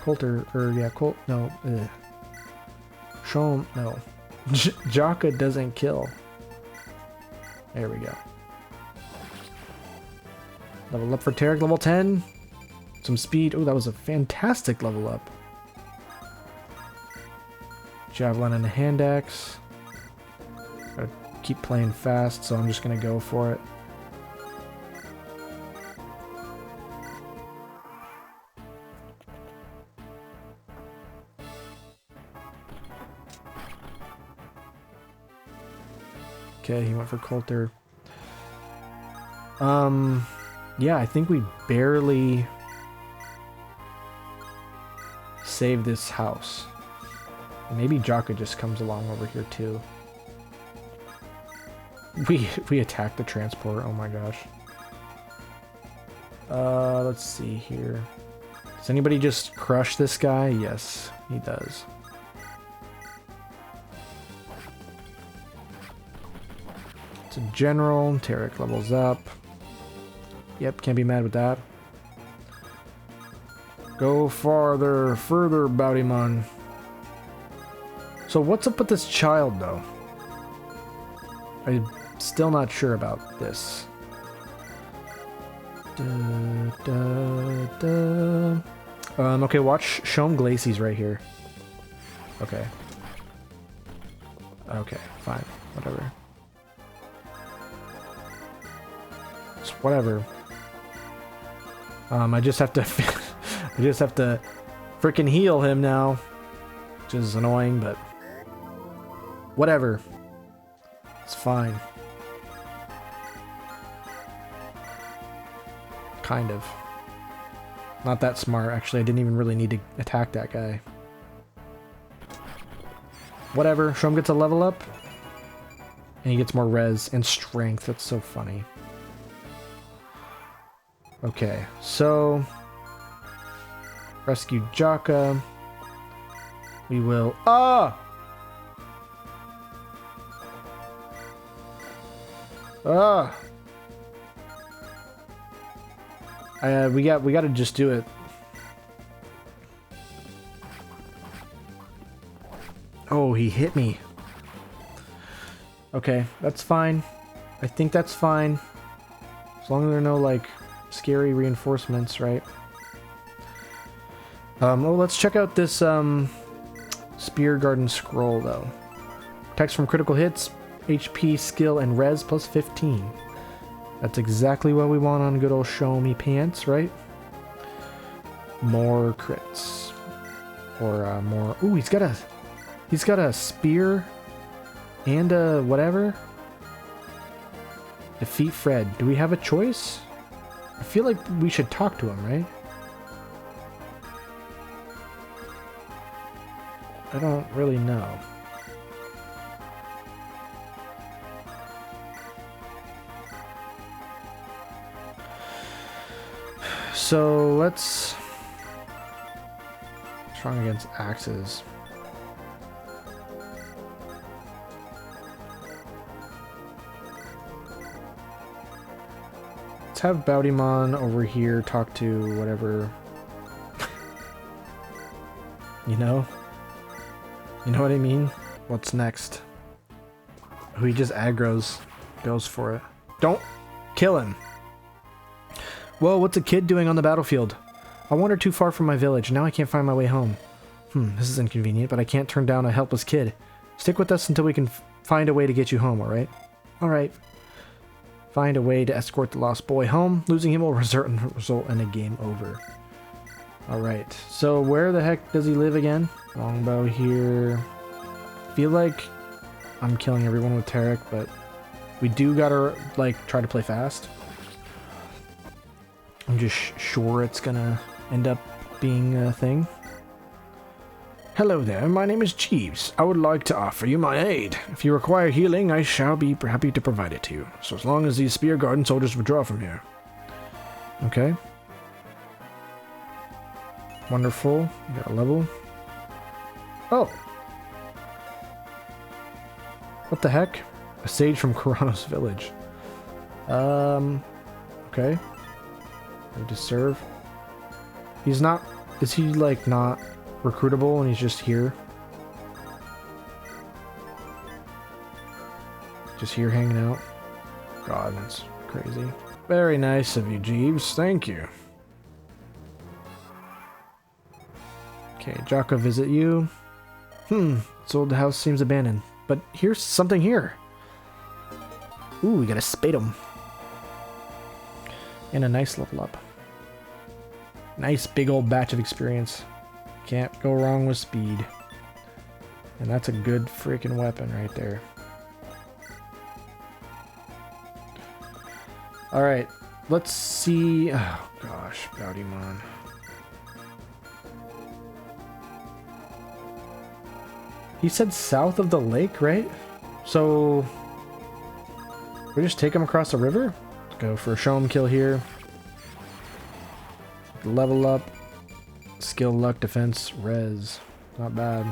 Coulter, Colt, no. Shom, no. Jaka doesn't kill. There we go. Level up for Tarek, level 10. Some speed. Oh, that was a fantastic level up. Javelin and a hand axe. Gotta keep playing fast, so I'm just gonna go for it. Okay, he went for Coulter. Yeah, I think we barely saved this house. Maybe Jaka just comes along over here too. We attacked the transport. Oh my gosh. Let's see here. Does anybody just crush this guy? Yes, he does. It's a general. Tarek levels up. Yep, can't be mad with that. Go further, Boutymon. So what's up with this child, though? I'm still not sure about this. Okay, watch Shom Glacies right here. Okay. Okay, fine. Whatever. It's whatever. I just have to I just have to freaking heal him now, which is annoying, but whatever. It's fine. Kind of. Not that smart, actually. I didn't even really need to attack that guy. Whatever. Shom gets a level up. And he gets more res and strength. That's so funny. Okay, so rescue Jaka. We will. Ah! Ah! We gotta just do it. Oh, he hit me. Okay, that's fine. I think that's fine. As long as there are no, like, scary reinforcements, right? Oh, let's check out this Spear Garden Scroll, though. Protects from critical hits, HP, skill, and res plus 15. That's exactly what we want on good old show me pants, right? More crits. Or more... Ooh, he's got a spear and a whatever. Defeat Fred. Do we have a choice? I feel like we should talk to him, right? I don't really know. So let's... Strong against axes. Let's have Baudimon over here talk to whatever. You know? You know what I mean? What's next? Oh, he just aggroes. Goes for it. Don't kill him! Whoa, what's a kid doing on the battlefield? I wandered too far from my village. Now I can't find my way home. This is inconvenient, but I can't turn down a helpless kid. Stick with us until we can find a way to get you home, alright? Alright. Find a way to escort the lost boy home. Losing him will result in a game over. Alright, so where the heck does he live again? Longbow here. Feel like I'm killing everyone with Tarek, but we do gotta, like, try to play fast. I'm just sure it's gonna end up being a thing. Hello there, my name is Jeeves. I would like to offer you my aid. If you require healing, I shall be happy to provide it to you. So as long as these Spear Garden soldiers withdraw from here. Okay. Wonderful. We got a level. Oh! What the heck? A sage from Karanos village. Okay. To serve. He's not... Is he, like, not recruitable and he's just here? Just here hanging out? God, that's crazy. Very nice of you, Jeeves. Thank you. Okay, Jocko, visit you. This old house seems abandoned. But here's something here. Ooh, we got a Spadum. And a nice level up. Nice big old batch of experience. Can't go wrong with speed. And that's a good freaking weapon right there. Alright, let's see... Oh gosh, Baudimon. He said south of the lake, right? So... we just take him across the river? Let's go for a show 'em kill here. Level up. Skill, luck, defense, res. Not bad.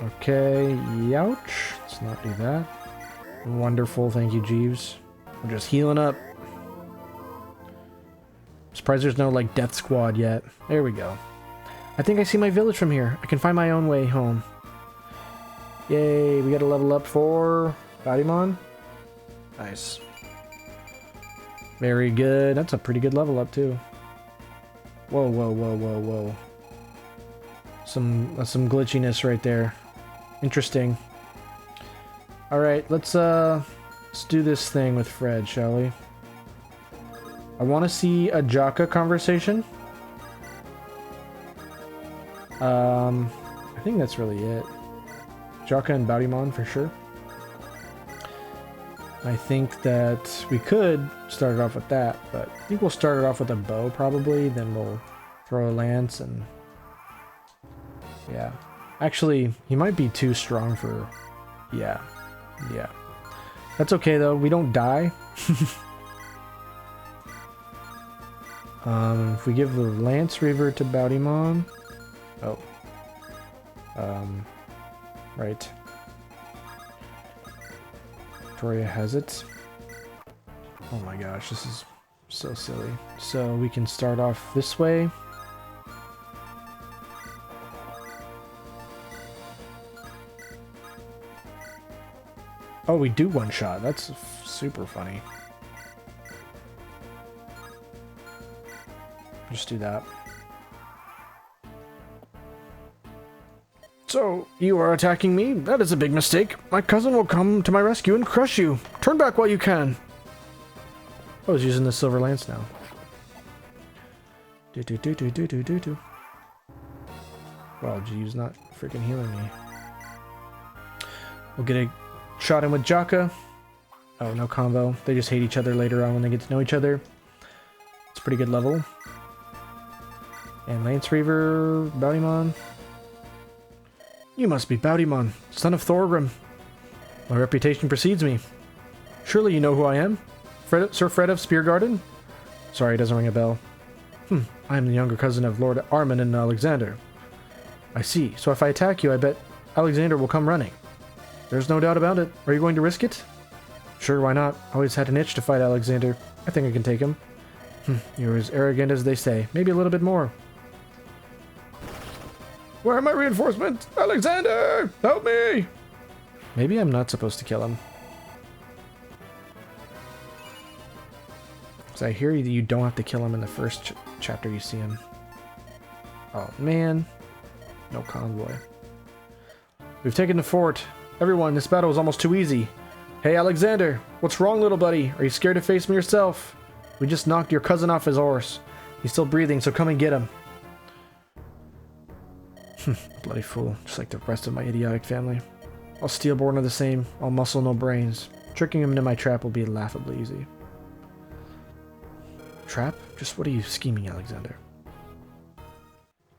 Okay, youch. Let's not do that. Wonderful, thank you, Jeeves. We're just healing up. Surprised there's no, like, death squad yet. There we go. I think I see my village from here. I can find my own way home. Yay, we got to level up for Baudimon. Nice. Very good. That's a pretty good level up, too. Whoa, whoa, whoa, whoa, whoa. Some glitchiness right there. Interesting. Alright, let's do this thing with Fred, shall we? I want to see a Jaka conversation. I think that's really it. Jaka and Baudimon for sure. I think that we could start it off with that, but I think we'll start it off with a bow probably, then we'll throw a lance and... yeah. Actually, he might be too strong for... yeah. Yeah. That's okay though, we don't die. If we give the Lance Reaver to Baudimon... oh. Right. Victoria has it. Oh my gosh, this is so silly. So we can start off this way. Oh, we do one shot. That's super funny. Just do that. So, you are attacking me? That is a big mistake. My cousin will come to my rescue and crush you. Turn back while you can. Oh, he's using the silver lance now. Do. Wow, G's not freaking healing me. We'll get a shot in with Jaka. Oh, no combo. They just hate each other later on when they get to know each other. It's a pretty good level. And Lance Reaver, Boutymon. You must be Boutymon, son of Thorgrim. My reputation precedes me. Surely you know who I am? Sir Fred of Speargarden? Sorry, it doesn't ring a bell. I am the younger cousin of Lord Armin and Alexander. I see. So if I attack you, I bet Alexander will come running. There's no doubt about it. Are you going to risk it? Sure, why not? Always had an itch to fight Alexander. I think I can take him. You're as arrogant as they say. Maybe a little bit more. Where are my reinforcements? Alexander! Help me! Maybe I'm not supposed to kill him. Because I hear that you don't have to kill him in the first chapter you see him. Oh, man. No convoy. We've taken the fort. Everyone, this battle is almost too easy. Hey, Alexander. What's wrong, little buddy? Are you scared to face me yourself? We just knocked your cousin off his horse. He's still breathing, so come and get him. Bloody fool. Just like the rest of my idiotic family. All Steelborn are the same. All muscle, no brains. Tricking him into my trap will be laughably easy. Trap? Just what are you scheming, Alexander?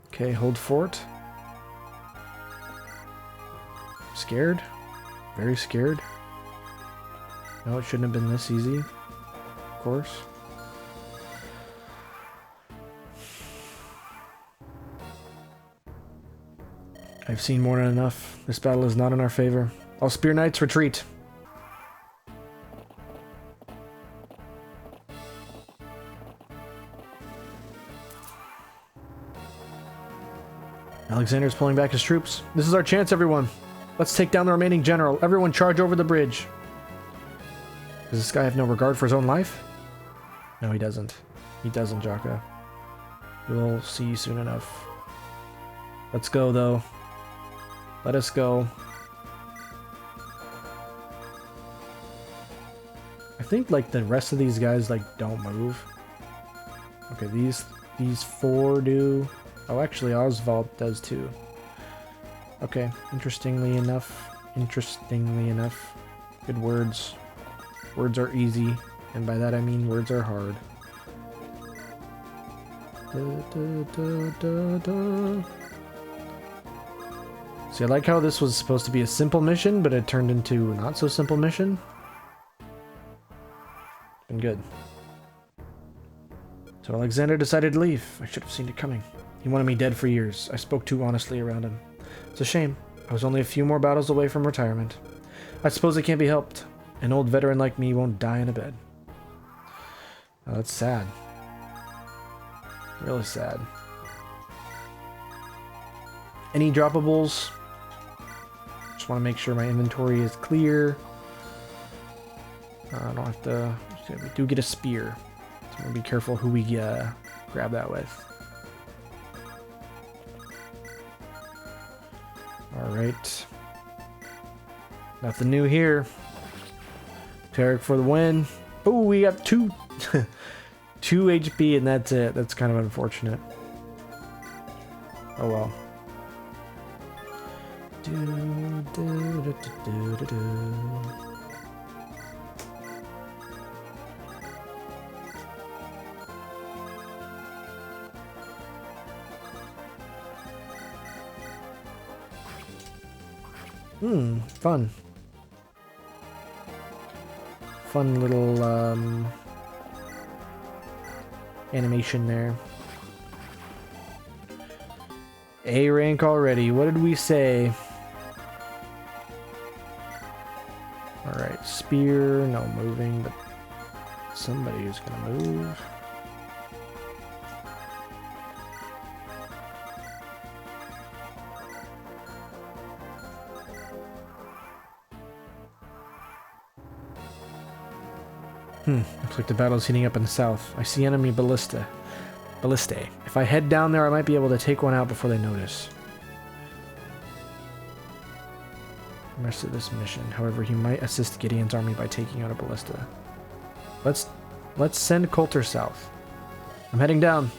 Okay, hold fort. Scared? Very scared? No, it shouldn't have been this easy. Of course. I've seen more than enough. This battle is not in our favor. All Spear Knights retreat. Alexander's pulling back his troops. This is our chance, everyone. Let's take down the remaining general. Everyone charge over the bridge. Does this guy have no regard for his own life? No, he doesn't. He doesn't, Jaka. You'll see soon enough. Let's go, though. Let us go. I think, like, the rest of these guys, like, don't move. Okay, these four do. Oh, actually, Oswald does, too. Okay, interestingly enough. Good words. Words are easy, and by that I mean words are hard. See, I like how this was supposed to be a simple mission, but it turned into a not so simple mission. Been good. So Alexander decided to leave. I should have seen it coming. He wanted me dead for years. I spoke too honestly around him. It's a shame. I was only a few more battles away from retirement. I suppose it can't be helped. An old veteran like me won't die in a bed. Oh, that's sad. Really sad. Any droppables? Just want to make sure my inventory is clear. I don't have to... We do get a spear. So I'm going to be careful who we grab that with. Alright. Nothing new here. Tarek for the win. Oh, we got 2 HP and that's it. That's kind of unfortunate. Oh well. Fun. Fun little animation there. A rank already. What did we say? Alright, spear, no moving, but somebody is gonna move. Looks like the battle's heating up in the south. I see enemy ballistae. If I head down there, I might be able to take one out before they notice. the rest of this mission. However, he might assist Gideon's army by taking out a ballista. Let's send Coulter south. I'm heading down.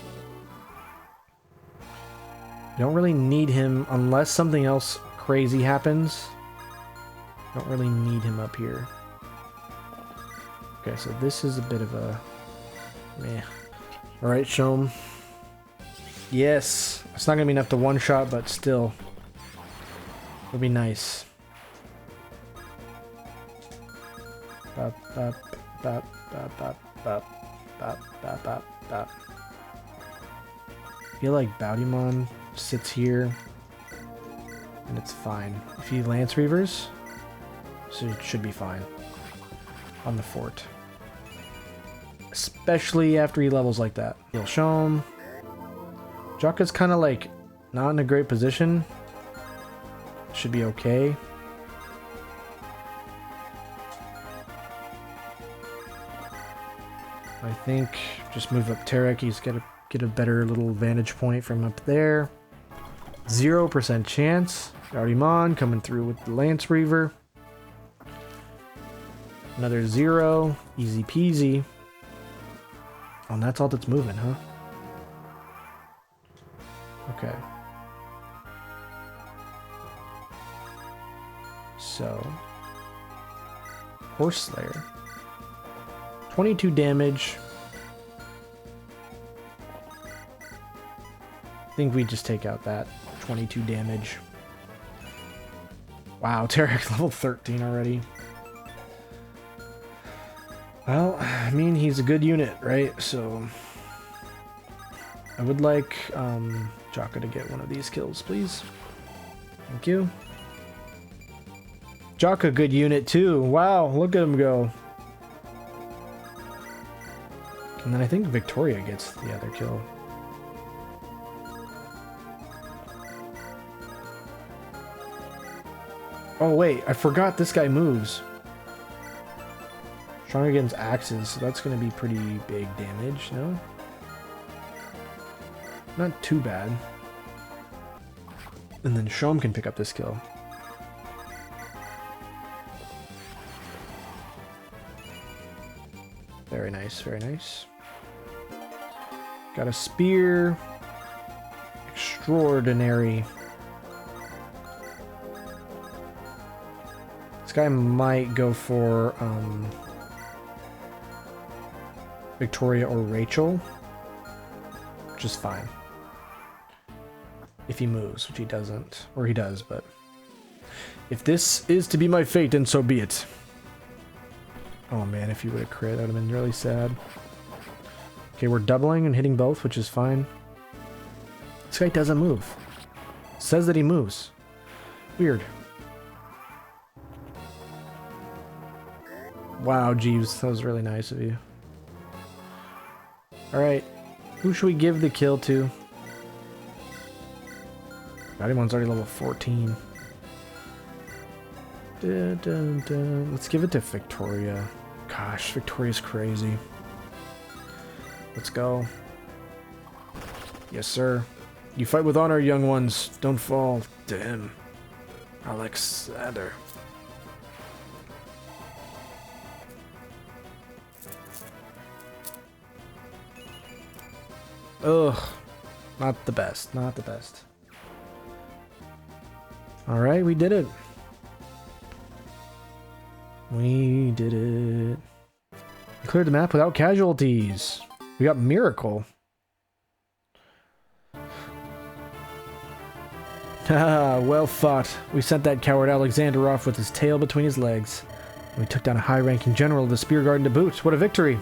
Don't really need him unless something else crazy happens. Don't really need him up here. Okay, so this is a bit of a meh. Alright, show him. Yes. It's not gonna be enough to one-shot, but still. It'll be nice. Bop, bop, bop, bop, bop, bop, bop, bop, bop, bop. I feel like Baudimon sits here, and it's fine. If he Lance Reavers, so it should be fine on the fort. Especially after he levels like that. He'll show him. Jaka's kind of like not in a great position. Should be okay. I think just move up Tarek. He's got to get a better little vantage point from up there. 0% chance. Gaudimon coming through with the Lance Reaver. Another 0. Easy peasy. Oh, and that's all that's moving, huh? Okay. So, Horse Slayer. 22 damage. I think we just take out that 22 damage. Wow, Tarek level 13 already. Well, I mean, he's a good unit, right? So, I would like Jaka to get one of these kills, please. Thank you. Jaka, good unit too. Wow, look at him go. And then I think Victoria gets the other kill. Oh wait, I forgot this guy moves. Strong against axes, so that's going to be pretty big damage, no? Not too bad. And then Shom can pick up this kill. Very nice, very nice. Got a spear. Extraordinary. This guy might go for Victoria or Rachel, which is fine. If he moves, which he doesn't. Or he does, but... if this is to be my fate, then so be it. Oh man, if he would have crit, that would have been really sad. Okay, we're doubling and hitting both, which is fine. This guy doesn't move. Says that he moves. Weird. Wow, Jeeves, that was really nice of you. Alright, who should we give the kill to? Gaudimon's already level 14. Let's give it to Victoria. Gosh, Victoria's crazy. Let's go. Yes, sir. You fight with honor, young ones. Don't fall to him. Alexander. Ugh. Not the best. Not the best. Alright, we did it. We did it. We cleared the map without casualties. We got Miracle. Haha, well fought. We sent that coward Alexander off with his tail between his legs. And we took down a high-ranking general of the Spear Garden to boot. What a victory!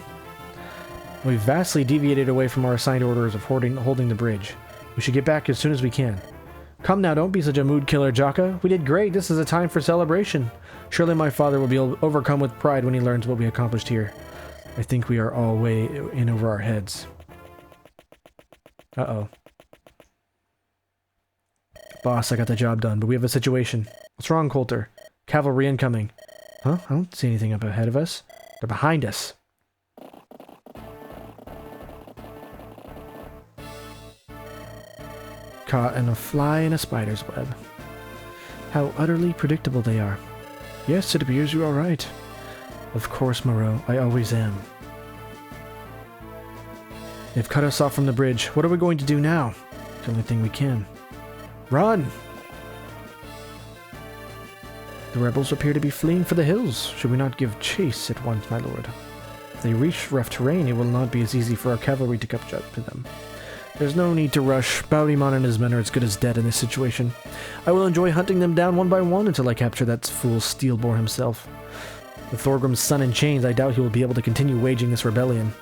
We vastly deviated away from our assigned orders of holding the bridge. We should get back as soon as we can. Come now, don't be such a mood killer, Jaka. We did great. This is a time for celebration. Surely my father will be overcome with pride when he learns what we accomplished here. I think we are all way in over our heads. Uh-oh. Boss, I got the job done, but we have a situation. What's wrong, Coulter? Cavalry incoming. Huh? I don't see anything up ahead of us. They're behind us. Caught in a fly in a spider's web. How utterly predictable they are. Yes, it appears you are right. Of course, Moreau, I always am. They've cut us off from the bridge. What are we going to do now? The only thing we can. Run! The rebels appear to be fleeing for the hills. Should we not give chase at once, my lord? If they reach rough terrain, it will not be as easy for our cavalry to catch up to them. There's no need to rush. Baudimon and his men are as good as dead in this situation. I will enjoy hunting them down one by one until I capture that fool Steelbore himself. With Thorgrim's son in chains, I doubt he will be able to continue waging this rebellion.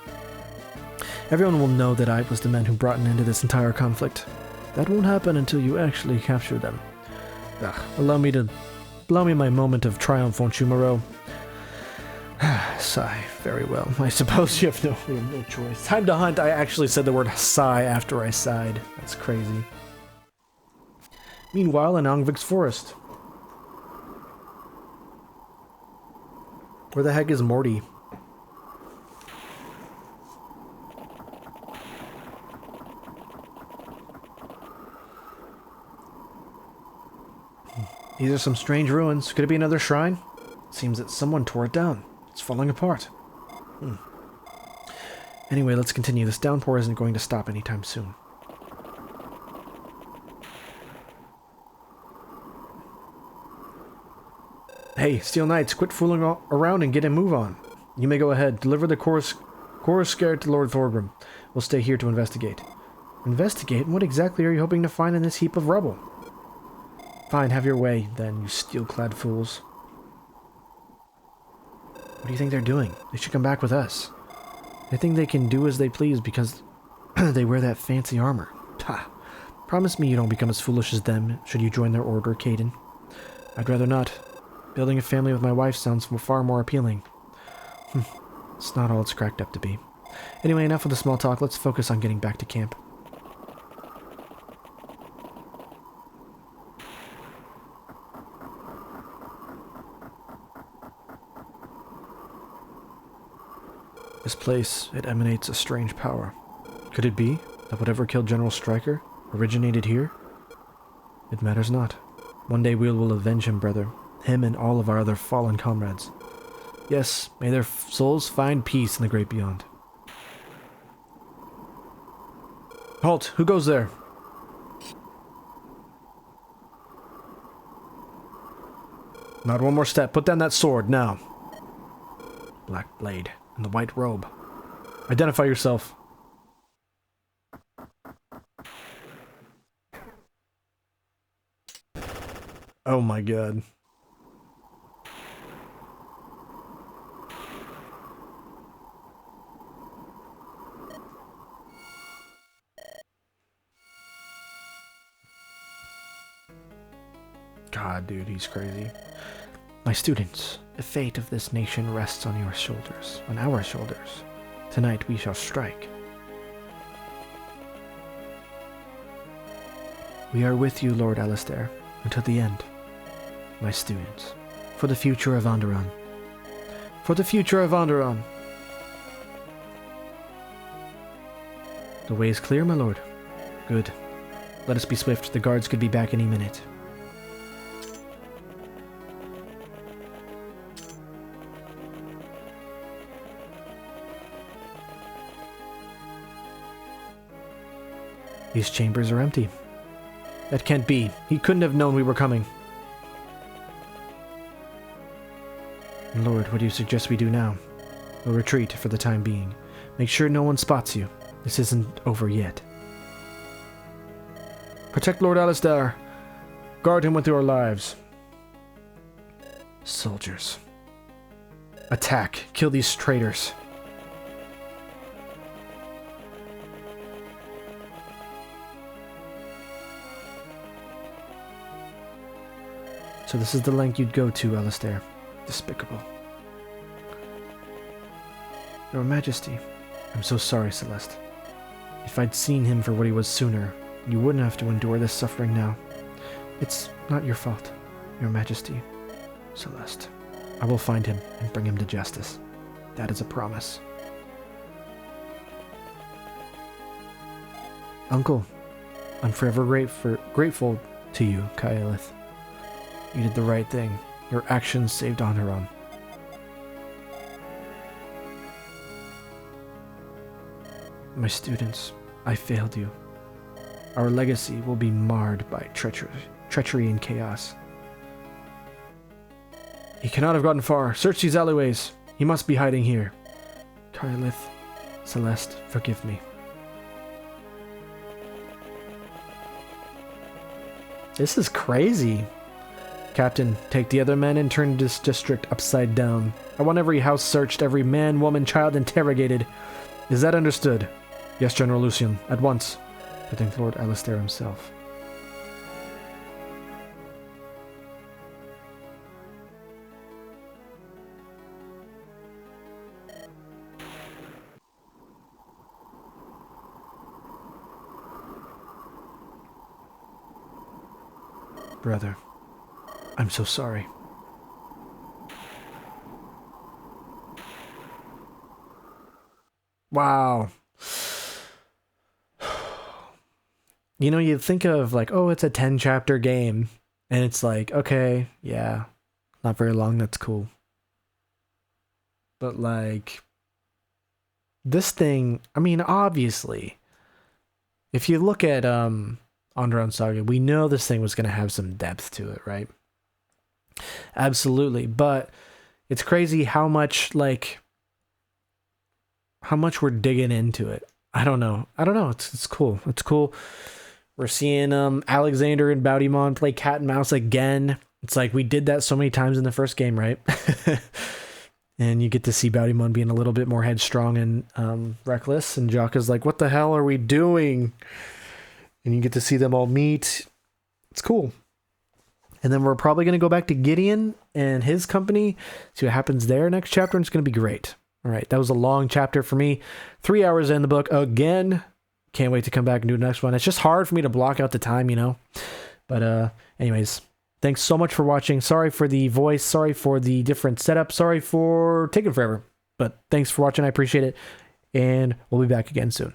Everyone will know that I was the man who brought an end to this entire conflict. That won't happen until you actually capture them. Allow me my moment of triumph, won't you, Moreau? Sigh. Very well. I suppose you have no choice. Time to hunt. I actually said the word sigh after I sighed. That's crazy. Meanwhile, in Angvik's forest. Where the heck is Morty? These are some strange ruins. Could it be another shrine? It seems that someone tore it down. It's falling apart. Anyway, let's continue. This downpour isn't going to stop anytime soon. Hey, Steel Knights, quit fooling around and get a move on. You may go ahead. Deliver the Chorus Scared to Lord Thorgrim. We'll stay here to investigate. Investigate? What exactly are you hoping to find in this heap of rubble? Fine, have your way, then, you steel-clad fools. What do you think they're doing? They should come back with us. They think they can do as they please because they wear that fancy armor. Ha! Promise me you don't become as foolish as them should you join their order, Caden. I'd rather not. Building a family with my wife sounds far more appealing. It's not all it's cracked up to be. Anyway, enough of the small talk. Let's focus on getting back to camp. This place, it emanates a strange power. Could it be that whatever killed General Stryker originated here? It matters not. One day we will avenge him, brother. Him and all of our other fallen comrades. Yes, may their souls find peace in the great beyond. Halt! Who goes there? Not one more step. Put down that sword, now. Black blade. In the white robe. Identify yourself. Oh my god. God, dude, he's crazy. My students, the fate of this nation rests on your shoulders, on our shoulders. Tonight we shall strike. We are with you, Lord Alistair, until the end. My students, for the future of Onderon. For the future of Onderon. The way is clear, my lord. Good. Let us be swift. The guards could be back any minute. These chambers are empty. That can't be. He couldn't have known we were coming. Lord, what do you suggest we do now? We'll retreat for the time being. Make sure no one spots you. This isn't over yet. Protect Lord Alistair. Guard him with your lives. Soldiers. Attack. Kill these traitors. So this is the length you'd go to, Alistair. Despicable. Your Majesty, I'm so sorry, Celeste. If I'd seen him for what he was sooner, you wouldn't have to endure this suffering now. It's not your fault, Your Majesty. Celeste, I will find him and bring him to justice. That is a promise. Uncle, I'm forever grateful to you, Kaelith. You did the right thing. Your actions saved Onderon. My students, I failed you. Our legacy will be marred by treachery and chaos. He cannot have gotten far. Search these alleyways. He must be hiding here. Kylith, Celeste, forgive me. This is crazy. Captain, take the other men and turn this district upside down. I want every house searched, every man, woman, child interrogated. Is that understood? Yes, General Lucian, at once. I thank Lord Alistair himself. Brother, I'm so sorry. Wow. You know, you think of like, oh, it's a 10 chapter game. And it's like, okay, yeah, not very long, that's cool. But like, this thing, I mean, obviously, if you look at Onderon Saga, we know this thing was going to have some depth to it, right? Absolutely. But it's crazy how much we're digging into it. I don't know. It's cool. It's cool. We're seeing Alexander and Baudimon play cat and mouse again. It's like we did that so many times in the first game, right? And you get to see Baudimon being a little bit more headstrong and reckless. And Jock is like, what the hell are we doing? And you get to see them all meet. It's cool. And then we're probably going to go back to Gideon and his company, see what happens there next chapter, and it's going to be great. All right, that was a long chapter for me. 3 hours in the book again. Can't wait to come back and do the next one. It's just hard for me to block out the time, you know. But anyways, thanks so much for watching. Sorry for the voice. Sorry for the different setup. Sorry for taking forever. But thanks for watching. I appreciate it. And we'll be back again soon.